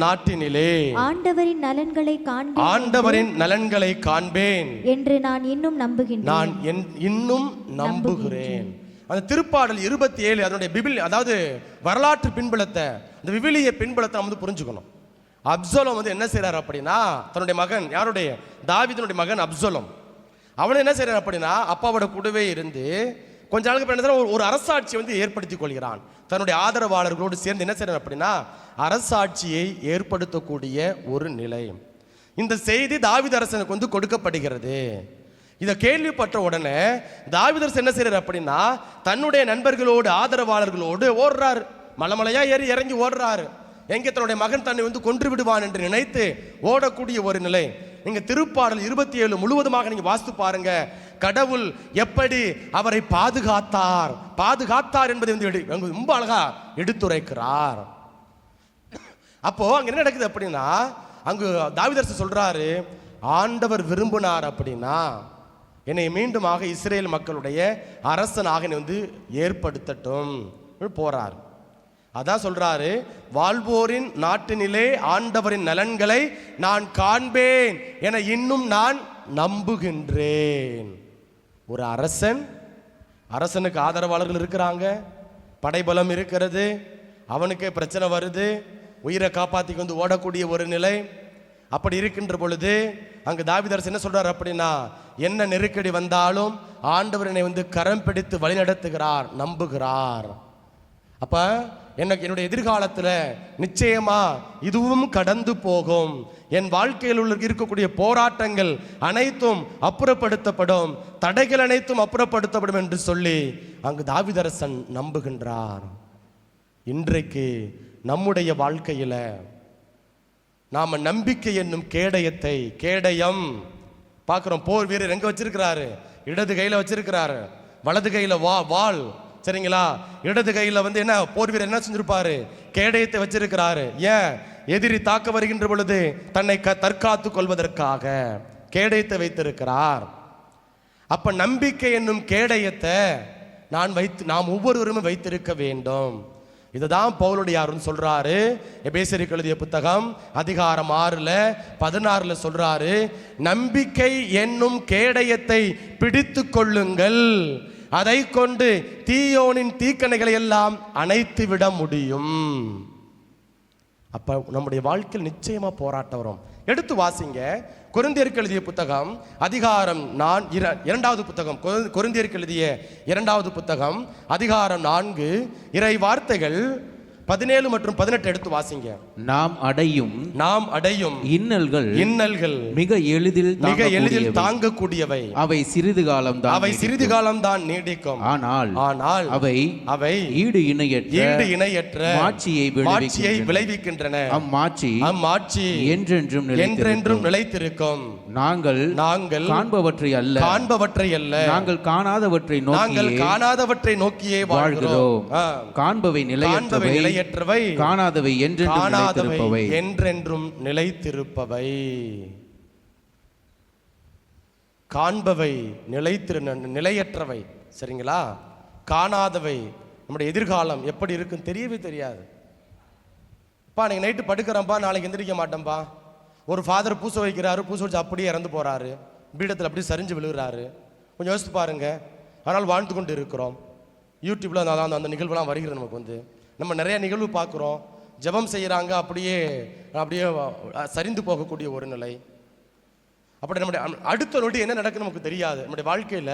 நாட்டினிலே ஆண்டவரின் நலன்களை காண்பேன் என்று நான் இன்னும் நம்புகிறேன். அந்த திருப்பாடல் 27 அதனுடைய அதாவது வரலாற்று பின்புலத்தை, அந்த விவிலிய பின்புலத்தை நம்ம புரிஞ்சுக்கணும். அப்சலோம் என்ன செய்யறாரு அப்படின்னா, தன்னுடைய மகன், யாருடைய, தாவீதுனுடைய மகன் அப்சலோம், அவன் என்ன செய்யறான் அப்படின்னா, அப்பாவோட கூடவே இருந்து கொஞ்ச நாளுக்கு பின்னாடி ஒரு அரசாட்சியை ஏற்படுத்திக் கொள்கிறான். தன்னுடைய ஆதரவாளர்களோடு சேர்ந்து என்ன செய்யறான் அப்படின்னா, அரசாட்சியை ஏற்படுத்தக்கூடிய ஒரு நிலை. இந்த செய்தி தாவீது அரசனுக்கு கொடுக்கப்படுகிறது. இதை கேள்விப்பட்ட உடனே தாவீதரசர் என்ன செய்யறாரு அப்படின்னா, தன்னுடைய நண்பர்களோடு ஆதரவாளர்களோடு ஓடுறாரு. மலைமலையா ஏறி இறங்கி ஓடுறாரு. எங்கே தன்னுடைய மகன் தன்னை வந்து கொன்று விடுவான் என்று நினைத்து ஓடக்கூடிய ஒரு நிலை. நீங்க திருப்பாடல் 27 முழுவதுமாக நீங்க வாசித்து பாருங்க. கடவுள் எப்படி அவரை பாதுகாத்தார் என்பதை வந்து ரொம்ப அழகா எடுத்துரைக்கிறார். அப்போ அங்க என்ன நடக்குது அப்படின்னா, அங்கு தாவீதரசர் சொல்றாரு, ஆண்டவர் விரும்பினார் அப்படின்னா என்னை மீண்டுமாக இஸ்ரேல் மக்களுடைய அரசனாக என்னை வந்து ஏற்படுத்தட்டும் போறார். அதான் சொல்றாரு, வாழ்வோரின் நாட்டினிலே ஆண்டவரின் நலன்களை நான் காண்பேன் என இன்னும் நான் நம்புகின்றேன். ஒரு அரசனுக்கு ஆதரவாளர்கள் இருக்கிறாங்க, படைபலம் இருக்கிறது, அவனுக்கே பிரச்சனை வருது, உயிரை காப்பாத்திக்கு வந்து ஓடக்கூடிய ஒரு நிலை. அப்படி இருக்கின்ற பொழுது அங்கு தாவீதரசர் என்ன சொல்றார் அப்படின்னா, என்ன நெருக்கடி வந்தாலும் ஆண்டவர் என்னை வந்து கரம் பிடித்து வழி நடத்துகிறார், நம்புகிறார். அப்ப என்னுடைய எதிர்காலத்தில் நிச்சயமா இதுவும் கடந்து போகும், என் வாழ்க்கையில் உள்ள இருக்கக்கூடிய போராட்டங்கள் அனைத்தும் அப்புறப்படுத்தப்படும், தடைகள் அனைத்தும் அப்புறப்படுத்தப்படும் என்று சொல்லி அங்கு தாவீதரசன் நம்புகின்றார். இன்றைக்கு நம்முடைய வாழ்க்கையில நாம நம்பிக்கை என்னும் கேடயம் பார்க்கிறோம். போர் வீரர் எங்க வச்சிருக்கிறாரு? இடது கையில வச்சிருக்கிறாரு, வலது கையில வாள், சரிங்களா? இடது கையில வந்து என்ன போர் வீரர் என்ன செஞ்சிருப்பாரு? கேடயத்தை வச்சிருக்கிறாரு. ஏன்? எதிரி தாக்க வருகின்ற பொழுது தன்னை தற்காத்து கொள்வதற்காக கேடயத்தை வைத்திருக்கிறார். அப்ப நம்பிக்கை என்னும் கேடயத்தை நாம் ஒவ்வொருவருமே வைத்திருக்க வேண்டும். இதுதான் பவுலுடைய சொல்றாரு. எபேசியருக்கு எழுதிய புத்தகம் அதிகாரம் 6:16 சொல்றாரு, நம்பிக்கை என்னும் கேடயத்தை பிடித்து கொள்ளுங்கள், அதை கொண்டு தீயோனின் தீக்கணைகளை எல்லாம் அணைத்து விட முடியும். அப்ப நம்முடைய வாழ்க்கையில் நிச்சயமா போராட்டம் வரும். எடுத்து வாசிங்க, கொரிந்தியருக்கு எழுதிய புத்தகம் அதிகாரம் 2வது புத்தகம், கொரிந்தியருக்கு எழுதிய 2வது புத்தகம் அதிகாரம் 4 இறை வார்த்தைகள் 17 மற்றும் 18 எடுத்து வாசிங்க. நாம் அடையும் இன்னல்கள் மிக எளிதில் தாங்கக்கூடியவை, அவை சிறிது காலம் தான் நீடிக்கும். ஆனால் அவை ஈடு இணையற்ற மாட்சியை விளைவிக்கின்றன. அம்மாட்சி என்றென்றும் நிலைத்திருக்கும். நாங்கள் காண்பவற்றை அல்ல நாங்கள் காணாதவற்றை நோக்கியே வாழ்கிறோம். காண்பவை நிலையற்றவை, காணாதவை என்றென்றும் நிலைத்திருப்பவை. காண்பவை நிலையற்றவை, சரிங்களா? காணாதவை, நம்முடைய எதிர்காலம் எப்படி இருக்கும் தெரியவே தெரியாது. நீங்க நைட்டு படுக்கிறப்பா, நாளைக்கு எந்திரிக்க மாட்டேன்பா. ஒரு ஃபாதர் பூசை வைக்கிறாரு, பூசை வச்சு அப்படியே இறந்து போறாரு, பீடத்தில் அப்படியே சரிஞ்சு விழுகிறாரு. கொஞ்சம் யோசித்து பாருங்க. ஆனால் வாழ்ந்து கொண்டு இருக்கிறோம். யூடியூப்ல அந்த நிகழ்வுலாம் வருகிறது. நமக்கு வந்து நம்ம நிறைய நிகழ்வு பார்க்குறோம். ஜெபம் செய்கிறாங்க, அப்படியே சரிந்து போகக்கூடிய ஒரு நிலை. அப்படி நம்முடைய அடுத்த நொடி என்ன நடக்குன்னு நமக்கு தெரியாது. நம்முடைய வாழ்க்கையில்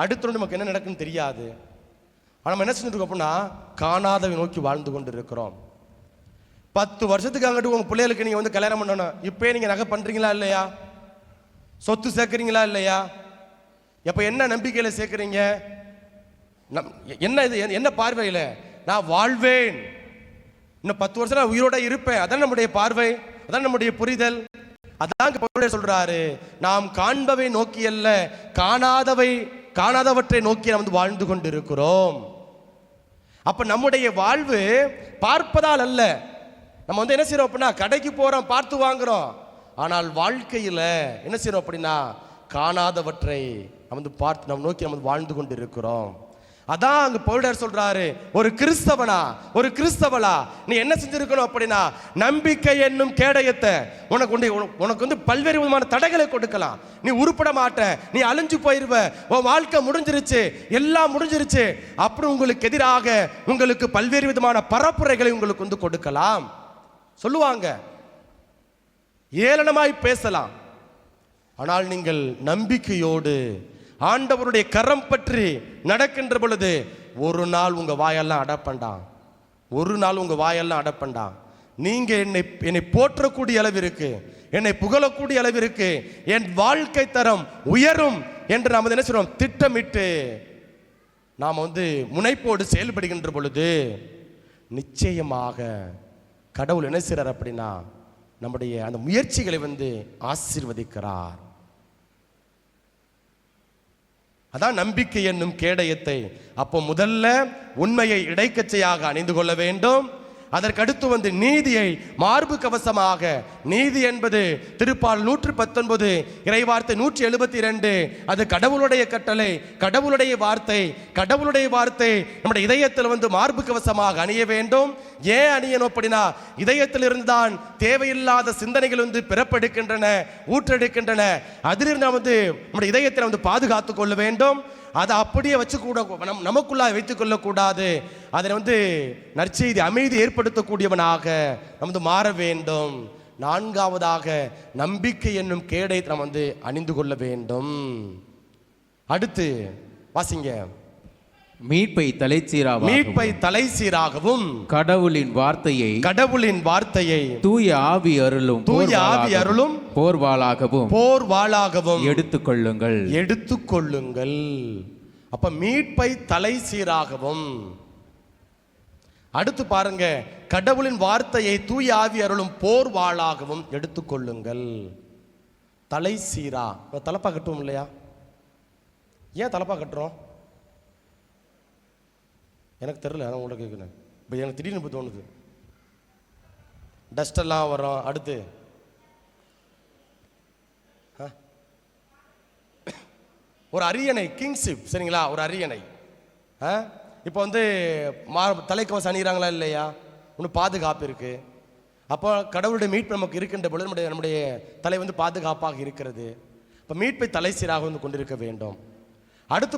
அடுத்த நொடி நமக்கு என்ன நடக்குன்னு தெரியாது. ஆனால் நம்ம என்ன செஞ்சுருக்கோம் அப்படின்னா, காணாதவை நோக்கி வாழ்ந்து கொண்டு இருக்கிறோம். 10 வருஷத்துக்கு அங்கிட்டு உங்கள் பிள்ளைகளுக்கு நீங்கள் வந்து கல்யாணம் பண்ணணும். இப்போயே நீங்கள் நகை பண்ணுறீங்களா இல்லையா? சொத்து சேர்க்குறீங்களா இல்லையா? எப்போ என்ன நம்பிக்கையில் சேர்க்குறீங்க? என்ன பார்வையில்? நான் வாழ்வேன், இன்னும் 10 வருஷம் நான் உயிரோட இருப்பேன். அதான் நம்முடைய பார்வை, அதான் நம்முடைய புரிதல். அதான் சொல்றாரு, நாம் காண்பவை நோக்கி அல்ல காணாதவற்றை நோக்கி நாம் வந்து வாழ்ந்து கொண்டு இருக்கிறோம். அப்ப நம்முடைய வாழ்வு பார்ப்பதால் அல்ல. நம்ம வந்து என்ன செய்யறோம் அப்படின்னா, கடைக்கு போறோம், பார்த்து வாங்குறோம். ஆனால் வாழ்க்கையில என்ன செய்யறோம் அப்படின்னா, காணாதவற்றை நம்ம வந்து பார்த்து நம்ம நோக்கி நம்ம வாழ்ந்து கொண்டு இருக்கிறோம். அதான் அங்க பவுலர் சொல்றாரு, ஒரு கிறிஸ்தவளா நீ என்ன செஞ்சிருக்கணும் அப்படின்னா, நம்பிக்கை என்னும் கேடயத்தை உனக்கு வந்து பல்வேறு விதமான தடைகளை கொடுக்கலாம். நீ உருப்பட மாட்ட, நீ அழிஞ்சு போயிருவ, உன் வாழ்க்கை முடிஞ்சிருச்சு, எல்லாம் முடிஞ்சிருச்சு அப்படி உங்களுக்கு எதிராக உங்களுக்கு பல்வேறு விதமான பரப்புரைகளை உங்களுக்கு வந்து கொடுக்கலாம். சொல்லுவாங்க, ஏளனமாய் பேசலாம். ஆனால் நீங்கள் நம்பிக்கையோடு ஆண்டவருடைய கரம் பற்றி நடக்கின்ற பொழுது ஒரு நாள் உங்க வாயெல்லாம் அடப்பண்டாம். நீங்க என்னை போற்றக்கூடிய அளவிற்கு, என்னை புகழக்கூடிய அளவிற்கு என் வாழ்க்கை தரம் உயரும் என்று நாம் என்ன சொல்றோம், திட்டமிட்டு நாம் முனைப்போடு செயல்படுகின்ற பொழுது நிச்சயமாக கடவுள் என்ன செய்றார் அப்படின்னா நம்முடைய அந்த முயற்சிகளை ஆசீர்வதிக்கிறார். அதான் நம்பிக்கை என்னும் கேடயத்தை. அப்போ முதல்ல உண்மையை இடைக்கச்சையாக அணிந்து கொள்ள வேண்டும். அதற்கடுத்து நீதியை மார்பு கவசமாக. நீதி என்பது திருப்பாடல் 119 இறைவார்த்தை 172. அது கடவுளுடைய கட்டளை, கடவுளுடைய வார்த்தை. கடவுளுடைய வார்த்தை நம்முடைய இதயத்தில் மார்பு கவசமாக அணிய வேண்டும். ஏன் அணியணும் அப்படின்னா, இதயத்தில் இருந்துதான் தேவையில்லாத சிந்தனைகள் பிறப்பெடுக்கின்றன, ஊற்றெடுக்கின்றன. அதிலிருந்து நம்முடைய இதயத்தில் பாதுகாத்து கொள்ள வேண்டும். அதை அப்படியே வச்சு கூட நமக்குள்ள வைத்துக் கொள்ளக்கூடாது. அதை நற்செய்தி அமைதி ஏற்படுத்தக்கூடியவனாக மாற வேண்டும். நான்காவதாக நம்பிக்கை என்னும் கேடயத்தை நாம் அணிந்து கொள்ள வேண்டும். அடுத்து வாசிங்க. மீட்பை தலைச்சீராகவும் கடவுளின் வார்த்தையை தூய ஆவி அருளும் போர்வாளாகவும் எடுத்துக்கொள்ளுங்கள். அப்ப மீட்பை தலைசீராகவும். அடுத்து பாருங்க, கடவுளின் வார்த்தையை தூய ஆவி அருளும் போர்வாளாகவும் எடுத்துக்கொள்ளுங்கள். தலைசீரா தலப்பா கட்டுவோம் இல்லையா? ஏன் தலப்பா கட்டுறோம் எனக்கு தெரியல. அதான் உங்களுக்கு கேட்குறேன். இப்போ எனக்கு திடீர்னு தோணுது. டஸ்டெல்லாம் வரும். அடுத்து ஒரு அரியணை, கிங்ஷிப், சரிங்களா? ஒரு அரியணை. இப்போ தலைக்கவசம் அணிகிறாங்களா இல்லையா? ஒன்று பாதுகாப்பு இருக்கு. அப்போ கடவுளுடைய மீட்பு நமக்கு இருக்கின்ற பொழுது நம்முடைய தலை பாதுகாப்பாக இருக்கிறது. இப்போ மீட்பை தலைசீராக கொண்டிருக்க வேண்டும். அடுத்து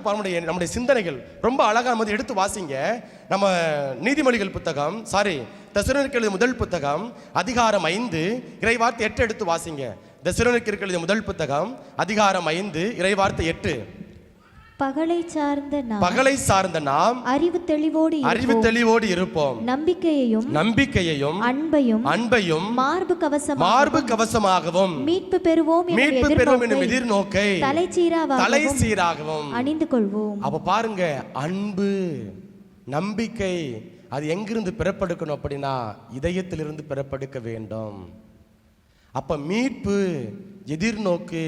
நம்முடைய சிந்தனைகள் ரொம்ப அழகா எடுத்து வாசிங்க. நம்ம நீதிமொழிகள் புத்தகம், தெசலோனிக்கேயர் எழுதிய முதல் புத்தகம் அதிகாரம் 5 இறைவார்த்தை 8 எடுத்து வாசிங்க. தெசலோனிக்கேயர் எழுதிய முதல் புத்தகம் அதிகாரம் 5 இறைவார்த்தை 8. பகலை சார்ந்த நாம் அறிவு தெளிவோடு இருப்போம். நம்பிக்கையையும் அன்பையும் மார்பு கவசமாகவும் மீட்பு பெறுவோம் எனும் எதிர்நோக்கை தலைச்சீராகவும் அணிந்து கொள்வோம். அப்ப பாருங்க, அன்பு நம்பிக்கை அது எங்கிருந்து பிறப்பெடுக்கணும் அப்படின்னா இதயத்திலிருந்து பிறப்பெடுக்க வேண்டும். அப்ப மீட்பு எதிர்நோக்கு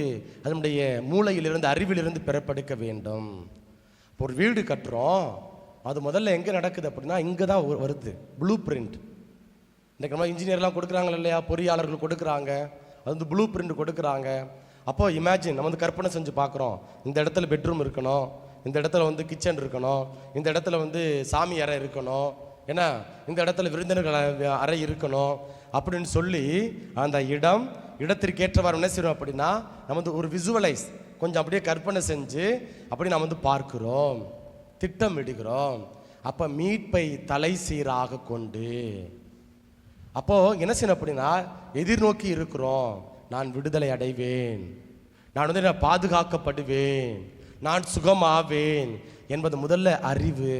அதனுடைய மூளையிலிருந்து அறிவிலிருந்து பிறப்பெடுக்க வேண்டும். ஒரு வீடு கட்டுறோம், அது முதல்ல எங்கே நடக்குது அப்படின்னா இங்கே தான் வருது. ப்ளூ பிரிண்ட் இன்றைக்கு நம்ம இன்ஜினியர்லாம் கொடுக்குறாங்க இல்லையா, பொறியாளர்கள் கொடுக்குறாங்க, அது ப்ளூ பிரிண்ட் கொடுக்குறாங்க. அப்போ இமேஜின் நம்ம கற்பனை செஞ்சு பார்க்குறோம். இந்த இடத்துல பெட்ரூம் இருக்கணும், இந்த இடத்துல கிச்சன் இருக்கணும், இந்த இடத்துல சாமி அறை இருக்கணும், ஏன்னா இந்த இடத்துல விருந்தினர்கள் அறை இருக்கணும் அப்படின்னு சொல்லி அந்த இடத்திற்கேற்றவாறு என்ன செய்யணும் அப்படின்னா நம்ம ஒரு விசுவலைஸ் கொஞ்சம் அப்படியே கற்பனை செஞ்சு அப்படி நம்ம பார்க்கிறோம், திட்டமிடுகிறோம். அப்போ மீட்பை தலை சீராக கொண்டு அப்போ என்ன செய்யணும் அப்படின்னா எதிர்நோக்கி இருக்கிறோம். நான் விடுதலை அடைவேன், நான் நான் பாதுகாக்கப்படுவேன், நான் சுகமாவேன் என்பது முதல்ல அறிவு,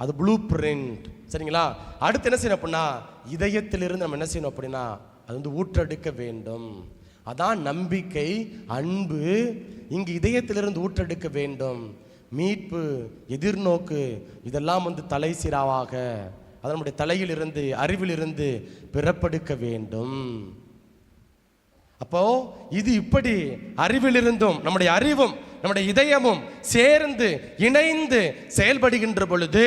அது ப்ளூ பிரிண்ட், சரிங்களா? அடுத்து என்ன செய்யணும் அப்படின்னா இதயத்திலிருந்து நம்ம என்ன செய்யணும் அப்படின்னா அது ஊற்றெடுக்க வேண்டும். அதான் நம்பிக்கை, அன்பு இங்கு இதயத்திலிருந்து ஊற்றெடுக்க வேண்டும். மீட்பு, எதிர்நோக்கு இதெல்லாம் தலை சீராவாக அதனுடைய தலையிலிருந்து அறிவிலிருந்து பிறப்பெடுக்க வேண்டும். அப்போ இது இப்படி அறிவிலிருந்தும் நம்முடைய அறிவும் நம்முடைய இதயமும் சேர்ந்து இணைந்து செயல்படுகின்ற பொழுது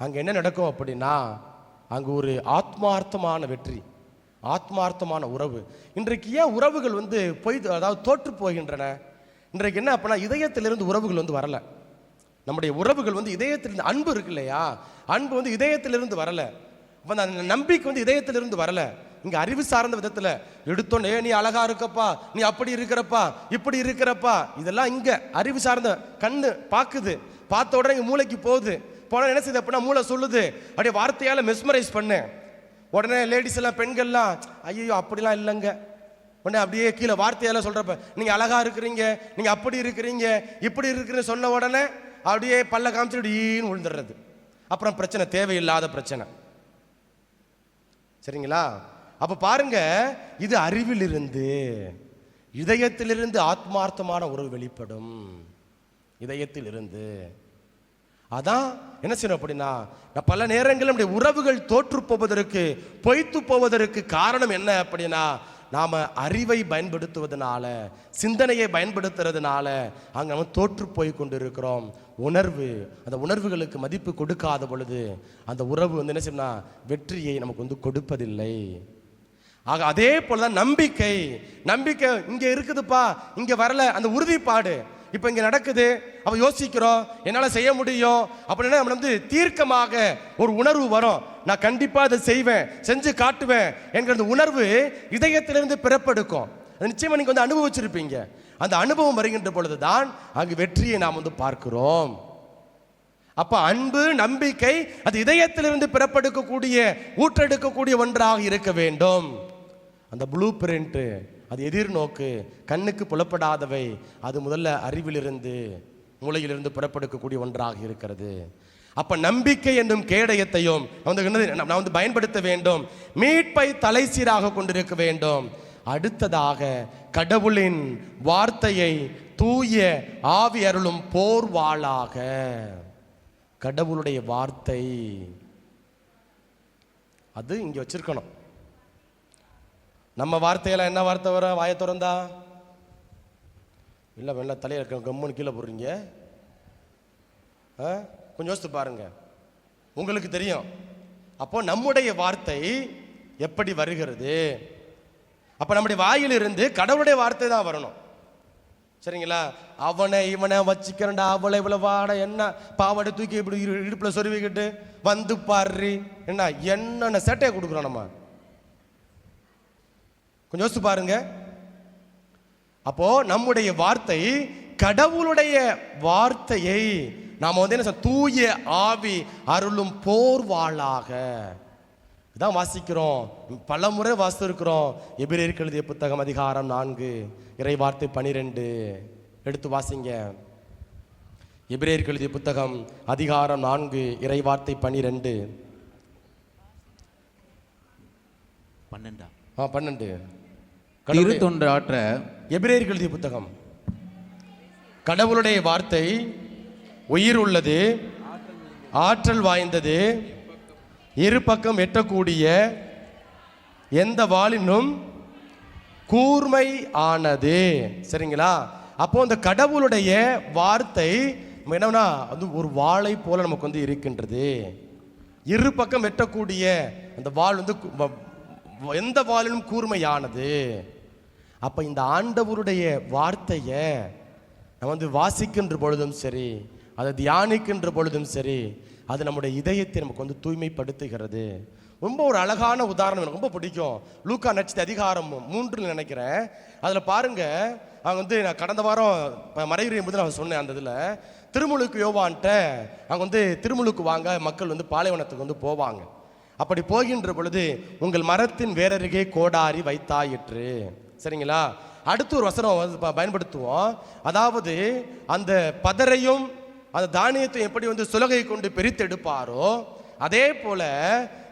அங்க என்ன நடக்கும் அப்படின்னா அங்கு ஒரு ஆத்மார்த்தமான வெற்றி, ஆத்மார்த்தமான உறவு. இன்றைக்கு ஏன் உறவுகள் அதாவது தோற்று போகின்றன? இன்றைக்கு என்ன அப்படின்னா இதயத்திலிருந்து உறவுகள் வரல. நம்முடைய உறவுகள் இதயத்திலிருந்து, அன்பு இருக்கு இல்லையா, அன்பு இதயத்திலிருந்து வரல. அந்த நம்பிக்கை இதயத்திலிருந்து வரல. இங்க அறிவு சார்ந்த விதத்துல எடுத்தோன்னே நீ அழகா இருக்கப்பா, நீ அப்படி இருக்கிறப்பா, இப்படி இருக்கிறப்பா, இதெல்லாம் இங்க அறிவு சார்ந்த கண்ணு பாக்குது, பார்த்த உடனே இங்க மூளைக்கு போகுது. போன என்ன செய்யுது அப்படின்னா மூளை சொல்லுது, அப்படியே வார்த்தையால மெஸ்மரைஸ் பண்ணு. உடனே லேடிஸ் எல்லாம் பெண்கள்லாம் ஐயோ அப்படிலாம் இல்லைங்க, உடனே அப்படியே கீழே வார்த்தையால சொல்றப்ப நீங்க அழகா இருக்கிறீங்க, நீங்க அப்படி இருக்கிறீங்க, இப்படி இருக்கிறீங்க சொன்ன உடனே அப்படியே பல்ல காமிச்சு ஈன்னு விழுந்துடுறது. அப்புறம் பிரச்சனை, தேவையில்லாத பிரச்சனை, சரிங்களா? அப்ப பாருங்க, இது அறிவிலிருந்து இதயத்திலிருந்து ஆத்மார்த்தமான உறவு வெளிப்படும். இதயத்தில் இருந்து. அதான் என்ன செய்யணும் அப்படின்னா, பல நேரங்களில் நம்முடைய உறவுகள் தோற்று போவதற்கு, பொய்த்து போவதற்கு காரணம் என்ன அப்படின்னா, நாம் அறிவை பயன்படுத்துவதனால, சிந்தனையை பயன்படுத்துறதுனால அங்கே நம்ம தோற்று போய் கொண்டு இருக்கிறோம். உணர்வு, அந்த உணர்வுகளுக்கு மதிப்பு கொடுக்காத பொழுது அந்த உறவு வந்து என்ன செய்யணும்னா வெற்றியை நமக்கு வந்து கொடுப்பதில்லை. ஆக அதே போலதான் நம்பிக்கை. நம்பிக்கை இங்க இருக்குதுப்பா, இங்க வரல, அந்த உறுதிப்பாடு இப்ப இங்க நடக்குது, அப்ப யோசிக்கிறோம் என்னால செய்ய முடியும் அப்படின்னா நம்ம வந்து தீர்க்கமாக ஒரு உணர்வு வரும், நான் கண்டிப்பா அதை செய்வேன், செஞ்சு காட்டுவேன் என்கிற அந்த உணர்வு இதயத்திலிருந்து பிறப்பெடுக்கும். அது நிச்சயமா நீங்க வந்து அனுபவிச்சிருப்பீங்க. அந்த அனுபவம் வருகின்ற பொழுதுதான் அங்கு வெற்றியை நாம் வந்து பார்க்கிறோம். அப்ப அன்பு, நம்பிக்கை அது இதயத்திலிருந்து பிறப்பெடுக்கக்கூடிய, ஊற்றெடுக்கக்கூடிய ஒன்றாக இருக்க வேண்டும். அந்த ப்ளூ பிரிண்ட், அது எதிர்நோக்கு, கண்ணுக்கு புலப்படாதவை, அது முதல்ல அறிவிலிருந்து, மூளையிலிருந்து புறப்படுக்கக்கூடிய ஒன்றாக இருக்கிறது. அப்ப நம்பிக்கை என்னும் கேடயத்தையும் நான் வந்து பயன்படுத்த வேண்டும். மீட்பை தலை சீராக கொண்டிருக்க வேண்டும். அடுத்ததாக கடவுளின் வார்த்தையை தூய ஆவி அருளும் போர்வாளாக, கடவுளுடைய வார்த்தை அது இங்க வச்சிருக்கணும். நம்ம வார்த்தையெல்லாம் என்ன வார்த்தை வர, வாயை திறந்தா இல்லை வெள்ள தலையில் கம்முன்னு கீழே போடுறீங்க. கொஞ்சம் யோசித்து பாருங்க, உங்களுக்கு தெரியும். அப்போ நம்முடைய வார்த்தை எப்படி வருகிறது? அப்போ நம்முடைய வாயிலிருந்து கடவுளுடைய வார்த்தை தான் வரணும். சரிங்களா? அவனை இவனை வச்சுக்கிறண்டா, அவளை இவ்வளோ வாட, என்ன பாவாடை தூக்கி இப்படி இடுப்பில் சொருவிக்கிட்டு வந்து பாரு, என்னென்ன சேட்டையை கொடுக்குறோம் நம்ம. கொஞ்சம் யோசிச்சு பாருங்க. அப்போ நம்முடைய வார்த்தை கடவுளுடைய வார்த்தையை நாம வந்து என்ன, தூய ஆவி அருளும் போர்வாளாக இதான் வாசிக்கிறோம். பல முறை வாசித்திருக்கிறோம். எபிரேயருக்கு எழுதிய புத்தகம் அதிகாரம் 4 இறை வார்த்தை 12 எடுத்து வாசிங்க. எபிரேயருக்கு எழுதிய புத்தகம் அதிகாரம் 4 இறை வார்த்தை 12. 12 திருத்தொண்டாற்ற எபிரேயருக்கு எழுதிய புத்தகம். கடவுளுடைய வார்த்தை உயிர் உள்ளது, ஆற்றல் வாய்ந்தது, இரு பக்கம் எட்டக்கூடிய, எந்த வாளினும் கூர்மை ஆனது. சரிங்களா? அப்போ இந்த கடவுளுடைய வார்த்தை என்னன்னா அது ஒரு வாளை போல நமக்கு வந்து இருக்கின்றது. இரு பக்கம் வெட்டக்கூடிய அந்த வாள் வந்து எந்த வாளினும் கூர்மையானது. அப்ப இந்த ஆண்டவருடைய வார்த்தையை நம்ம வந்து வாசிக்கின்ற பொழுதும் சரி, அதை தியானிக்கின்ற பொழுதும் சரி, அது நம்முடைய இதயத்தை நமக்கு வந்து தூய்மைப்படுத்துகிறது. ரொம்ப ஒரு அழகான உதாரணம் எனக்கு ரொம்ப பிடிக்கும். லூக்கா நட்சத்திர அதிகாரம் 3 நினைக்கிறேன். அதில் பாருங்க, அவங்க வந்து நான் கடந்த வாரம் மறையுறையும் போது நான் சொன்னேன், அந்த இதில் திருமுழுக்கு யோவான்ட்ட அங்கே வந்து திருமுழுக்கு வாங்க மக்கள் வந்து பாலைவனத்துக்கு வந்து போவாங்க. அப்படி போகின்ற பொழுது உங்கள் மரத்தின் வேறருகே கோடாரி வைத்தாயிற்று. சரிங்களா? அடுத்து ஒரு வசனம் பயன்படுத்துவோம். அதாவது அந்த பதரையும் அந்த தானியத்தை எப்படி வந்து சுலகை கொண்டு பிரித்தெடுப்பாரோ அதே போல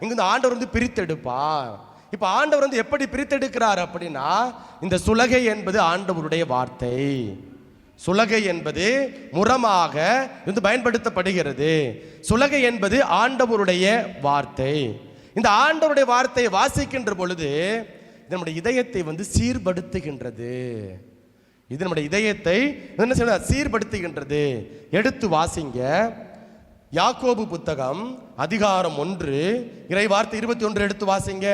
இங்க ஆண்டவர் வந்து பிரித்தெடுப்பார். இப்ப ஆண்டவர் வந்து எப்படி பிரித்தெடுக்கிறார் அப்படின்னா, இந்த சுலகை என்பது ஆண்டவருடைய வார்த்தை. சுலகை என்பது முறமாக வந்து பயன்படுத்தப்படுகிறது. சுலகை என்பது ஆண்டவருடைய வார்த்தை. இந்த ஆண்டவருடைய வார்த்தையை வாசிக்கின்ற பொழுது நம்முடைய இதயத்தை வந்து சீர்படுத்துகின்றது. இது நம்முடைய இதயத்தை என்ன செய்ய சீர்படுத்துகின்றது. எடுத்து வாசிங்க. யாக்கோபு புத்தகம் அதிகாரம் 1 இறை வார்த்தை 21 எடுத்து வாசிங்க.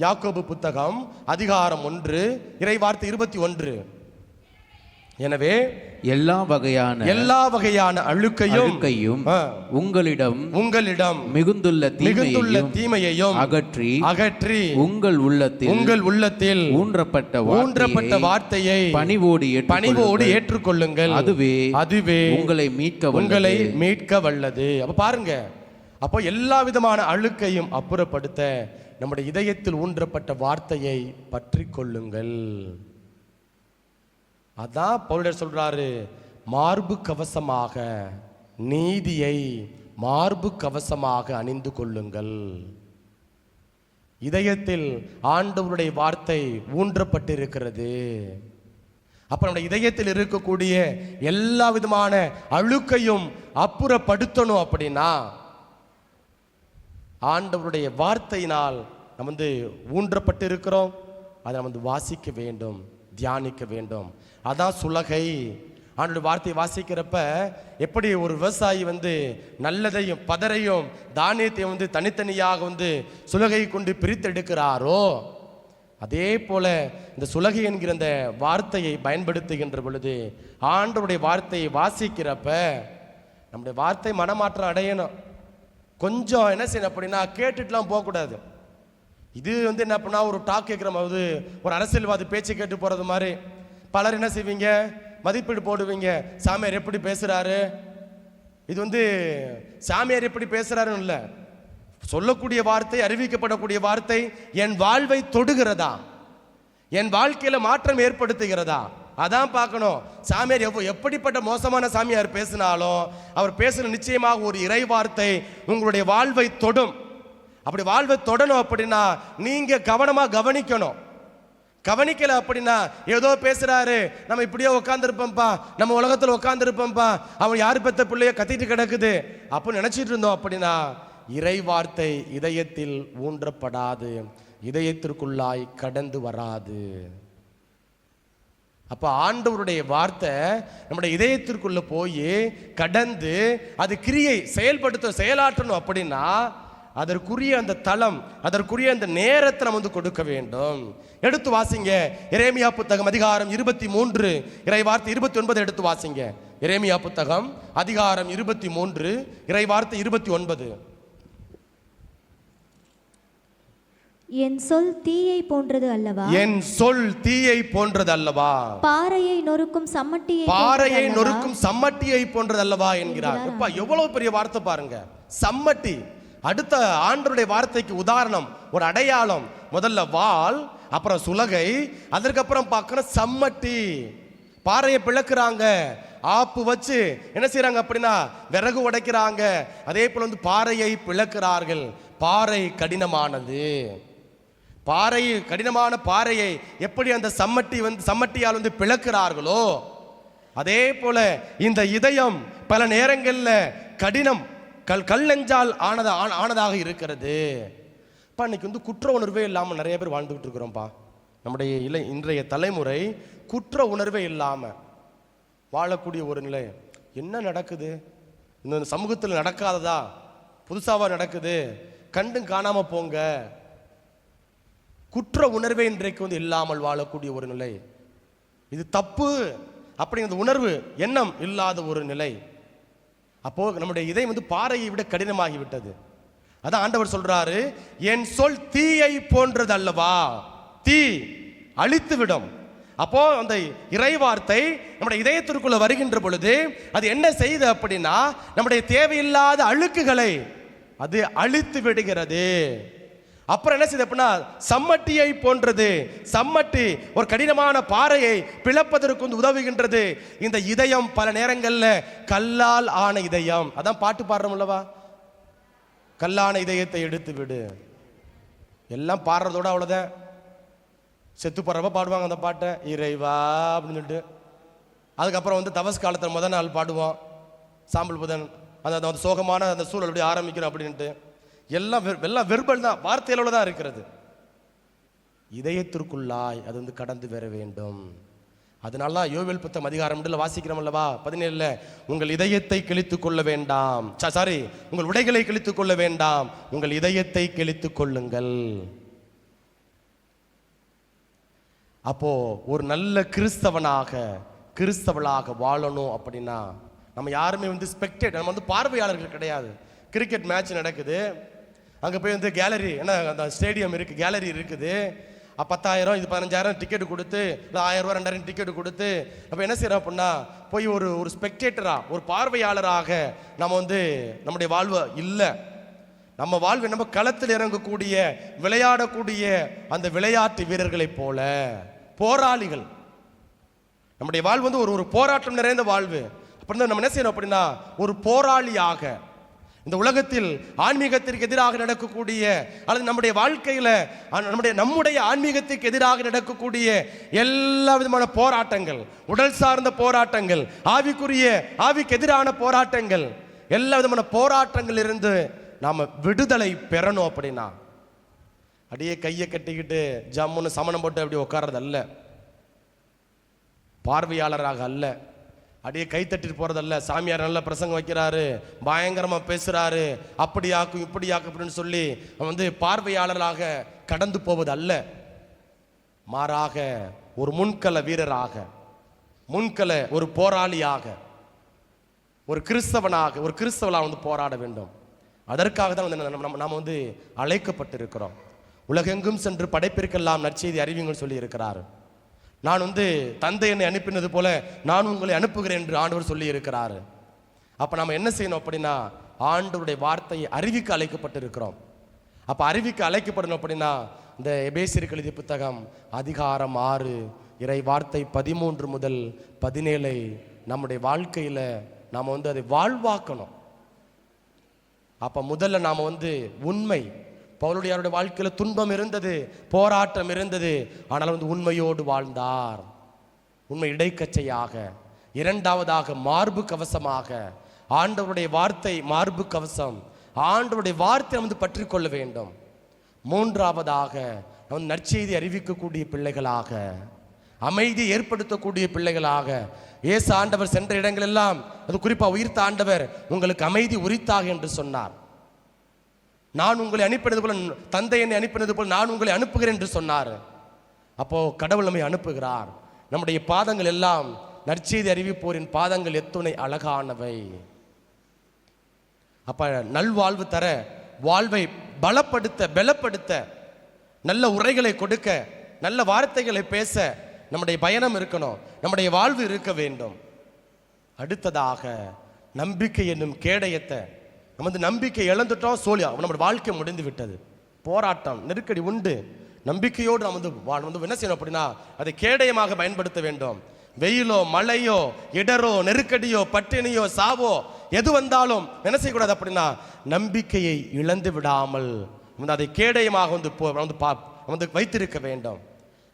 யாக்கோபு புத்தகம் அதிகாரம் 1 இறை வார்த்தை 21. எனவே எல்லா வகையான அழுக்கையும் உங்களிடம் மிகுந்துள்ள தீமையையும் அகற்றி உங்கள் உள்ளத்தில் ஊன்றப்பட்ட வார்த்தையை பணிவோடு ஏற்றுக்கொள்ளுங்கள். அதுவே உங்களை மீட்க வல்லது. அப்ப பாருங்க, அப்போ எல்லா விதமான அழுக்கையும் அப்புறப்படுத்த நம்முடைய இதயத்தில் ஊன்றப்பட்ட வார்த்தையை பற்றி கொள்ளுங்கள். அதான் பவுலர் சொல்றாரு, மார்பு கவசமாக நீதியை மார்பு கவசமாக அணிந்து கொள்ளுங்கள். இதயத்தில் ஆண்டவருடைய வார்த்தை ஊன்றப்பட்டிருக்கிறது. அப்ப நம்முடைய இதயத்தில் இருக்கக்கூடிய எல்லா விதமான அழுக்கையும் அப்புறப்படுத்தணும் அப்படின்னா ஆண்டவருடைய வார்த்தையினால் நம்ம ஊன்றப்பட்டு இருக்கிறோம். அதை நம்ம வாசிக்க வேண்டும், தியானிக்க வேண்டும். அதான் சுலகை. ஆண்டோட வார்த்தையை வாசிக்கிறப்ப எப்படி ஒரு விவசாயி நல்லதையும் பதரையும் தானியத்தையும் தனித்தனியாக சுலகை கொண்டு பிரித்தெடுக்கிறாரோ, அதே போல இந்த சுலகை என்கிற இந்த வார்த்தையை பயன்படுத்துகின்ற பொழுது ஆண்டவருடைய வார்த்தையை வாசிக்கிறப்ப நம்முடைய வார்த்தை மனமாற்றம் அடையணும். கொஞ்சம் என்ன செய்யணும் அப்படின்னா கேட்டுட்டுலாம் போகக்கூடாது. இது என்ன பண்ணா ஒரு டாக் கேட்குற போது ஒரு அரசியல்வாதி பேச்சு கேட்டு போகிறது மாதிரி பலர் என்ன செய்வீங்க, மதிப்பீடு போடுவீங்க. சாமியார் எப்படி பேசுகிறாரு, இது சாமியார் எப்படி பேசுகிறாருன்னு இல்லை, சொல்லக்கூடிய வார்த்தை, அறிவிக்கப்படக்கூடிய வார்த்தை என் வாழ்வை தொடுகிறதா, என் வாழ்க்கையில மாற்றம் ஏற்படுத்துகிறதா, அதான் பார்க்கணும். சாமியார் எப்படிப்பட்ட மோசமான சாமியார் பேசினாலும் அவர் பேசுன நிச்சயமாக ஒரு இறை வார்த்தை உங்களுடைய வாழ்வை தொடும். அப்படி வாழ்வை தொடணும் அப்படின்னா நீங்க கவனமா கவனிக்கணும். கவனிக்கல அப்படின்னா ஏதோ பேசுறாரு, நம்ம இப்படியே உட்காந்துருப்போம்ப்பா, நம்ம உலகத்தில் உட்காந்துருப்போம்ப்பா, அவன் யாரு பெத்த பிள்ளைய கத்திட்டு கிடக்குது அப்படின்னு நினைச்சிட்டு இருந்தோம் அப்படின்னா இறை வார்த்தை இதயத்தில் ஊன்றப்படாது, இதயத்திற்குள்ளாய் கடந்து வராது. அப்ப ஆண்டவருடைய வார்த்தை நம்முடைய இதயத்திற்குள்ள போய் கடந்து அது கிரியை செயலாற்றணும் அப்படின்னா அதற்குரிய அந்த தளம், அதற்குரிய அந்த நேரத்தை நம்ம கொடுக்க வேண்டும். எடுத்து வாசிங்க எரேமியா புத்தகம் அதிகாரம் 23 இறை வார்த்தை 29 எடுத்து வாசிங்க. எரேமியா புத்தகம் அதிகாரம் 23 இறை வார்த்தை 29. என் சொல் தீயை போன்றது அல்லவா, என் சொல் தீயை போன்றது அல்லவா, பாறையை நொறுக்கும் சம்மட்டியை போன்றது அல்லவா என்கிறார். அப்பா எவ்வளவு பெரிய வார்த்தை பாருங்க, சம்மட்டி. அடுத்த ஆண்டவருடைய வார்த்தைக்கு உதாரணம், ஒரு அடையாளம். முதல்ல வாள், அப்புறம் சுலகை, அதற்கப்புறம் பார்க்கணும் சம்மட்டி. பாறையை பிளக்குறாங்க, ஆப்பு வச்சு என்ன செய்யறாங்க அப்படின்னா விறகு உடைக்கிறாங்க. அதே போல பாறையை பிளக்கிறார்கள். பாறை கடினமானது. கடினமான பாறையை எப்படி அந்த சம்மட்டியால் பிளக்கிறார்களோ அதே போல இந்த இதயம் பல நேரங்களில் கடினம், கல் நெஞ்சால் ஆனதாக இருக்கிறது. இன்னைக்கு குற்ற உணர்வே இல்லாமல் நிறைய பேர் வாழ்ந்துகிட்டு இருக்கிறோம்ப்பா. நம்முடைய இன்றைய தலைமுறை குற்ற உணர்வே இல்லாமல் வாழக்கூடிய ஒரு நிலை. என்ன நடக்குது இந்த சமூகத்தில், நடக்காததா புதுசாவா நடக்குது, கண்டும் காணாம போங்க. குற்ற உணர்வே இன்றைக்கு இல்லாமல் வாழக்கூடிய ஒரு நிலை. இது தப்பு அப்படிங்கிற உணர்வு எண்ணம் இல்லாத ஒரு நிலை. அப்போ நம்முடைய இதயம் பாறையை விட கடினமாகி விட்டது. அதான் ஆண்டவர் சொல்றாரு, என் சொல் தீயை போன்றது அல்லவா, தீ அழித்து விடும். அப்போ அந்த இறை வார்த்தை நம்முடைய இதயத்திற்குள்ள வருகின்ற பொழுது அது என்ன செய்யுது அப்படின்னா நம்முடைய தேவையில்லாத அழுக்குகளை அது அழித்து விடுகிறது. அப்புறம் என்ன செய்யுது அப்படின்னா சம்மட்டியை போன்றது. சம்மட்டி ஒரு கடினமான பாறையை பிளப்பதற்கு உதவுகின்றது. இந்த இதயம் பல நேரங்களில் கல்லால் ஆன இதயம். அதான் பாட்டு பாடுறோம் அல்லவா, கல்லான இதயத்தை எடுத்து விடு. எல்லாம் பாடுறதோட அவ்வளோதான். செத்து போடுறப்ப பாடுவாங்க அந்த பாட்டை, இறைவா அப்படின்னு சொல்லிட்டு. அதுக்கப்புறம் தவஸ் காலத்தில் முதல் நாள் பாடுவோம், சாம்பல் புதன், அந்த சோகமான அந்த சூழல் எப்படி ஆரம்பிக்கணும் அப்படின்ட்டு. எல்லாம் வெர்பல் தான், வார்த்தையில தான் இருக்கிறது. இதயத்திற்குள்ளாய் அது கடந்து வர வேண்டும். அதனால யோவேல் புத்தகம் அதிகாரம் 2 வாசிக்கிறோம் அல்லவா 17, உங்கள் இதயத்தை கிழித்துக் கொள்ள வேண்டாம், உங்கள் உடைகளை கிழித்துக் கொள்ள வேண்டாம், உங்கள் இதயத்தை கிழித்துக் கொள்ளுங்கள். அப்போ ஒரு நல்ல கிறிஸ்தவளாக வாழணும் அப்படின்னா நம்ம யாருமே ஸ்பெக்டேட்டர், நம்ம பார்வையாளர்கள் கிடையாது. கிரிக்கெட் மேட்ச் நடக்குது, அங்கே போய் கேலரி, என்ன அந்த ஸ்டேடியம் இருக்குது, கேலரி இருக்குது, 10,000 இது 15,000 டிக்கெட் கொடுத்து, இல்லை 1000 ரூபா 2000 டிக்கெட் கொடுத்து அப்போ என்ன செய்கிறோம் அப்படின்னா போய் ஒரு ஸ்பெக்டேட்டராக, ஒரு பார்வையாளராக நம்ம நம்முடைய வாழ்வு இல்லை. நம்ம வாழ்வு நம்ம களத்தில் இறங்கக்கூடிய, விளையாடக்கூடிய அந்த விளையாட்டு வீரர்களைப் போல போராளிகள். நம்முடைய வாழ்வு ஒரு போராட்டம் நிறைந்த வாழ்வு. அப்புறம் நம்ம என்ன செய்யணும் அப்படின்னா ஒரு போராளியாக இந்த உலகத்தில் ஆன்மீகத்திற்கு எதிராக நடக்கக்கூடிய அல்லது நம்முடைய வாழ்க்கையில் நம்முடைய ஆன்மீகத்திற்கு எதிராக நடக்கக்கூடிய எல்லா விதமான போராட்டங்கள், உடல் சார்ந்த போராட்டங்கள், ஆவிக்கு எதிரான போராட்டங்கள், எல்லா விதமான போராட்டங்கள் இருந்து நாம விடுதலை பெறணும். அப்படின்னா அப்படியே கையை கட்டிக்கிட்டு ஜம்முன்னு சமணம் போட்டு அப்படி உட்கார்றது அல்ல, பார்வையாளராக அல்ல, அப்படியே கை தட்டிட்டு போறதல்ல. சாமியார் நல்ல பிரசங்கம் வைக்கிறாரு, பயங்கரமா பேசுறாரு, அப்படியாக்கும் இப்படியாக்கும் அப்படின்னு சொல்லி பார்வையாளராக கடந்து போவது அல்ல. மாறாக ஒரு முன்கள வீரராக, முன்கள ஒரு போராளியாக, ஒரு கிறிஸ்தவனாக போராட வேண்டும். அதற்காக தான் நாம் அழைக்கப்பட்டிருக்கிறோம். உலகெங்கும் சென்று படைப்பிற்கெல்லாம் நற்செய்தி அறிவிங்கன்னு சொல்லி இருக்கிறார். நான் தந்தை என்னை அனுப்பினது போல நான் உங்களை அனுப்புகிறேன் என்று ஆண்டவர் சொல்லி இருக்கிறார். அப்ப நம்ம என்ன செய்யணும் அப்படின்னா, ஆண்டவருடைய வார்த்தையை அறிவிக்க அழைக்கப்பட்டிருக்கிறோம். அப்ப அறிவிக்க அழைக்கப்படணும் அப்படின்னா இந்த எபேசியருக்கு எழுதிய புத்தகம் அதிகாரம் 6 இறை வார்த்தை 13 முதல் 17 நம்முடைய வாழ்க்கையில நாம அதை வாழ்வாக்கணும். அப்ப முதல்ல நாம உண்மை, பவுலுடையாருடைய வாழ்க்கையில துன்பம் இருந்தது, போராட்டம் இருந்தது, ஆனால் உண்மையோடு வாழ்ந்தார். உண்மை இடைக்கச்சையாக. இரண்டாவதாக மார்பு கவசமாக, ஆண்டவருடைய வார்த்தை மார்பு கவசம், ஆண்டவருடைய வார்த்தை பற்றி கொள்ள வேண்டும். மூன்றாவதாக நற்செய்தி அறிவிக்கக்கூடிய பிள்ளைகளாக, அமைதியை ஏற்படுத்தக்கூடிய பிள்ளைகளாக. இயேசு ஆண்டவர் சென்ற இடங்கள் எல்லாம், அது குறிப்பா உயிர்த்த ஆண்டவர், உங்களுக்கு அமைதி உரித்தாக என்று சொன்னார். நான் உங்களை அனுப்பினது போல, தந்தை என்னை அனுப்பினது போல நான் உங்களை அனுப்புகிறேன் என்று சொன்னார். அப்போ கடவுள் நம்மை அனுப்புகிறார். நம்முடைய பாதங்கள் எல்லாம் நற்செய்தி அறிவிப்போரின் பாதங்கள் எத்துணை அழகானவை. அப்ப நல்வாழ்வு தர, வாழ்வை பலப்படுத்த, நல்ல உரைகளை கொடுக்க, நல்ல வார்த்தைகளை பேச நம்முடைய பயணம் இருக்கணும், நம்முடைய வாழ்வு இருக்க வேண்டும். அடுத்ததாக நம்பிக்கை என்னும் கேடயத்தை, நம்ம நம்பிக்கை இழந்துட்டோம், சோழியா நம்முடைய வாழ்க்கை முடிந்து விட்டது. போராட்டம், நெருக்கடி உண்டு. நம்பிக்கையோடு நம்ம என்ன செய்யணும் அப்படின்னா, அதை கேடயமாக பயன்படுத்த வேண்டும். வெயிலோ மழையோ இடரோ நெருக்கடியோ பட்டினியோ சாவோ எது வந்தாலும் என்ன செய்யக்கூடாது அப்படின்னா, நம்பிக்கையை இழந்து விடாமல் அதை கேடயமாக வைத்திருக்க வேண்டும்.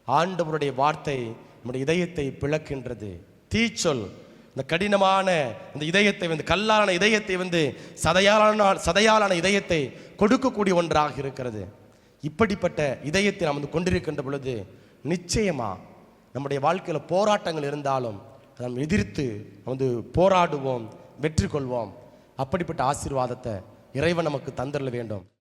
ஆண்டவருடைய வார்த்தை நம்முடைய இதயத்தை பிளக்கின்றது. தீச்சொல் இந்த கடினமான இந்த இதயத்தை கல்லான இதயத்தை சதையாலான இதயத்தை கொடுக்கக்கூடிய ஒன்றாக இருக்கிறது. இப்படிப்பட்ட இதயத்தை நாம் கொண்டிருக்கின்ற பொழுது நிச்சயமா நம்முடைய வாழ்க்கையில் போராட்டங்கள் இருந்தாலும் நாம் எதிர்த்து போராடுவோம், வெற்றி கொள்வோம். அப்படிப்பட்ட ஆசீர்வாதத்தை இறைவன் நமக்கு தந்தரல வேண்டும்.